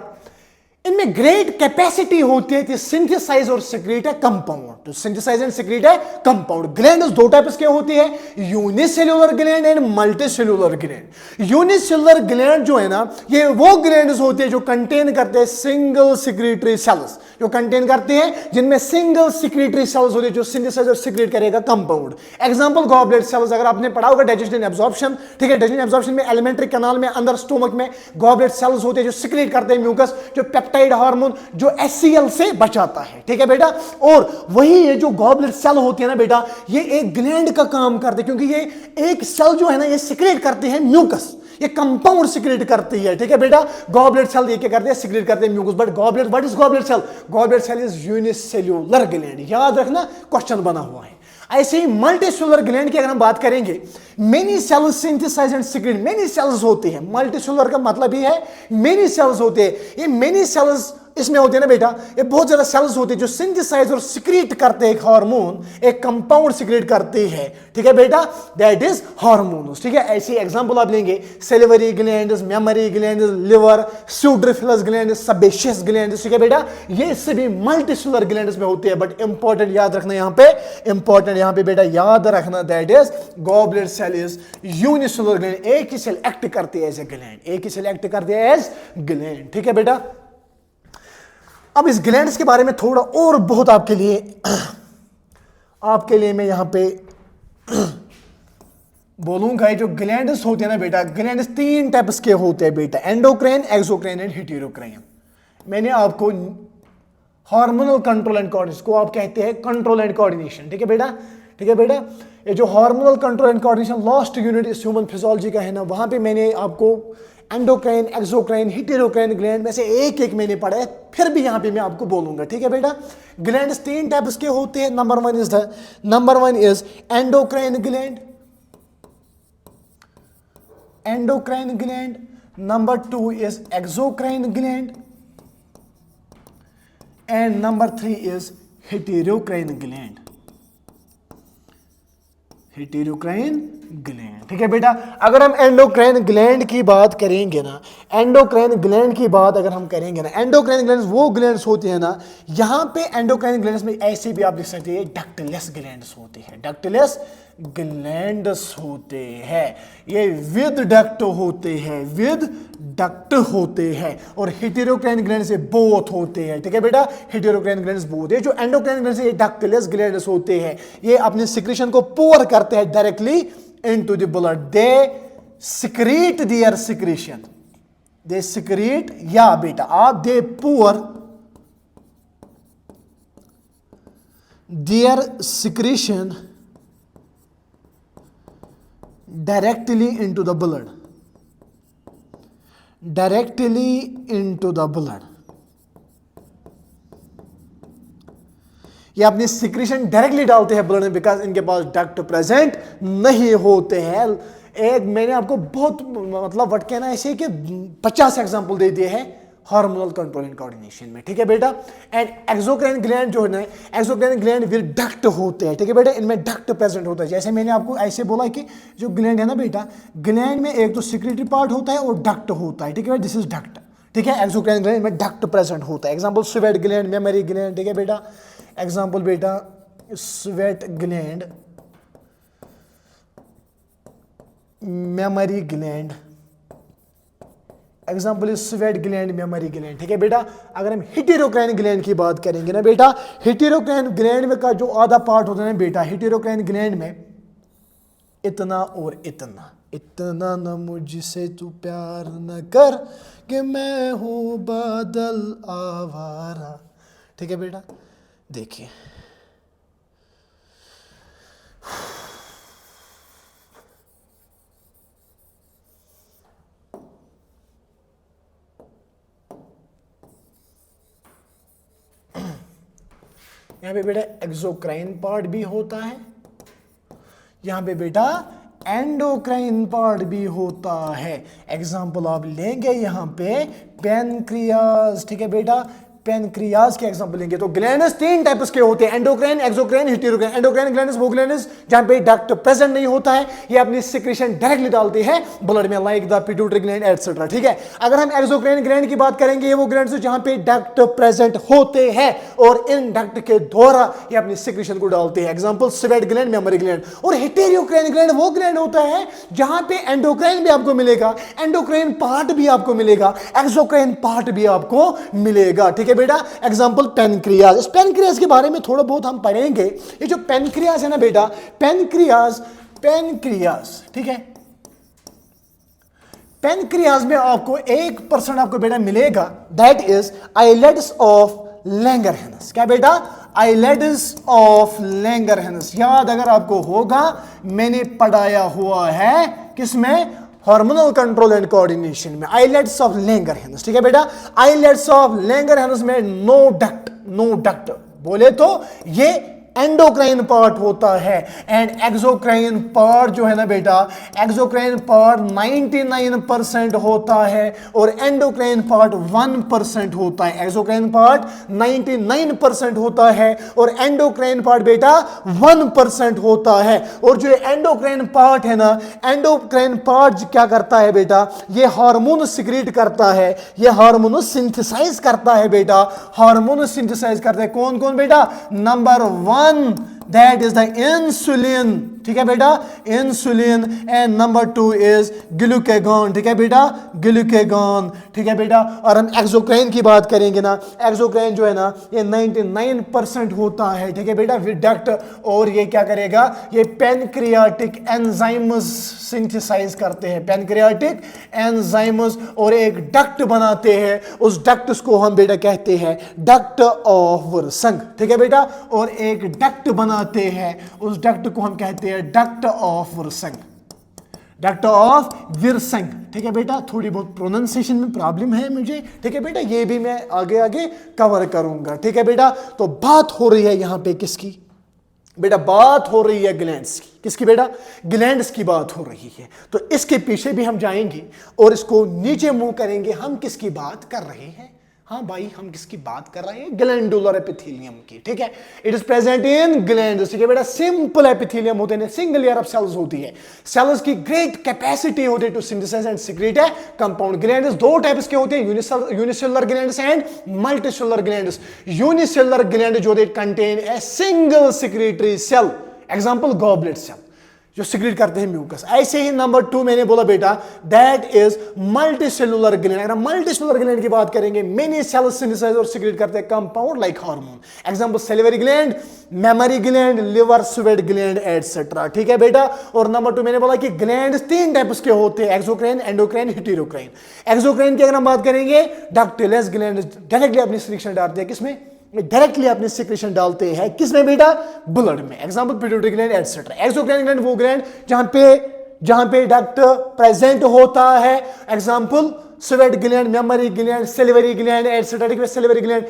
इनमें ग्रेट कैपेसिटी होती है कि सिंथेसाइज और सिक्रीट है कंपाउंड। तो सिंथेसाइज एंड सिक्रीट है कंपाउंड। ग्लैंड दो टाइप्स के होती है, unicellular gland and multicellular gland. Unicellular gland जो है ना, ये वो ग्लैंड्स होते हैं जो कंटेन करते हैं सिंगल सिक्रीटरी सेल्स, जो कंटेन करते हैं जिनमें सिंगल सिक्रीटरी सेल्स होते हैं जो सिंथेसाइज और सिक्रीट करेगा कंपाउंड। Example goblet cells. अगर आपने पढ़ा होगा डाइजेशन एंड एब्जॉर्प्शन, ठीक है, डाइजेशन एब्जॉर्प्शन में एलिमेंट्री कैनाल में अंदर स्टोमक में गॉबलेट सेल्स होते हैं जो सिक्रीट करते हैं म्यूकस, जो पेप्टाइड हार्मोन जो HCl से बचाता है, ठीक है बेटा। और वही ये जो गॉबलेट सेल होती है ना बेटा, ये एक ग्लैंड का काम करते हैं, क्योंकि ये एक सेल जो है ना, ये सिक्रेट करते हैं म्यूकस, ये कंपाउंड सिक्रेट करती है, ठीक है बेटा। गॉबलेट सेल ये क्या करते हैं, सिक्रेट करते हैं mucus. But goblet, what is goblet cell? Goblet cell is unicellular gland. याद रखना, क्वेश्चन बना हुआ है। ऐसे ही मल्टीसेलुलर ग्लैंड की अगर हम बात करेंगे, many cells synthesise and secrete. Many cells होते हैं, मल्टीसेलुलर का मतलब ही है मेनी सेल्स होते हैं। ये मेनी सेल्स इसमें होते हैं ना बेटा, ये बहुत ज्यादा सेल्स होते हैं जो सिंथेसाइज और सिक्रीट करते हैं एक हार्मोन, एक कंपाउंड सिक्रीट करते हैं, ठीक है बेटा, दैट इज हार्मोन्स, ठीक है। ऐसी एग्जांपल आप लेंगे, salivary glands, mammary glands, liver, स्यूडोफिलस ग्लैंड्स, सेबेशियस ग्लैंड्स, ठीक है बेटा। ये सभी मल्टीसेलुलर ग्लैंड्स में होते हैं। बट इंपॉर्टेंट याद रखना यहां पे, इंपॉर्टेंट यहां पे बेटा याद रखना, that is goblet cell is unicellular gland. एक ही सेल एक्ट करती है एज ए ग्लैंड, एक ही सेल एक्ट करती है एज ग्लैंड, ठीक है बेटा। अब इस ग्लैंड्स के बारे में थोड़ा और बहुत आपके लिए मैं यहां पे बोलूंगा। जो ग्लैंड्स होते हैं ना बेटा, ग्लैंड्स तीन टाइप्स के होते हैं बेटा, एंडोक्राइन, एक्सोक्राइन एंड हेटेरोक्राइन। मैंने आपको हार्मोनल कंट्रोल एंड कोऑर्डिनेशन को आप कहते हैं कंट्रोल एंड कोऑर्डिनेशन, ठीक है बेटा, ठीक है बेटा। ये जो hormonal control and coordination last unit इस ह्यूमन फिजियोलॉजी का है ना, वहां पे मैंने आपको एंडोक्राइन, एक्सोक्राइन, हेटेरोक्राइन ग्लैंड में से एक एक मैंने पढ़ा है, फिर भी यहां पे मैं आपको बोलूंगा, ठीक है बेटा। ग्लैंड्स तीन टाइप्स के होते हैं। Number one is endocrine gland, endocrine gland. Number 2 is exocrine gland and number 3 is heterocrine gland, heterocrine gland, ठीक है बेटा। अगर हम एंडोक्राइन ग्लैंड की बात करेंगे ना, एंडोक्राइन ग्लैंड की बात अगर हम करेंगे ना, एंडोक्राइन ग्लैंड्स वो ग्लैंड्स होते हैं ना, यहां पे एंडोक्राइन ग्लैंड्स में ऐसे भी आप लिख सकते हैं डक्टलेस ग्लैंड्स होते हैं, डक्टलेस ग्लैंड्स होते हैं। ये विद डक्ट होते हैं, विद डक्ट होते हैं। और हेटेरोक्राइन ग्लैंड से बोथ होते हैं, ठीक है बेटा, हेटेरोक्राइन ग्लैंड्स बोथ है। जो एंडोक्राइन ग्लैंड से ये डक्टलेस ग्लैंड्स होते हैं, ये अपने सिक्रीशन को पोर करते हैं directly into the blood. They secrete their secretion, they secrete, या बेटा आप they pour their secretion directly into the blood, directly into the blood। ये अपनी सिक्रीशन डायरेक्टली डालते हैं ब्लड में, बिकॉज इनके पास डक्ट प्रेजेंट नहीं होते हैं। एक मैंने आपको बहुत मतलब वट कहना ऐसे कि 50 एग्जांपल दे दिए हैं हार्मोनल कंट्रोल एंड कोऑर्डिनेशन में, ठीक है बेटा। एंड एक्सोक्राइन ग्लैंड जो है ना, एक्सोक्राइन ग्लैंड विद डक्ट होते हैं, ठीक है बेटा, इनमें डक्ट प्रेजेंट होता है। जैसे मैंने आपको ऐसे बोला कि जो ग्लैंड है ना बेटा, ग्लैंड में एक तो सिक्रेटरी पार्ट होता है और डक्ट होता है, ठीक है, दिस इज डक्ट, ठीक है। एक्सोक्राइन ग्लैंड में डक्ट प्रेजेंट होता है। Example sweat gland, memory gland, ठीक है बेटा। एग्जांपल बेटा sweat gland, memory gland, example is sweat gland, memory gland, ठीक है बेटा। अगर हम हेटेरोक्राइन ग्लैंड की बात करेंगे ना बेटा, हेटेरोक्राइन ग्लैंड में का जो आधा पार्ट होता है ना बेटा, हेटेरोक्राइन ग्लैंड में इतना और इतना, इतना न मुझसे तू प्यार न कर कि मैं हूं बादल आवारा, ठीक है बेटा। देखिए यहाँ पे बेटा एक्सोक्राइन पार्ट भी होता है, यहाँ पे बेटा एंडोक्राइन पार्ट भी होता है। एग्जाम्पल आप लेंगे यहाँ पे पैनक्रियाज, ठीक है बेटा, पैनक्रियाज के एग्जांपल लेंगे तो ग्लैंड्स तीन टाइप्स के होते हैं, एंडोक्राइन, एक्सोक्राइन, हेटेरोक्राइन। एंडोक्राइन ग्लैंड्स वो ग्लैंड्स जहां पे डक्ट प्रेजेंट नहीं होता है, ये अपनी सिक्रेशन डायरेक्टली डालते हैं ब्लड में, like the pituitary gland etcetera, ठीक है। अगर हम एक्सोक्राइन ग्लैंड की बात करेंगे, ये वो ग्लैंड्स जहां पे डक्ट प्रेजेंट होते हैं और इन डक्ट के द्वारा ये अपनी सिक्रेशन को डालते हैं। Example sweat gland, memory gland. और हेटेरोक्राइन ग्लैंड वो ग्लैंड होता है जहां पे एंडोक्राइन भी आपको मिलेगा, एंडोक्राइन पार्ट भी आपको मिलेगा, एक्सोक्राइन पार्ट भी आपको मिलेगा, ठीक है बेटा। Example pancreas. इस पैनक्रियाज के बारे में थोड़ा बहुत हम पढ़ेंगे। ये जो पैनक्रियाज है ना बेटा, पैनक्रियाज, ठीक है, पैनक्रियाज में आपको 1% आपको बेटा मिलेगा, that is islets of Langerhans. क्या बेटा? Islets of Langerhans. याद अगर आपको होगा, मैंने पढ़ाया हुआ है किसमें? हार्मोनल कंट्रोल एंड कोऑर्डिनेशन में, आइलेट्स ऑफ लैंगरहैंस, ठीक है बेटा। आइलेट्स ऑफ लैंगरहैंस में नो डक्ट बोले तो ये एंडोक्राइन पार्ट होता है। एंड एक्सोक्राइन पार्ट जो है ना बेटा, एक्सोक्राइन पार्ट 99% होता है और एंडोक्राइन पार्ट 1% होता है। एक्सोक्राइन पार्ट 99% होता है और एंडोक्राइन पार्ट बेटा 1% होता है। और जो एंडोक्राइन पार्ट है ना, एंडोक्राइन पार्ट क्या करता है बेटा? ये हार्मोन सिक्रीट करता है, ये हार्मोन सिंथेसाइज करता है बेटा, हार्मोन सिंथेसाइज करता है। कौन कौन बेटा? Number 1 that is the insulin, ठीक है बेटा, insulin. And number 2 is glucagon, ठीक है बेटा, ग्लूकेगॉन, ठीक है बेटा। और हम एक्सोक्राइन की बात करेंगे ना, एक्सोक्राइन जो है ना ये 99% होता है, ठीक है बेटा, विद डक्ट। और ये क्या करेगा? ये पैनक्रियाटिक एंजाइम्स सिंथेसाइज करते हैं, पैनक्रियाटिक एंजाइम्स, और एक डक्ट बनाते हैं। उस डक्ट को हम बेटा कहते हैं डक्ट ऑफ विर्संग, ठीक है बेटा। और एक डक्ट बनाते हैं, उस डक्ट को हम कहते हैं डक्ट ऑफ विर्संग, डक्ट ऑफ विर्संग, ठीक है बेटा। थोड़ी बहुत प्रोनाउंसिएशन में प्रॉब्लम है मुझे, ठीक है बेटा, ये भी मैं आगे आगे कवर करूंगा, ठीक है बेटा। तो बात हो रही है यहां पे किसकी बेटा? बात हो रही है ग्लैंड्स की। किसकी बेटा? ग्लैंड्स की बात हो रही है। तो इसके पीछे भी हम जाएंगे और इसको नीचे मुंह करेंगे, हम किसकी बात कर रहे हैं? हाँ भाई, हम किसकी बात कर रहे हैं? ग्लैंडुलर एपिथेलियम की, ठीक है। It is present in glands, ठीक है बेटा। सिंपल एपिथेलियम होते हैं, सिंगल लेयर ऑफ सेल्स होती है। सेल्स की ग्रेट कैपेसिटी होती है टू सिंथेसाइज एंड सीक्रेट है कंपाउंड। ग्लैंड्स दो टाइप्स के होते हैं, unicellular glands and multicellular glands. Unicellular gland जो they contain a single secretory cell, example goblet cell, जो सिक्रेट करते हैं म्यूकस। ऐसे ही नंबर 2 मैंने बोला बेटा, दैट इज मल्टीसेलुलर ग्लैंड। अगर मल्टीसेलुलर ग्लैंड की बात करेंगे, मेनी सेल्स सिंथेसाइज और सिक्रेट करते हैं compound like hormone. Example salivary gland, memory gland, liver, sweat gland etcetera, ठीक है बेटा। और नंबर 2 मैंने बोला कि ग्लैंड 3 टाइप्स के होते हैं, एक्सोक्राइन, एंडोक्राइन, हेटेरोक्राइन। एक्सोक्राइन की अगर हम बात करेंगे, डक्टिलस ग्लैंड डायरेक्टली अपनी सिक्रेशन डालते हैं, किसमें? डायरेक्टली अपने सिक्रेशन डालते हैं, किसमें बेटा? ब्लड में। Example pituitary gland etcetera. Exocrine gland वो ग्लैंड जहां पे डक्ट प्रेजेंट होता है, example sweat gland, memory gland, salivary gland etcetera, ठीक है। सैलिवरी ग्लैंड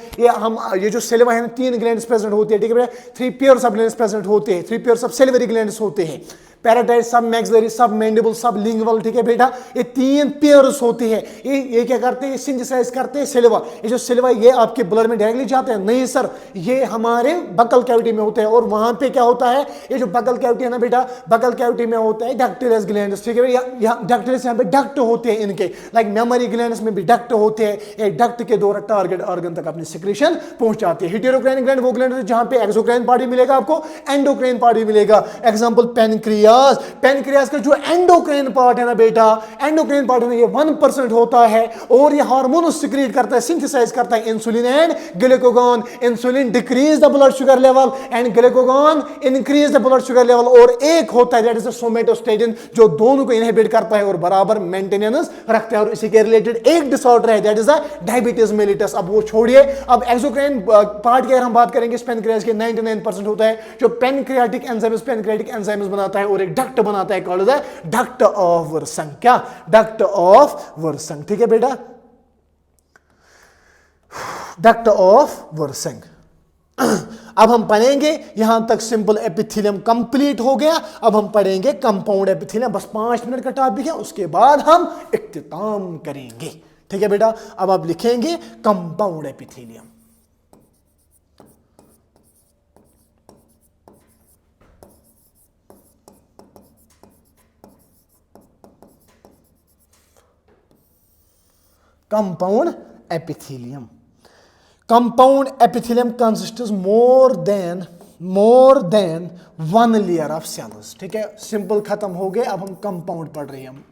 ये जो सैलिवा है 3 ग्लैंड्स प्रेजेंट होते हैं, ठीक है। 3 पेयर्स ऑफ ग्लैंड्स प्रेजेंट होते हैं, 3 पेयर्स ऑफ सैलिवरी ग्लैंड्स होते हैं। पैराटाइट, सब मैक्सिलरी, सब मैंडिबल, सब लिंगुअल, ठीक है बेटा। ये 3 पेयर्स होते हैं। ये क्या करते हैं? सिंथेसाइज करते हैं सैलिवा। ये जो सैलिवा ये आपके ब्लड में डायरेक्टली जाते हैं? नहीं सर, ये हमारे बकल कैविटी में होते हैं। और वहां पे क्या होता है? ये जो बकल कैविटी है ना बेटा, बकल कैविटी में होता है डक्टिलस ग्लैंड्स, ठीक है। डक्टिलस यहाँ पे डक्ट होते हैं इनके, लाइक मेमोरी ग्लैंड्स में भी डक्ट होते हैं। एक डक्ट के द्वारा टारगेट ऑर्गन तक अपनी सिक्रेशन पहुंचाती है। हेटेरोक्राइन ग्लैंड वो ग्लैंड जहां पे एक्सोक्राइन पार्ट भी मिलेगा आपको, एंडोक्राइन पार्ट भी मिलेगा। Example pancreas. पैनक्रियाज का जो एंडोक्राइन पार्ट है ना बेटा, एंडोक्राइन पार्ट है ना, ये 1% होता है और ये हार्मोन सिक्रेट करता है, सिंथेसाइज करता है insulin and glucagon. Insulin decrease the blood sugar level and glucagon increase the blood sugar level. और एक होता है दैट इज सोमेटोस्टेटिन, जो दोनों को इनहिबिट करता है और बराबर मेंटेनेंस रखता है। और इसी के रिलेटेड एक डिसऑर्डर है that is the diabetes mellitus. अब वो छोड़िए, अब एक्सोक्राइन पार्ट की अगर हम बात करेंगे, पैनक्रियाज के 99% होता है, जो पैनक्रियाटिक एंजाइम्स बनाता है और एक डक्ट बनाता है कॉल्ड द डक्ट ऑफ विर्संग। क्या? डक्ट ऑफ विर्संग, ठीक है बेटा, डक्ट ऑफ विर्संग। अब हम पढ़ेंगे, यहां तक सिंपल एपिथेलियम कंप्लीट हो गया। अब हम पढ़ेंगे कंपाउंड एपिथेलियम, बस 5 मिनट का टॉपिक है, उसके बाद हम इख्तिताम करेंगे। ठीक है बेटा, अब आप लिखेंगे compound epithelium. Compound epithelium. Compound epithelium consists more than one layer of cells. ठीक है, सिंपल खत्म हो गए, अब हम कंपाउंड पढ़ रहे हैं हम।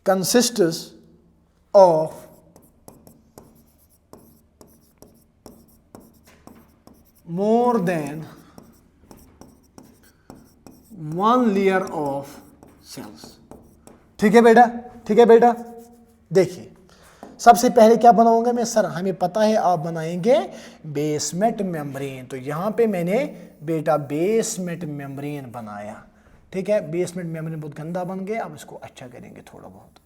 Consists of more than one layer of cells. ठीक है बेटा, ठीक है बेटा। देखिए, सबसे पहले क्या बनाऊंगा मैं सर, हमें पता है आप बनाएंगे बेसमेंट मेम्ब्रेन। तो यहां पे मैंने बेटा बेसमेंट मेम्ब्रेन बनाया। ठीक है, बेसमेंट मेम्ब्रेन बहुत गंदा बन गया, अब इसको अच्छा करेंगे थोड़ा बहुत।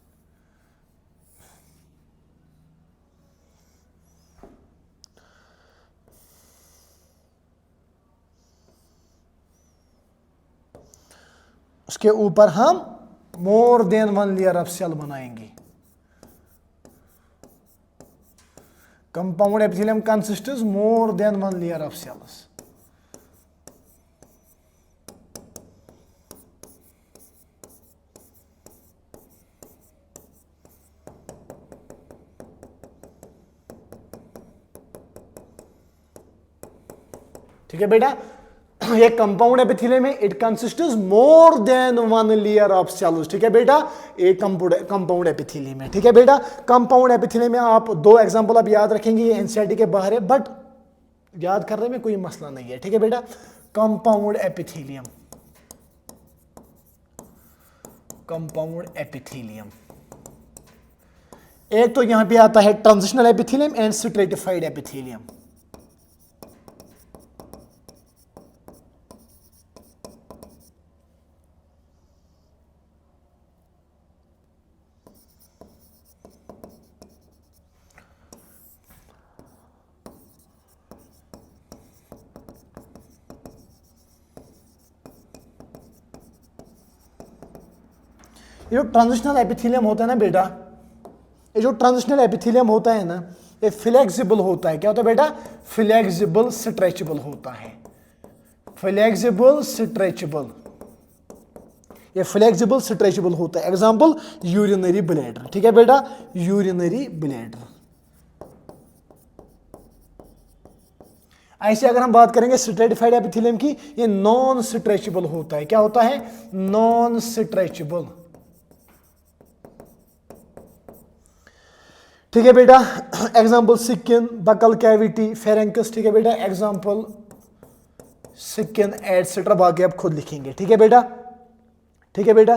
उसके ऊपर हम more than one layer of cell बनाएंगे। Compound epithelium consists more than one layer of cells. ठीक है बेटा, ये कंपाउंड एपिथेलियम है, it consists more than one layer of cells. ठीक है बेटा, ये कंपाउंड एपिथेलियम है। ठीक है बेटा, कंपाउंड एपिथेलियम में आप 2 एग्जांपल आप याद रखेंगे, ये एनसीईआरटी के बाहर है, बट याद करने में कोई मसला नहीं है। ठीक है बेटा, कंपाउंड एपिथेलियम, कंपाउंड एपिथेलियम, एक तो यहां पे आता है transitional epithelium and stratified epithelium. ये जो ट्रांजिशनल एपिथेलियम होता है ना बेटा, ये जो ट्रांजिशनल एपिथेलियम होता है ना, ये फ्लेक्सिबल होता है। क्या होता है बेटा? फ्लेक्सिबल स्ट्रेचेबल होता है। फ्लेक्सिबल स्ट्रेचेबल, ये फ्लेक्सिबल स्ट्रेचेबल होता है। Example urinary bladder. ठीक है बेटा, यूरिनरी ब्लैडर। ऐसे अगर हम बात करेंगे स्ट्रेटिफाइड एपिथेलियम की, ये नॉन स्ट्रेचेबल होता है। क्या होता है? Non stretchable. ठीक है बेटा, एग्जांपल स्किन, बकल कैविटी, फेरेंकस। ठीक है बेटा, एग्जांपल स्किन एटसेट्रा, बाकी आप खुद लिखेंगे। ठीक है बेटा, ठीक है बेटा।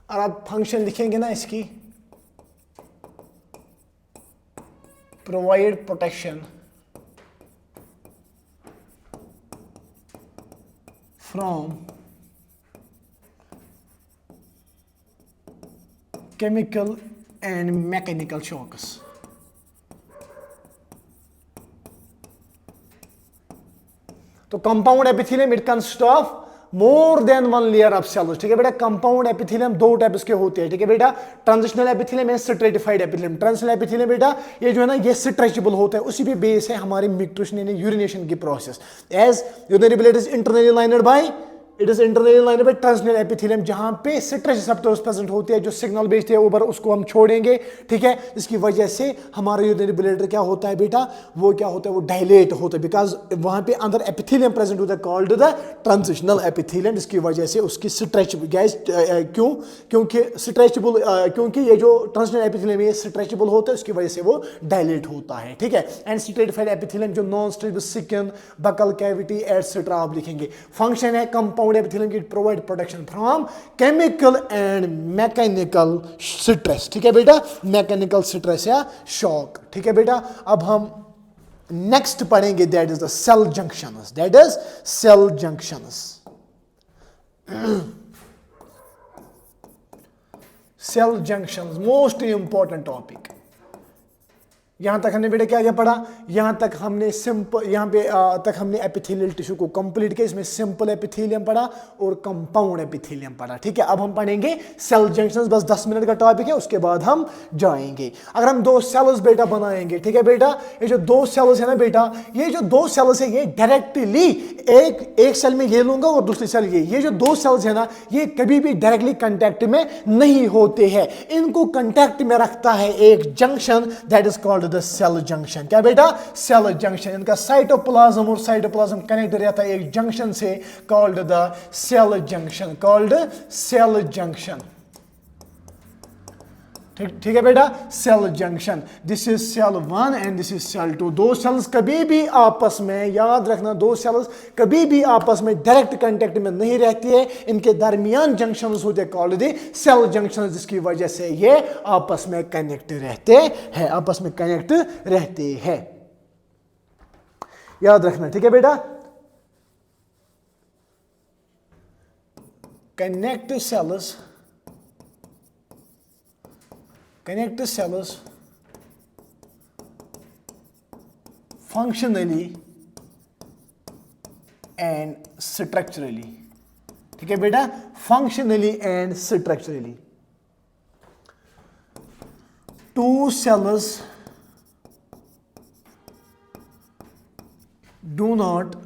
और आप फंक्शन लिखेंगे ना इसकी, provide protection from chemical and mechanical shocks। तो compound epithelium it consist of more than one layer of cells. ठीक है बेटा, कंपाउंड एपिथेलियम 2 टाइप्स के होते हैं। ठीक है बेटा, transitional epithelium and stratified epithelium. Transitional epithelium बेटा ये जो है ना, ये स्ट्रेचेबल होता है, उसी पे बेस है हमारे न्यूट्रिशन यानी यूरिनेशन की process. As urinary bladder is internally lined by, it is internally lined by transitional epithelium, जहां पे स्ट्रेच रिसेप्टर्स प्रेजेंट होते हैं जो सिग्नल भेजते हैं ऊपर, उसको हम छोड़ेंगे। ठीक है, इसकी वजह से हमारा यूरिनरी ब्लैडर क्या होता है बेटा, वो क्या होता है, वो डायलेट होता है, बिकॉज वहां पे अंदर एपिथेलियम प्रेजेंट होता है कॉल्ड द ट्रांजिशनल एपिथेलियम, जिसकी वजह से उसकी स्ट्रेच गैस क्यों, क्योंकि स्ट्रेचेबल, क्योंकि ये जो ट्रांजिशनल एपिथेलियम है स्ट्रेचेबल होता है, उसकी वजह से वो डायलेट होता है। ठीक है, एंड स्ट्रेटिफाइड एपिथेलियम जो non stretchable, skin, buccal cavity etcetera आप लिखेंगे। फंक्शन है कंपाउंड एपिथेलियम की provide protection from chemical and mechanical stress. ठीक है बेटा, मैकेनिकल स्ट्रेस या शॉक। ठीक है बेटा, अब हम नेक्स्ट पढ़ेंगे, that is the cell junctions. That is cell junctions. Cell junctions, most important topic. यहां तक हमने बेटा क्या क्या पढ़ा, यहां तक हमने सिंपल, यहां पे तक हमने एपिथेलियल टिश्यू को कंप्लीट किया। इसमें सिंपल एपिथेलियम पढ़ा और कंपाउंड एपिथेलियम पढ़ा। ठीक है, अब हम पढ़ेंगे सेल जंक्शंस। बस 10 मिनट का टॉपिक है, उसके बाद हम जाएंगे। अगर हम दो सेल्स बेटा बनाएंगे, ठीक है बेटा, ये जो दो सेल्स है ना बेटा, ये जो दो सेल्स है ये डायरेक्टली एक सेल में ये लूंगा और दूसरी सेल ये जो दो सेल्स है ना, ये कभी भी डायरेक्टली कांटेक्ट में नहीं होते हैं। इनको कांटेक्ट में रखता है एक junction, that is called the cell junction. क्या बेटा, सेल जंक्शन। इनका साइटोप्लाज्म और साइटोप्लाज्म कनेक्ट रहता है एक जंक्शन से, called the cell junction, called cell junction. ठीक है बेटा, cell junction. This is cell 1 and this is cell 2। दो सेल्स कभी भी आपस में, याद रखना, दो सेल्स कभी भी आपस में डायरेक्ट कांटेक्ट में नहीं रहती है। इनके दरमियान जंक्शंस होते हैं, कॉल्ड द सेल जंक्शन, जिसकी वजह से ये आपस में कनेक्ट रहते हैं, आपस में कनेक्ट रहते हैं। याद रखना, ठीक है बेटा। Connect cells functionally and structurally। ठीक है बेटा, functionally and structurally। Two cells do not,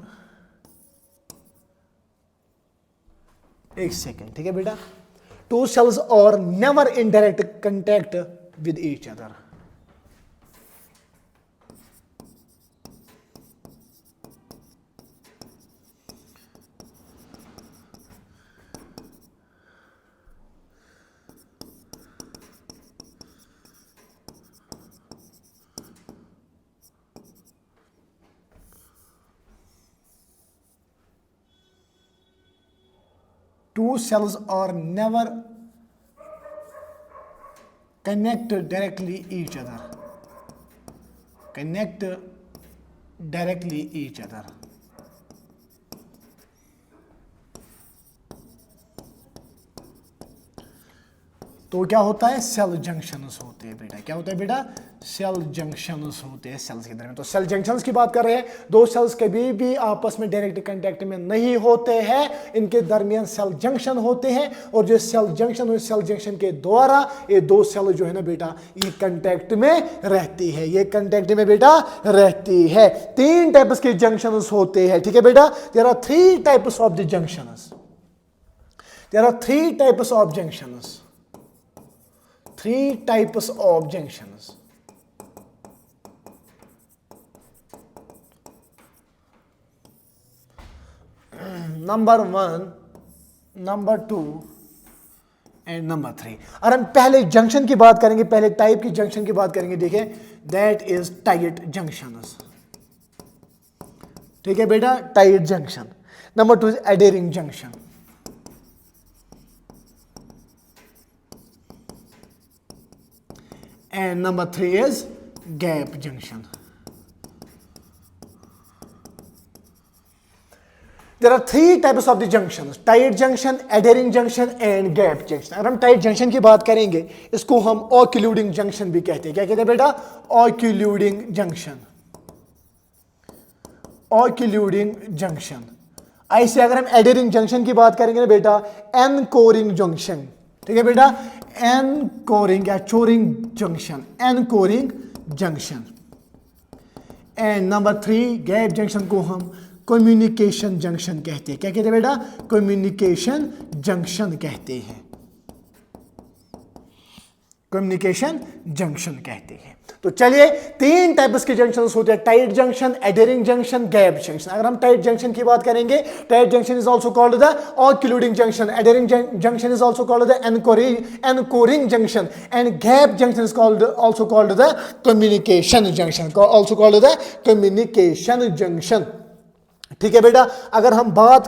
एक सेकेंड, ठीक है बेटा, two cells are never in direct contact with each other। Two cells are never connect directly each other, connect directly each other। तो क्या होता है, सेल जंक्शंस होते हैं बेटा। क्या होता है बेटा, सेल जंक्शंस होते हैं सेल्स के दरमियान। तो सेल जंक्शंस की बात कर रहे हैं। दो सेल्स कभी भी आपस में डायरेक्ट कांटेक्ट में नहीं होते हैं, इनके दरमियान सेल जंक्शन होते हैं। और जो सेल जंक्शन और सेल जंक्शन के द्वारा ये दो सेल जो है ना बेटा, ये कांटेक्ट में रहती है, ये कांटेक्ट में बेटा रहती है। तीन टाइप्स के जंक्शंस होते हैं, ठीक है बेटा। There are three types of the junctions, there are three types of junctions, three types of junctions। Number 1, number 2 and number 3। और हम पहले जंक्शन की बात करेंगे, पहले टाइप की जंक्शन की बात करेंगे। देखिए, दैट इज टाइट जंक्शंस। ठीक है बेटा, tight junction. Number 2 is aiding junction. And number 3 is gap junction। There are three types of the junctions: tight junction, adhering junction and gap junction। अगर हम tight junction की बात करेंगे, इसको हम occluding junction भी कहते हैं। क्या कहते हैं बेटा, occluding junction, occluding junction। ऐसे अगर हम adhering junction की बात करेंगे ना बेटा, anchoring junction। ठीक है बेटा, एनकोरिंग या चोरिंग junction, anchoring junction. And number 3 gap junction को हम कम्युनिकेशन जंक्शन कहते हैं। क्या कहते हैं बेटा, कम्युनिकेशन जंक्शन कहते हैं, कम्युनिकेशन जंक्शन कहते हैं। तो चलिए, तीन टाइप्स के जंक्शंस होते हैं, tight junction, adhering junction, gap junction. अगर हम टाइट जंक्शन की बात करेंगे, tight junction is also called the occluding junction, adhering junction is also called the anchoring junction and gap junction is also called the communication junction, also called the communication junction। ठीक है बेटा, अगर हम बात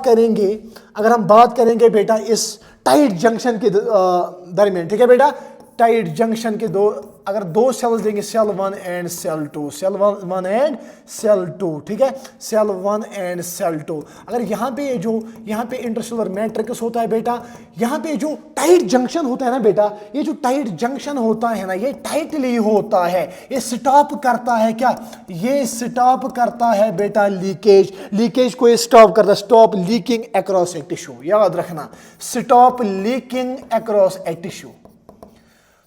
करेंगे बेटा इस टाइट जंक्शन के दरमियान, ठीक है बेटा, टाइट जंक्शन के दो, अगर दो सेल्स देंगे cell 1 and cell 2, cell 1 and cell 2, ठीक है, सेल 1 एंड सेल 2। अगर यहाँ पे यहाँ पे इंटरसेलुलर मैट्रिक्स होता है बेटा, यहाँ पे जो टाइट जंक्शन होता है ना बेटा, ये जो टाइट जंक्शन होता है ना, ये टाइटली होता है, ये स्टॉप करता है क्या, ये स्टॉप करता है बेटा लीकेज को ये स्टॉप करता है, stop leaking across a tissue, याद रखना, stop leaking across a tissue,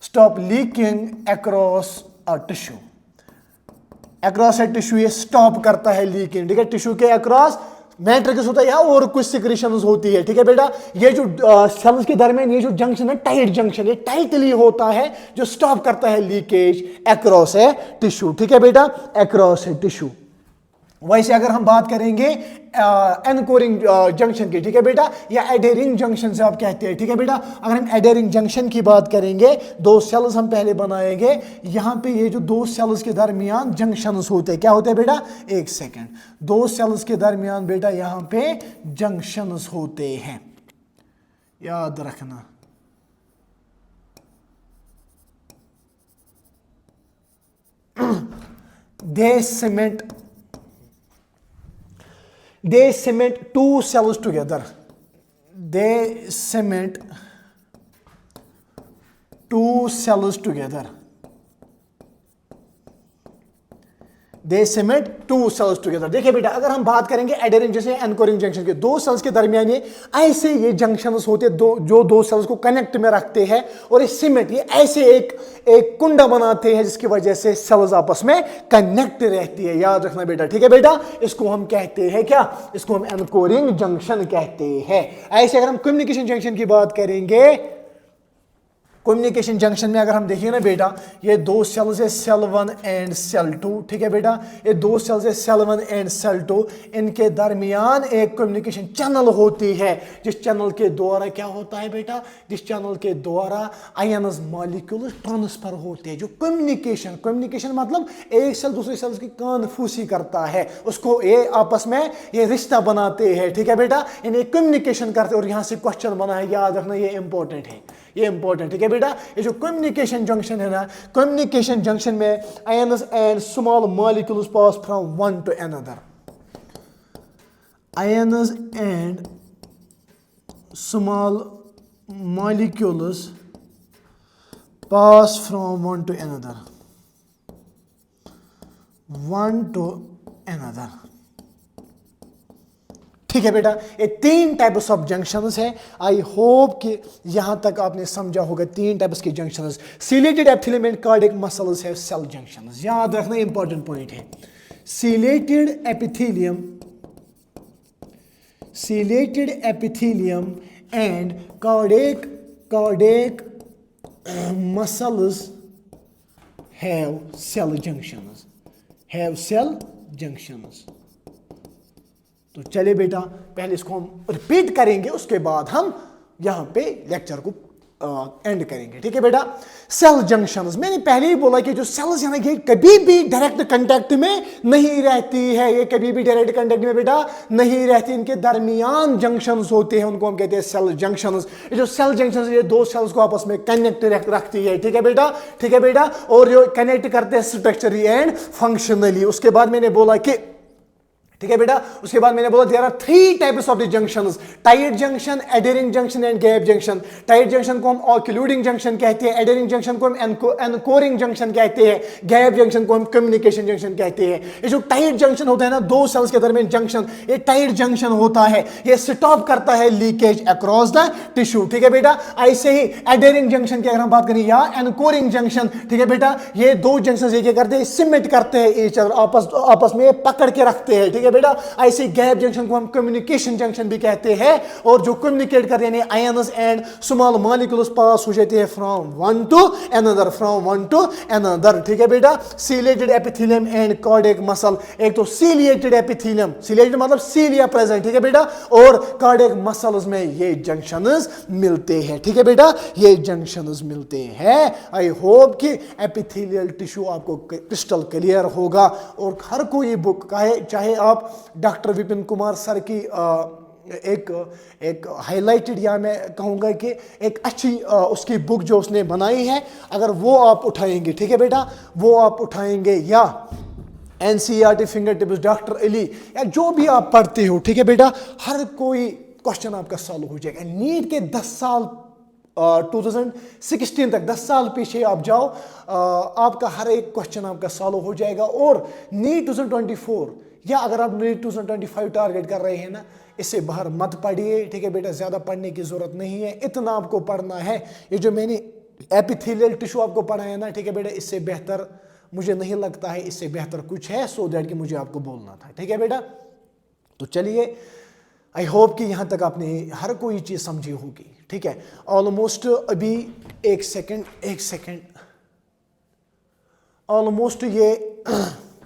stop leaking across a tissue, across a tissue ये stop करता है लीकिंग, ठीक है, टिश्यू के अक्रॉस मैट्रिक्स होता है या और कुछ सिक्रीशंस होती है, ठीक है बेटा। ये जो सेल्स के दरमियान ये जो जंक्शन है टाइट जंक्शन, ये टाइटली होता है जो स्टॉप करता है लीकेज अक्रॉस ए टिश्यू, ठीक है बेटा, अक्रॉस ए टिश्यू। वैसे अगर हम बात करेंगे एनकोरिंग जंक्शन की, ठीक है बेटा, या एडेरिंग जंक्शन से आप कहते हैं, ठीक है बेटा, अगर हम एडेरिंग जंक्शन की बात करेंगे, दो सेल्स हम पहले बनाएंगे, यहां पे ये जो दो सेल्स के दरमियान जंक्शंस होते हैं, क्या होते हैं बेटा, एक सेकंड, दो सेल्स के दरमियान बेटा यहां पे जंक्शंस होते हैं, याद रखना। They cement two cells together. They cement two cells together. They cement two cells together. देखिए बेटा, अगर हम बात करेंगे एडेरिंग जैसे एनकोरिंग जंक्शन के, दो सेल्स के दरमियान ये ऐसे ये जंक्शंस होते हैं, जो दो सेल्स को कनेक्ट में रखते हैं, और ये सीमेंट, ये ऐसे एक कुंडा बनाते हैं जिसकी वजह से सेल्स आपस में कनेक्ट रहती है, याद रखना बेटा, ठीक है बेटा। इसको हम कहते हैं क्या, इसको हम एनकोरिंग जंक्शन कहते हैं। ऐसे अगर हम कम्युनिकेशन जंक्शन की बात करेंगे, कम्युनिकेशन जंक्शन में अगर हम देखिए ना बेटा, ये दो सेल्स है सेल 1 एंड सेल 2, ठीक है बेटा, ये दो सेल्स है सेल 1 एंड सेल 2, इनके दरमियान एक कम्युनिकेशन चैनल होती है, जिस चैनल के द्वारा क्या होता है बेटा, जिस चैनल के द्वारा आयन्स मॉलिक्यूल्स ट्रांसफर होते हैं। जो कम्युनिकेशन मतलब एक सेल दूसरे सेल्स की कानफूसी करता है, उसको ये आपस में ये रिश्ता बनाते हैं, ठीक है बेटा, इन्हें कम्युनिकेशन करते हैं। और यहां से क्वेश्चन बना है, याद रखना, ये इंपॉर्टेंट है, ये इंपॉर्टेंट, ठीक है बेटा। ये जो कम्युनिकेशन जंक्शन है ना, कम्युनिकेशन जंक्शन में ions and small molecules pass from one two another, ions and small molecules pass from one two another, one two another, ठीक है बेटा। ये तीन टाइप्स ऑफ जंक्शंस है। आई होप कि यहां तक आपने समझा होगा तीन टाइप्स के junctions. Ciliated epithelium and cardiac muscles है सेल जंक्शंस, याद रखना, इंपॉर्टेंट पॉइंट है। Ciliated epithelium and cardiac muscles have cell junctions. तो चलिए बेटा, पहले इसको हम रिपीट करेंगे, उसके बाद हम यहां पे लेक्चर को एंड करेंगे, ठीक है बेटा। सेल जंक्शंस, मैंने पहले ही बोला कि जो सेल्स है ना, ये कभी भी डायरेक्ट कांटेक्ट में नहीं रहती है, ये कभी भी डायरेक्ट कांटेक्ट में बेटा नहीं रहती, इनके दरमियान जंक्शंस होते हैं, उनको हम कहते हैं सेल जंक्शंस। ये जो सेल जंक्शंस, ये दो सेल्स को आपस में कनेक्ट रखती है, ठीक है बेटा, ठीक है बेटा। और जो कनेक्ट करते हैं स्ट्रक्चरली एंड फंक्शनली। उसके बाद मैंने बोला कि, ठीक है बेटा, उसके बाद मैंने बोला there are three types of the junctions, tight junction, adhering junction and gap junction. Tight junction को हम ऑक्लूडिंग जंक्शन कहते हैं, एडेरिंग जंक्शन को हम एनकोरिंग जंक्शन कहते हैं, गैप जंक्शन को हम कम्युनिकेशन जंक्शन कहते हैं। ये जो टाइट जंक्शन होता है ना, दो सेल्स के दरमियान जंक्शन, ये टाइट जंक्शन होता है, ये स्टॉप करता है लीकेज अक्रॉस द टिश्यू, ठीक है बेटा। ऐसे ही एडेरिंग जंक्शन की अगर हम बात करें, या एनकोरिंग जंक्शन, ठीक है बेटा, ये दो जंक्शन ये क्या करते हैं, सिमेंट करते हैं ईच अदर, आपस में पकड़ के रखते हैं, ठीक है बेटा। ऐसे गैप जंक्शन को हम कम्युनिकेशन जंक्शन भी कहते हैं, और जो कम्युनिकेट करते हैं आयन्स एंड स्मॉल मॉलिक्यूल्स पास हो जाते हैं फ्रॉम वन टू अनदर, ठीक है बेटा। Ciliated epithelium and cardiac muscle, एक तो सीलिएटेड एपिथेलियम, सीलिएटेड मतलब सीलिया प्रेजेंट, ठीक है बेटा, और कार्डियक मसल्स में ये जंक्शंस मिलते हैं, ठीक है बेटा, ये जंक्शंस मिलते हैं। आई होप कि एपिथेलियल टिश्यू आपको क्रिस्टल क्लियर होगा। और हर कोई बुक चाहे आप डॉक्टर विपिन कुमार सर की एक हाईलाइटेड, या मैं कहूँगा कि एक अच्छी उसकी बुक जो उसने बनाई है, अगर वो आप उठाएंगे, ठीक है बेटा, वो आप उठाएंगे, या NCERT finger tips, doctor Ali, या जो भी आप पढ़ते हो, ठीक है बेटा, हर कोई क्वेश्चन आपका सॉल्व हो जाएगा। नीट के 10 साल 2016 तक 10 साल पीछे आप जाओ, आपका हर एक क्वेश्चन आपका सॉल्व हो जाएगा। और नीट 2024, या अगर आप नीट 2025 टारगेट कर रहे हैं ना, इससे बाहर मत पढ़िए, ठीक है बेटा, ज़्यादा पढ़ने की ज़रूरत नहीं है, इतना आपको पढ़ना है। ये जो मैंने एपिथेलियल टिश्यू आपको पढ़ाया ना, ठीक है बेटा, इससे बेहतर मुझे नहीं लगता है, इससे बेहतर कुछ है, सो दैट कि मुझे आपको बोलना था, ठीक है बेटा। तो चलिए, आई होप कि यहाँ तक आपने हर कोई चीज़ समझी होगी, ठीक है। ऑलमोस्ट अभी एक सेकेंड, ऑलमोस्ट ये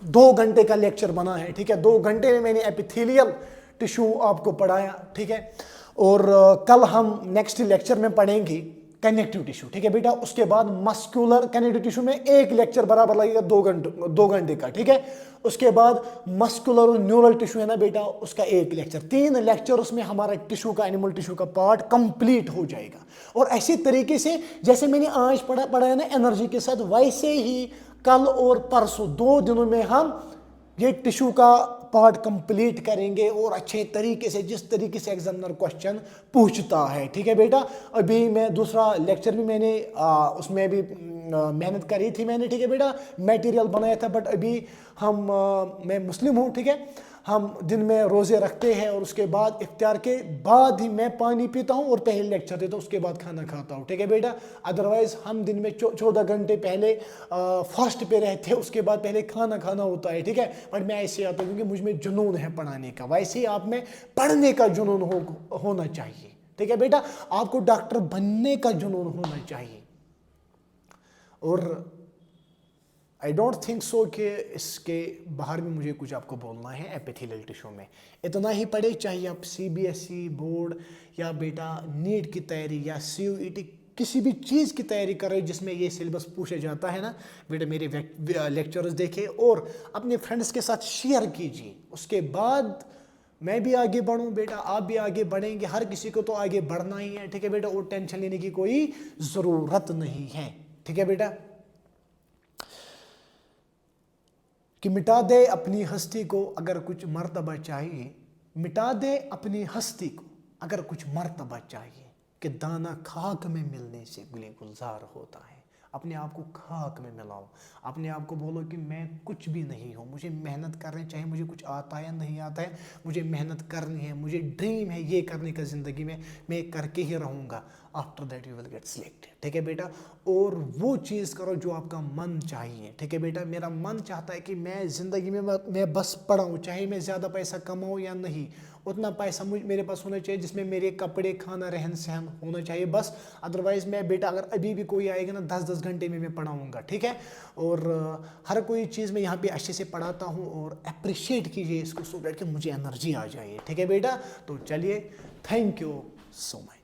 2 घंटे का लेक्चर बना है, ठीक है। 2 घंटे में मैंने एपिथेलियल टिश्यू आपको पढ़ाया, ठीक है। और कल हम नेक्स्ट लेक्चर में पढ़ेंगे कनेक्टिव टिश्यू, ठीक है बेटा। उसके बाद मस्कुलर कनेक्टिव टिश्यू में एक लेक्चर बराबर लगेगा 2 घंटे का, ठीक है। उसके बाद मस्कुलर और न्यूरल टिश्यू है ना बेटा, उसका एक लेक्चर, 3 लेक्चर उसमें हमारा टिश्यू का, एनिमल टिश्यू का पार्ट कंप्लीट हो जाएगा। और ऐसी तरीके से जैसे मैंने आज पढ़ा है ना एनर्जी के साथ, वैसे ही कल और परसों 2 दिनों में हम ये टिश्यू का पार्ट कंप्लीट करेंगे, और अच्छे तरीके से, जिस तरीके से एग्जामिनर क्वेश्चन पूछता है, ठीक है बेटा। अभी मैं दूसरा लेक्चर भी मैंने उसमें भी मेहनत करी थी मैंने, ठीक है बेटा, मटेरियल बनाया था। बट अभी मैं मुस्लिम हूँ, ठीक है, हम दिन में रोज़े रखते हैं, और उसके बाद इफ्तार के बाद ही मैं पानी पीता हूँ और पहले लेक्चर देता हूँ, उसके बाद खाना खाता हूँ, ठीक है बेटा। अदरवाइज़ हम दिन में 14 घंटे पहले फास्ट पे रहते हैं, उसके बाद पहले खाना खाना होता है, ठीक है। बट मैं ऐसे आता हूँ क्योंकि मुझ में जुनून है पढ़ाने का, वैसे ही आप में पढ़ने का जुनून होना चाहिए, ठीक है बेटा। आपको डॉक्टर बनने का जुनून होना चाहिए। और आई डोंट थिंक सो कि इसके बाहर भी मुझे कुछ आपको बोलना है एपिथेलियल टिश्यू में। इतना ही पढ़े, चाहे आप CBSE बोर्ड या बेटा नीट की तैयारी या CUET किसी भी चीज़ की तैयारी कर रहे हो जिसमें ये सिलेबस पूछा जाता है ना बेटा, मेरे लेक्चर्स देखें और अपने फ्रेंड्स के साथ शेयर कीजिए। उसके बाद मैं भी आगे बढ़ूँ बेटा, आप भी आगे बढ़ेंगे, हर किसी को तो आगे बढ़ना ही है, ठीक है बेटा। और टेंशन लेने की कोई ज़रूरत नहीं है, ठीक है बेटा। कि मिटा दे अपनी हस्ती को अगर कुछ मर्तबा चाहिए, मिटा दे अपनी हस्ती को अगर कुछ मर्तबा चाहिए, कि दाना खाक में मिलने से गुले गुलजार होता है। अपने आप को खाक में मिलाओ, अपने आप को बोलो कि मैं कुछ भी नहीं हूँ, मुझे मेहनत करनी चाहिए, मुझे कुछ आता है नहीं आता है, मुझे मेहनत करनी है, मुझे ड्रीम है ये करने का ज़िंदगी में, मैं करके ही रहूँगा। After that you will get selected, ठीक है बेटा। और वो चीज़ करो जो आपका मन चाहिए, ठीक है बेटा। मेरा मन चाहता है कि मैं ज़िंदगी में मैं बस पढ़ाऊँ, चाहे मैं ज़्यादा पैसा कमाऊँ या नहीं, उतना पैसा मेरे पास होना चाहिए जिसमें मेरे कपड़े, खाना, रहन सहन होना चाहिए बस। अदरवाइज़ मैं बेटा, अगर अभी भी कोई आएगा ना 10-10 घंटे में मैं पढ़ाऊँगा, ठीक है। और हर कोई चीज़ मैं यहाँ पे अच्छे से पढ़ाता हूँ, और अप्रिशिएट कीजिए इसको, सो दैट कि मुझे एनर्जी आ जाए, ठीक है बेटा। तो चलिए, थैंक यू सो मच।